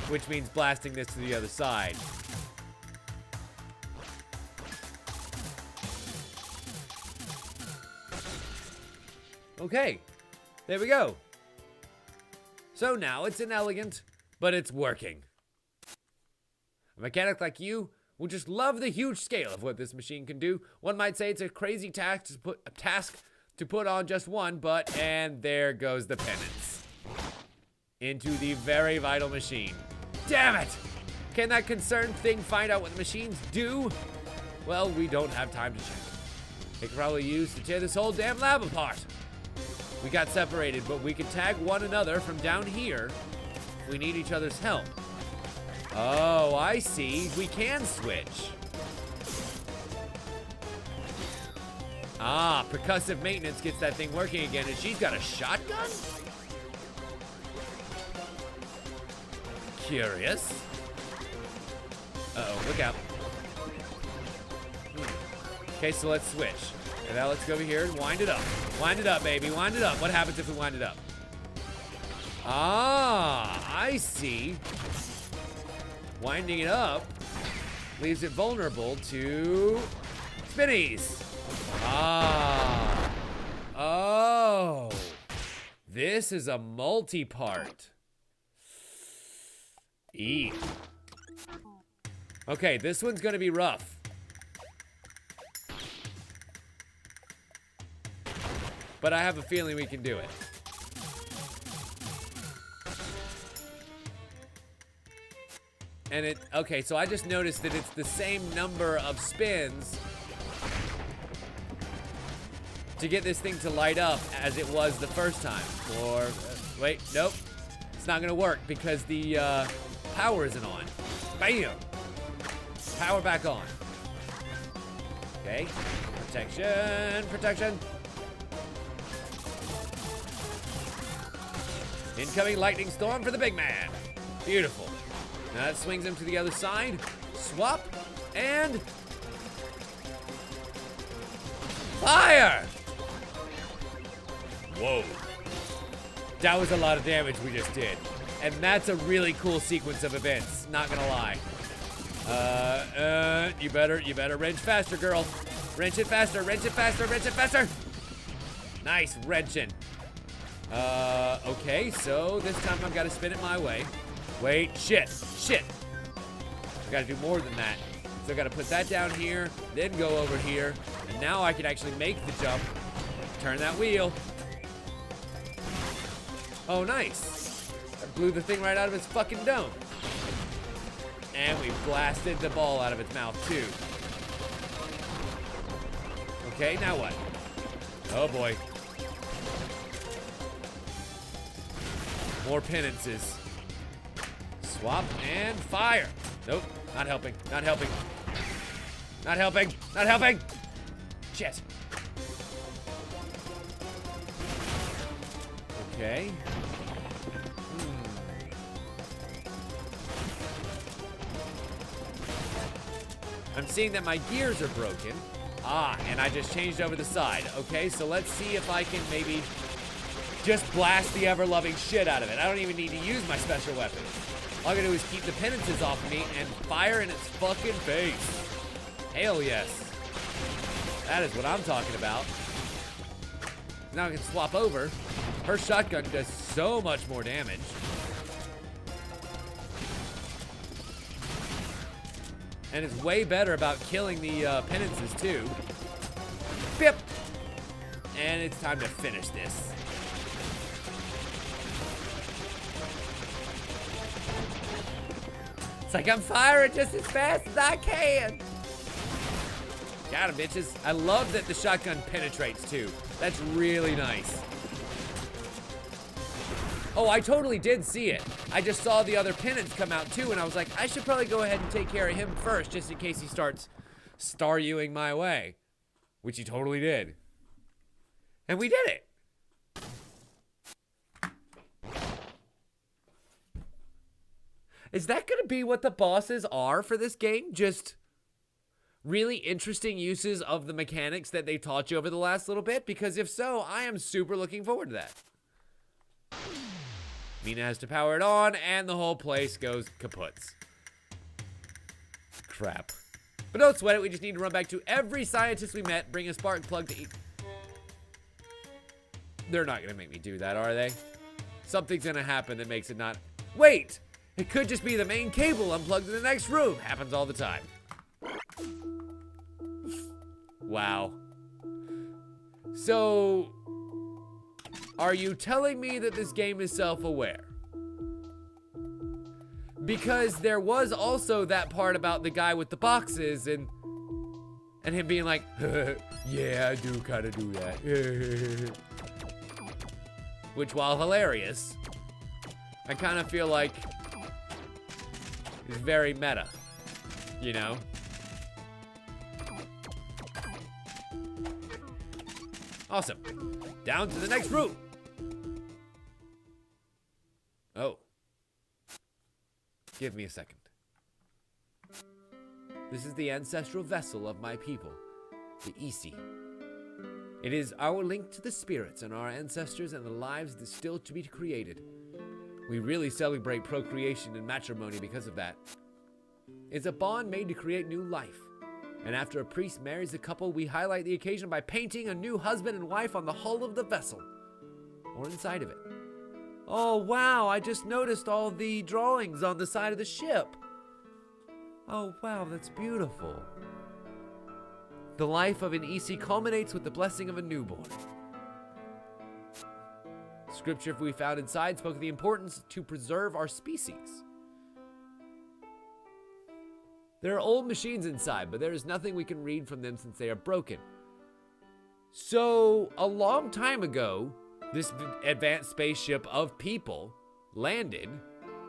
which means blasting this to the other side. Okay. There we go. So now it's inelegant, but it's working. A mechanic like you will just love the huge scale of what this machine can do. One might say it's a crazy task to put on just one, but, and there goes the penance. Into the very vital machine. Damn it! Can that concerned thing find out what the machines do? Well, we don't have time to check. It could probably use to tear this whole damn lab apart. We got separated, but we can tag one another from down here if we need each other's help. Oh, I see. We can switch. Ah, percussive maintenance gets that thing working again, and she's got a shotgun? Curious. Uh-oh, look out. Okay, so let's switch. And now let's go over here and wind it up. Wind it up, baby. Wind it up. What happens if we wind it up? Ah, I see. Winding it up leaves it vulnerable to spinnies. Ah. Oh. This is a multi-part. E. Okay, this one's gonna be rough. But I have a feeling we can do it. And okay, so I just noticed that it's the same number of spins to get this thing to light up as it was the first time. Or, wait, nope. It's not gonna work because the power isn't on. Bam! Power back on. Okay, protection, protection. Incoming lightning storm for the big man. Beautiful. Now that swings him to the other side. Swap. And... fire! Whoa. That was a lot of damage we just did. And that's a really cool sequence of events. Not gonna lie. You better wrench faster, girl. Wrench it faster, wrench it faster, wrench it faster. Nice wrenching. Okay, so this time I've got to spin it my way. Wait, shit. I gotta do more than that. So I gotta put that down here, then go over here, and now I can actually make the jump. Turn that wheel. Oh, nice. I blew the thing right out of its fucking dome. And we blasted the ball out of its mouth, too. Okay, now what? Oh, boy. More penances. Swap and fire. Nope, not helping, not helping. Not helping, not helping. Shit. Okay. I'm seeing that my gears are broken. Ah, and I just changed over the side. Okay, so let's see if I can maybe just blast the ever-loving shit out of it. I don't even need to use my special weapon. All I gotta do is keep the penances off of me and fire in its fucking face. Hell yes. That is what I'm talking about. Now I can swap over. Her shotgun does so much more damage. And it's way better about killing the penances too. Bip! And it's time to finish this. It's like I'm firing just as fast as I can. Got him, bitches. I love that the shotgun penetrates too. That's really nice. Oh, I totally did see it. I just saw the other penance come out too, and I was like, I should probably go ahead and take care of him first, just in case he starts star-Uing my way. Which he totally did. And we did it. Is that going to be what the bosses are for this game? Just really interesting uses of the mechanics that they taught you over the last little bit? Because if so, I am super looking forward to that. Mina has to power it on, and the whole place goes kaputs. Crap. But don't sweat it, we just need to run back to every scientist we met, bring a spark plug to eat. They're not gonna make me do that, are they? Something's gonna happen that makes it not... Wait! It could just be the main cable unplugged in the next room. Happens all the time. Wow. So... are you telling me that this game is self-aware? Because there was also that part about the guy with the boxes and him being like, yeah, I do kind of do that. Which, while hilarious, I kind of feel like is very meta, you know? Awesome. Down to the next room. Oh. Give me a second. This is the ancestral vessel of my people, the Isi. It is our link to the spirits and our ancestors and the lives that still to be created. We really celebrate procreation and matrimony because of that. It's a bond made to create new life. And after a priest marries the couple, we highlight the occasion by painting a new husband and wife on the hull of the vessel, or inside of it. Oh wow, I just noticed all the drawings on the side of the ship. Oh wow, that's beautiful. The life of an EC culminates with the blessing of a newborn. Scripture we found inside spoke of the importance to preserve our species. There are old machines inside, but there is nothing we can read from them since they are broken. So, a long time ago, this advanced spaceship of people landed,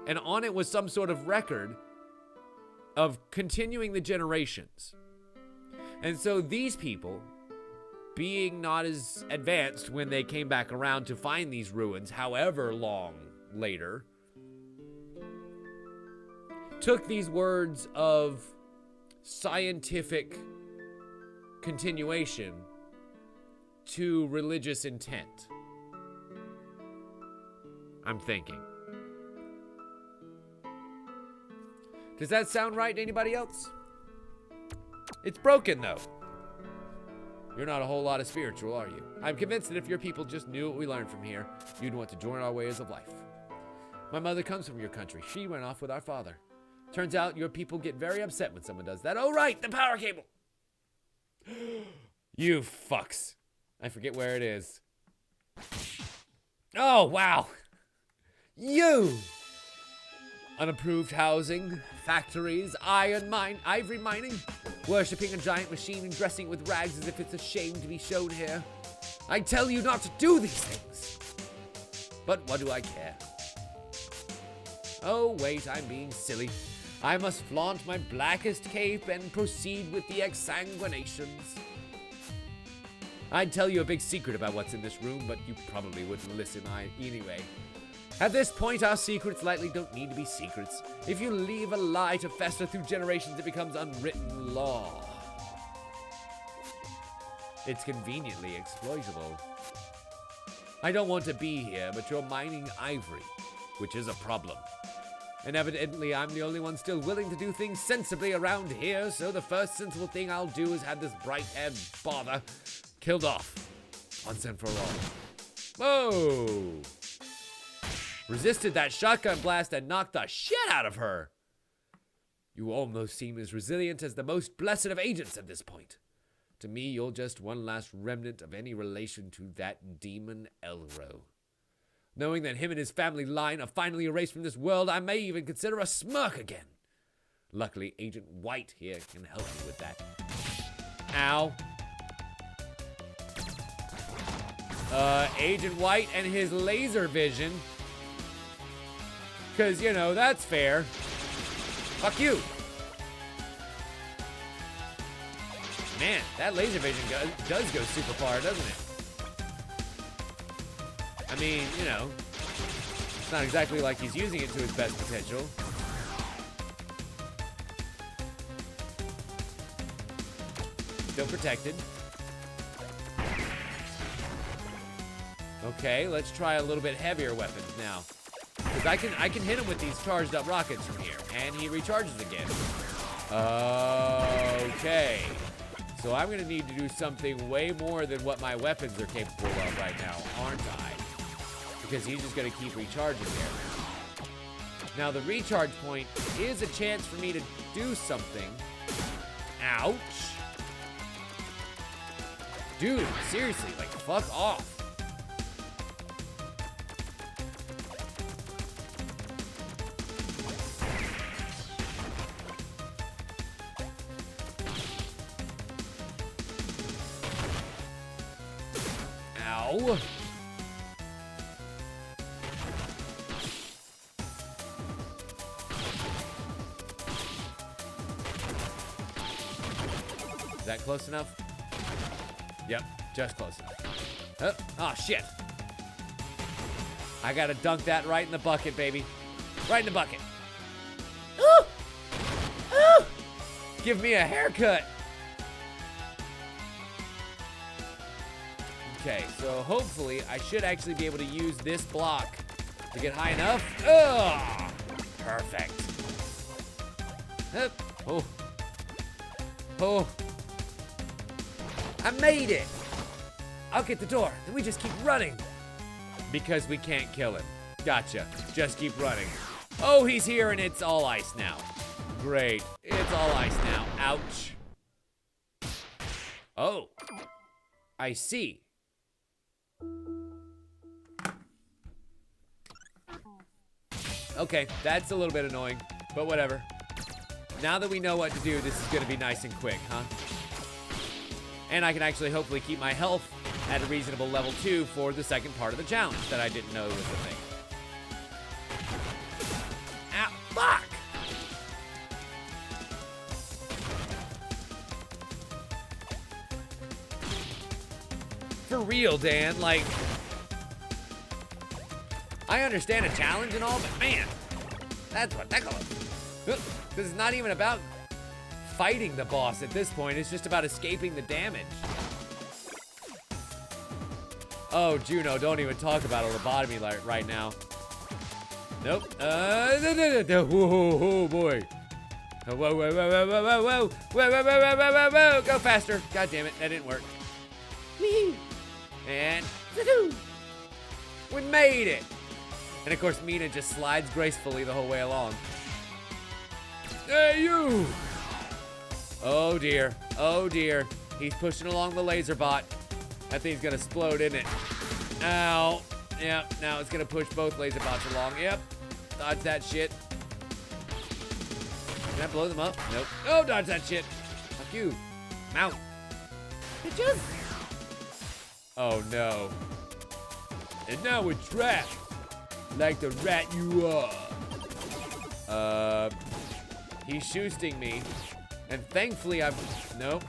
and on it was some sort of record of continuing the generations. And so these people, being not as advanced when they came back around to find these ruins, however long later, took these words of scientific continuation to religious intent. I'm thinking. Does that sound right to anybody else? It's broken, though. You're not a whole lot of spiritual, are you? I'm convinced that if your people just knew what we learned from here, you'd want to join our ways of life. My mother comes from your country. She went off with our father. Turns out your people get very upset when someone does that. Oh, right, the power cable. You fucks. I forget where it is. Oh, wow. You. Unapproved housing, factories, ivory mining, worshipping a giant machine and dressing it with rags as if it's a shame to be shown here. I tell you not to do these things. But what do I care? Oh, wait, I'm being silly. I must flaunt my blackest cape and proceed with the exsanguinations. I'd tell you a big secret about what's in this room, but you probably wouldn't listen anyway. At this point, our secrets likely don't need to be secrets. If you leave a lie to fester through generations, it becomes unwritten law. It's conveniently exploitable. I don't want to be here, but you're mining ivory, which is a problem. And evidently, I'm the only one still willing to do things sensibly around here, so the first sensible thing I'll do is have this bright-haired bother killed off, once and for all. Whoa! Resisted that shotgun blast and knocked the shit out of her. You almost seem as resilient as the most blessed of agents at this point. To me, you're just one last remnant of any relation to that demon Elro. Knowing that him and his family line are finally erased from this world, I may even consider a smirk again. Luckily, Agent White here can help you with that. Ow. Agent White and his laser vision. Because, you know, that's fair. Fuck you. Man, that laser vision does go super far, doesn't it? I mean, you know, it's not exactly like he's using it to his best potential. Still protected. Okay, let's try a little bit heavier weapons now. Because I can hit him with these charged up rockets from here, and he recharges again. Okay. So I'm gonna need to do something way more than what my weapons are capable of right now, aren't I? Because he's just gonna keep recharging there. Now the recharge point is a chance for me to do something. Ouch. Dude, seriously, like, fuck off. Ow. Is that close enough? Yep, just close enough. Oh, shit. I gotta dunk that right in the bucket, baby. Right in the bucket. Ooh! Ooh! Give me a haircut. Okay, so hopefully I should actually be able to use this block to get high enough. Ugh! Perfect. Oh. Oh. I made it. I'll get the door. Then we just keep running. Because we can't kill him. Gotcha. Just keep running. Oh, he's here and it's all ice now. Great. It's all ice now. Ouch. Oh. I see. Okay, that's a little bit annoying, but whatever. Now that we know what to do, this is gonna be nice and quick, huh? And I can actually hopefully keep my health at a reasonable level too for the second part of the challenge that I didn't know was a thing. Ow, fuck! For real, Dan, like, I understand a challenge and all, but man, that's ridiculous. Because it's not even about fighting the boss at this point, it's just about escaping the damage. Oh, Juno, don't even talk about a lobotomy right now. Nope. Whoa, boy. Whoa, whoa, whoa, whoa, whoa, whoa, whoa, whoa, whoa, whoa, whoa, whoa, whoa, go faster. God damn it, that didn't work. And we made it. And of course, Mina just slides gracefully the whole way along. Hey, you! Oh dear, oh dear. He's pushing along the laser bot. That thing's gonna explode, isn't it? Ow. Yep, now it's gonna push both laser bots along. Yep, dodge that shit. Can I blow them up? Nope. Oh, dodge that shit. Fuck you. Mount. Bitches. Oh no. And now we're trapped. Like the rat you are. He's shooting me. And thankfully I'm, nope,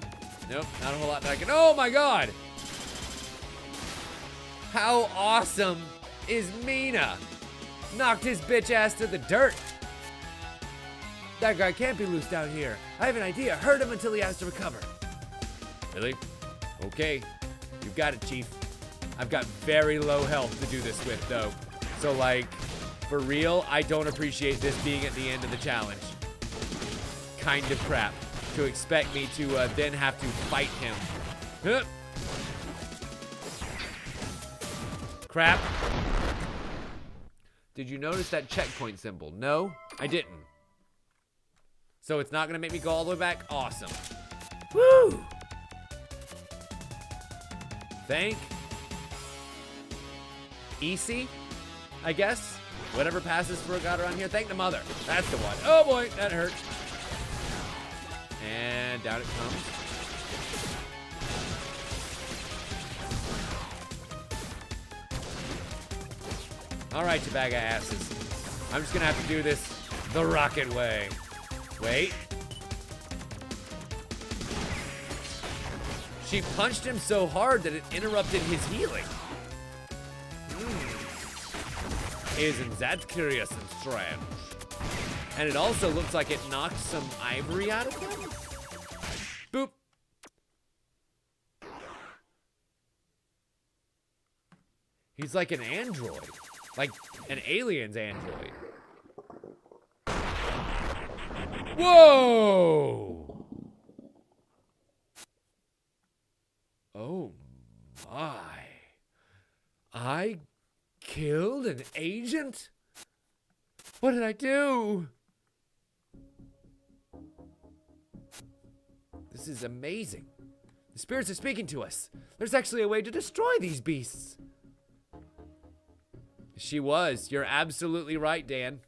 not a whole lot that I can, oh my god! How awesome is Mina? Knocked his bitch ass to the dirt. That guy can't be loose down here. I have an idea, hurt him until he has to recover. Really? Okay, you've got it, Chief. I've got very low health to do this with though. So like, for real, I don't appreciate this being at the end of the challenge. Kind of crap to expect me to then have to fight him. Huh. Crap. Did you notice that checkpoint symbol? No, I didn't. So it's not gonna make me go all the way back? Awesome. Woo! Thank Easy, I guess. Whatever passes for a god around here. Thank the mother. That's the one. Oh boy, that hurt. And down it comes. All right, you bag of asses. I'm just gonna have to do this the rocket way. Wait. She punched him so hard that it interrupted his healing. Isn't that curious and strange? And it also looks like it knocked some ivory out of him. Boop. He's like an android. Like an alien's android. Whoa! Oh my. I killed an agent? What did I do? This is amazing. The spirits are speaking to us. There's actually a way to destroy these beasts. She was. You're absolutely right, Dan.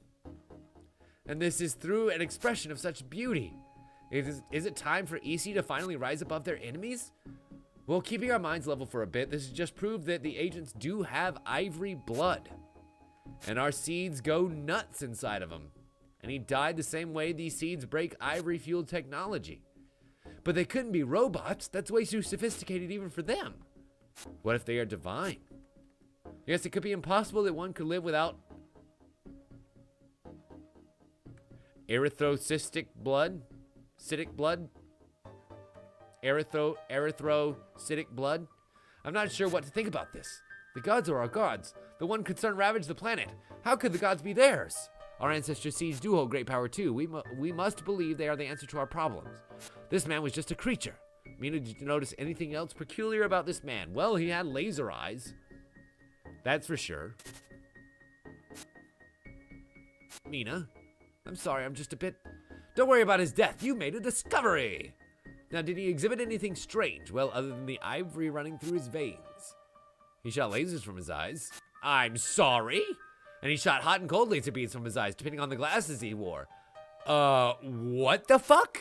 And this is through an expression of such beauty. Is it time for EC to finally rise above their enemies? Well, keeping our minds level for a bit, this has just proved that the agents do have ivory blood. And our seeds go nuts inside of them. And he died the same way these seeds break ivory-fueled technology. But they couldn't be robots. That's way too sophisticated even for them. What if they are divine? Yes, it could be impossible that one could live without erythrocytic blood? Cytic blood? Erythrocytic blood? I'm not sure what to think about this. The gods are our gods. The one concern ravaged the planet. How could the gods be theirs? Our ancestors' seeds do hold great power too. We must believe they are the answer to our problems. This man was just a creature. Mina, did you notice anything else peculiar about this man? Well, he had laser eyes. That's for sure. Mina, I'm sorry, I'm just a bit... Don't worry about his death. You made a discovery. Now, did he exhibit anything strange? Well, other than the ivory running through his veins. He shot lasers from his eyes. I'm sorry? And he shot hot and cold laser beams from his eyes, depending on the glasses he wore. What the fuck?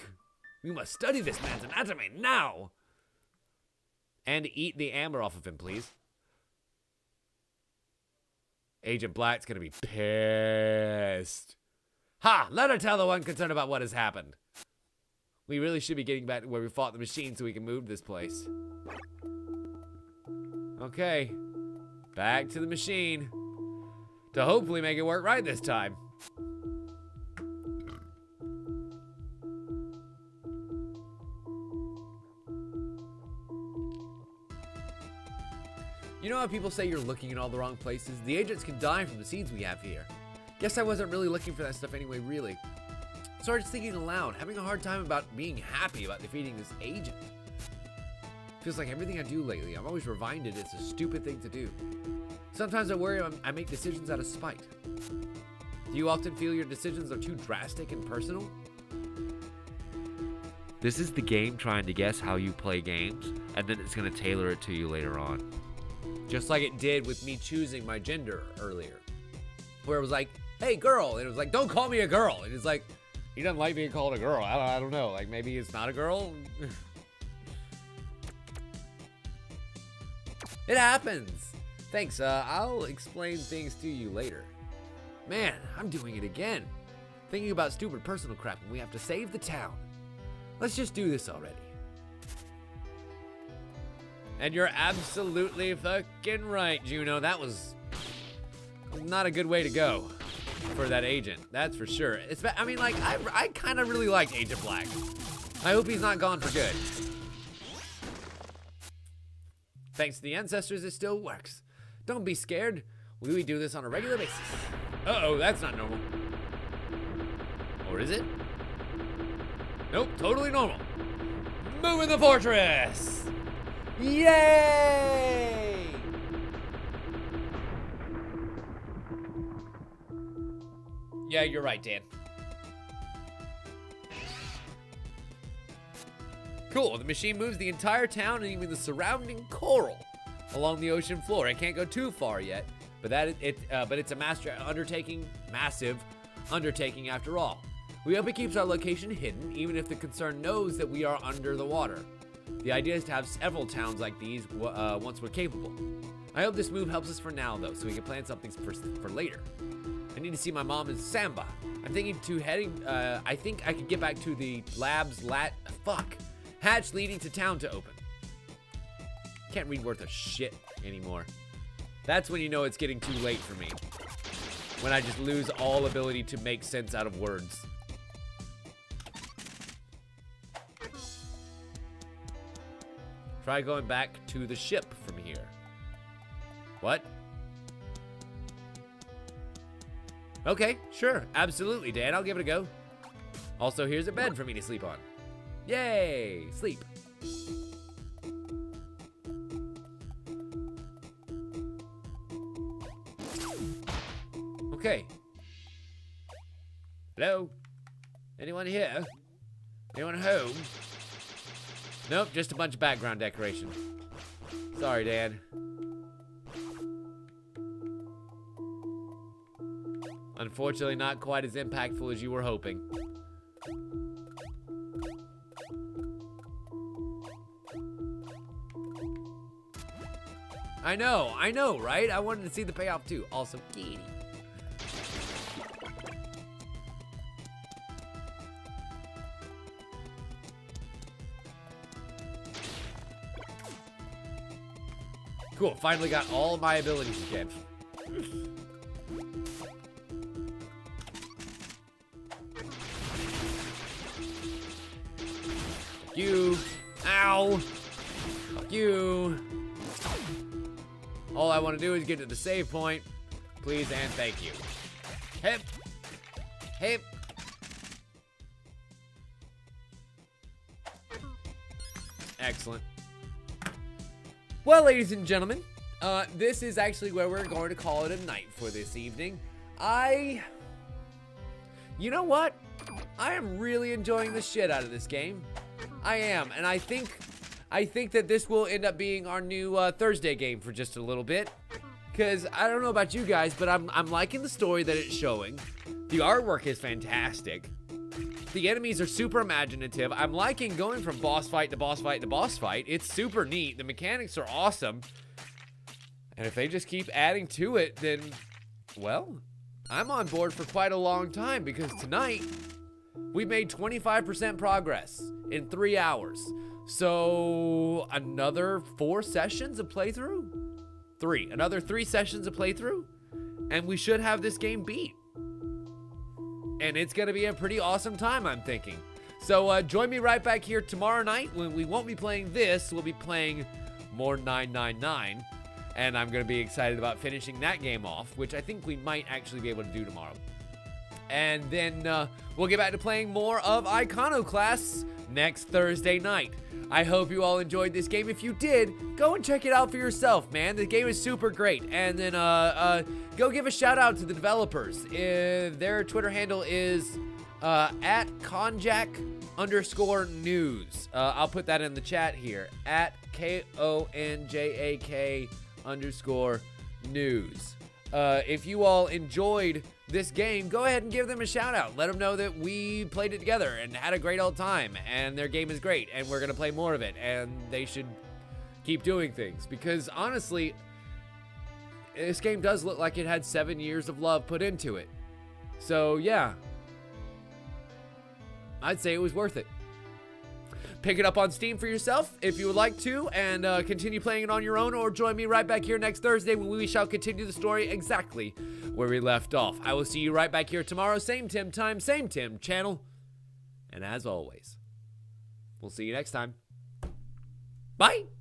We must study this man's anatomy now. And eat the amber off of him, please. Agent Black's gonna be pissed. Ha! Let her tell the one concerned about what has happened. We really should be getting back to where we fought the machine so we can move this place. Okay. Back to the machine. To hopefully make it work right this time. You know how people say you're looking in all the wrong places? The agents can die from the seeds we have here. Guess I wasn't really looking for that stuff anyway, really. Started thinking aloud, having a hard time about being happy about defeating this agent. Feels like everything I do lately, I'm always reminded it's a stupid thing to do. Sometimes I worry I make decisions out of spite. Do you often feel your decisions are too drastic and personal? This is the game trying to guess how you play games, and then it's going to tailor it to you later on. Just like it did with me choosing my gender earlier. Where it was like, hey, girl. And it was like, don't call me a girl. And it's like, he doesn't like being called a girl. I don't know. Like, maybe it's not a girl. It happens. Thanks. I'll explain things to you later. Man, I'm doing it again. Thinking about stupid personal crap and we have to save the town. Let's just do this already. And you're absolutely fucking right, Juno. That was not a good way to go for that agent. That's for sure. I mean, like, I kind of really like Agent Black. I hope he's not gone for good. Thanks to the ancestors, it still works. Don't be scared. We do this on a regular basis. Uh-oh, that's not normal. Or is it? Nope, totally normal. Moving the fortress! Yay! Yeah, you're right, Dan. Cool, the machine moves the entire town and even the surrounding coral along the ocean floor. It can't go too far yet, but it's a massive undertaking after all. We hope it keeps our location hidden, even if the concern knows that we are under the water. The idea is to have several towns like these once we're capable. I hope this move helps us for now, though, so we can plan something for later. I need to see my mom in Samba. I'm thinking I think I could get back to the lab's hatch leading to town to open. Can't read worth a shit anymore. That's when you know it's getting too late for me. When I just lose all ability to make sense out of words. Try going back to the ship from here. What? Okay, sure. Absolutely, Dan. I'll give it a go. Also, here's a bed for me to sleep on. Yay! Sleep. Okay. Hello? Anyone here? Anyone home? Nope, just a bunch of background decoration. Sorry, Dan. Unfortunately, not quite as impactful as you were hoping. I know, right? I wanted to see the payoff too. Also, kitty. Cool, finally got all my abilities again. Fuck you. Ow. Fuck you. All I want to do is get to the save point. Please and thank you. Hip. Hip. Excellent. Well, ladies and gentlemen, this is actually where we're going to call it a night for this evening. You know what? I am really enjoying the shit out of this game. I am, and I think that this will end up being our new Thursday game for just a little bit. Because I don't know about you guys, but I'm liking the story that it's showing. The artwork is fantastic. The enemies are super imaginative. I'm liking going from boss fight to boss fight to boss fight. It's super neat. The mechanics are awesome. And if they just keep adding to it, then, well, I'm on board for quite a long time, because tonight we made 25% progress in 3 hours. So another 4 sessions of playthrough? Another 3 sessions of playthrough, and we should have this game beat. And it's gonna be a pretty awesome time, I'm thinking. So join me right back here tomorrow night when we won't be playing this. We'll be playing more 999. And I'm gonna be excited about finishing that game off, which I think we might actually be able to do tomorrow. And then we'll get back to playing more of Iconoclasts next Thursday night. I hope you all enjoyed this game. If you did, go and check it out for yourself, man. The game is super great. And then go give a shout out to the developers. Their Twitter handle is at Konjak_news. I'll put that in the chat here. At KONJAK_news. If you all enjoyed this game, go ahead and give them a shout out. Let them know that we played it together and had a great old time, and their game is great, and we're gonna play more of it, and they should keep doing things, because honestly, this game does look like it had 7 years of love put into it. So yeah, I'd say it was worth it. Pick it up on Steam for yourself if you would like to, and continue playing it on your own, or join me right back here next Thursday when we shall continue the story exactly where we left off. I will see you right back here tomorrow, same Tim time, same Tim channel, and as always, we'll see you next time. Bye!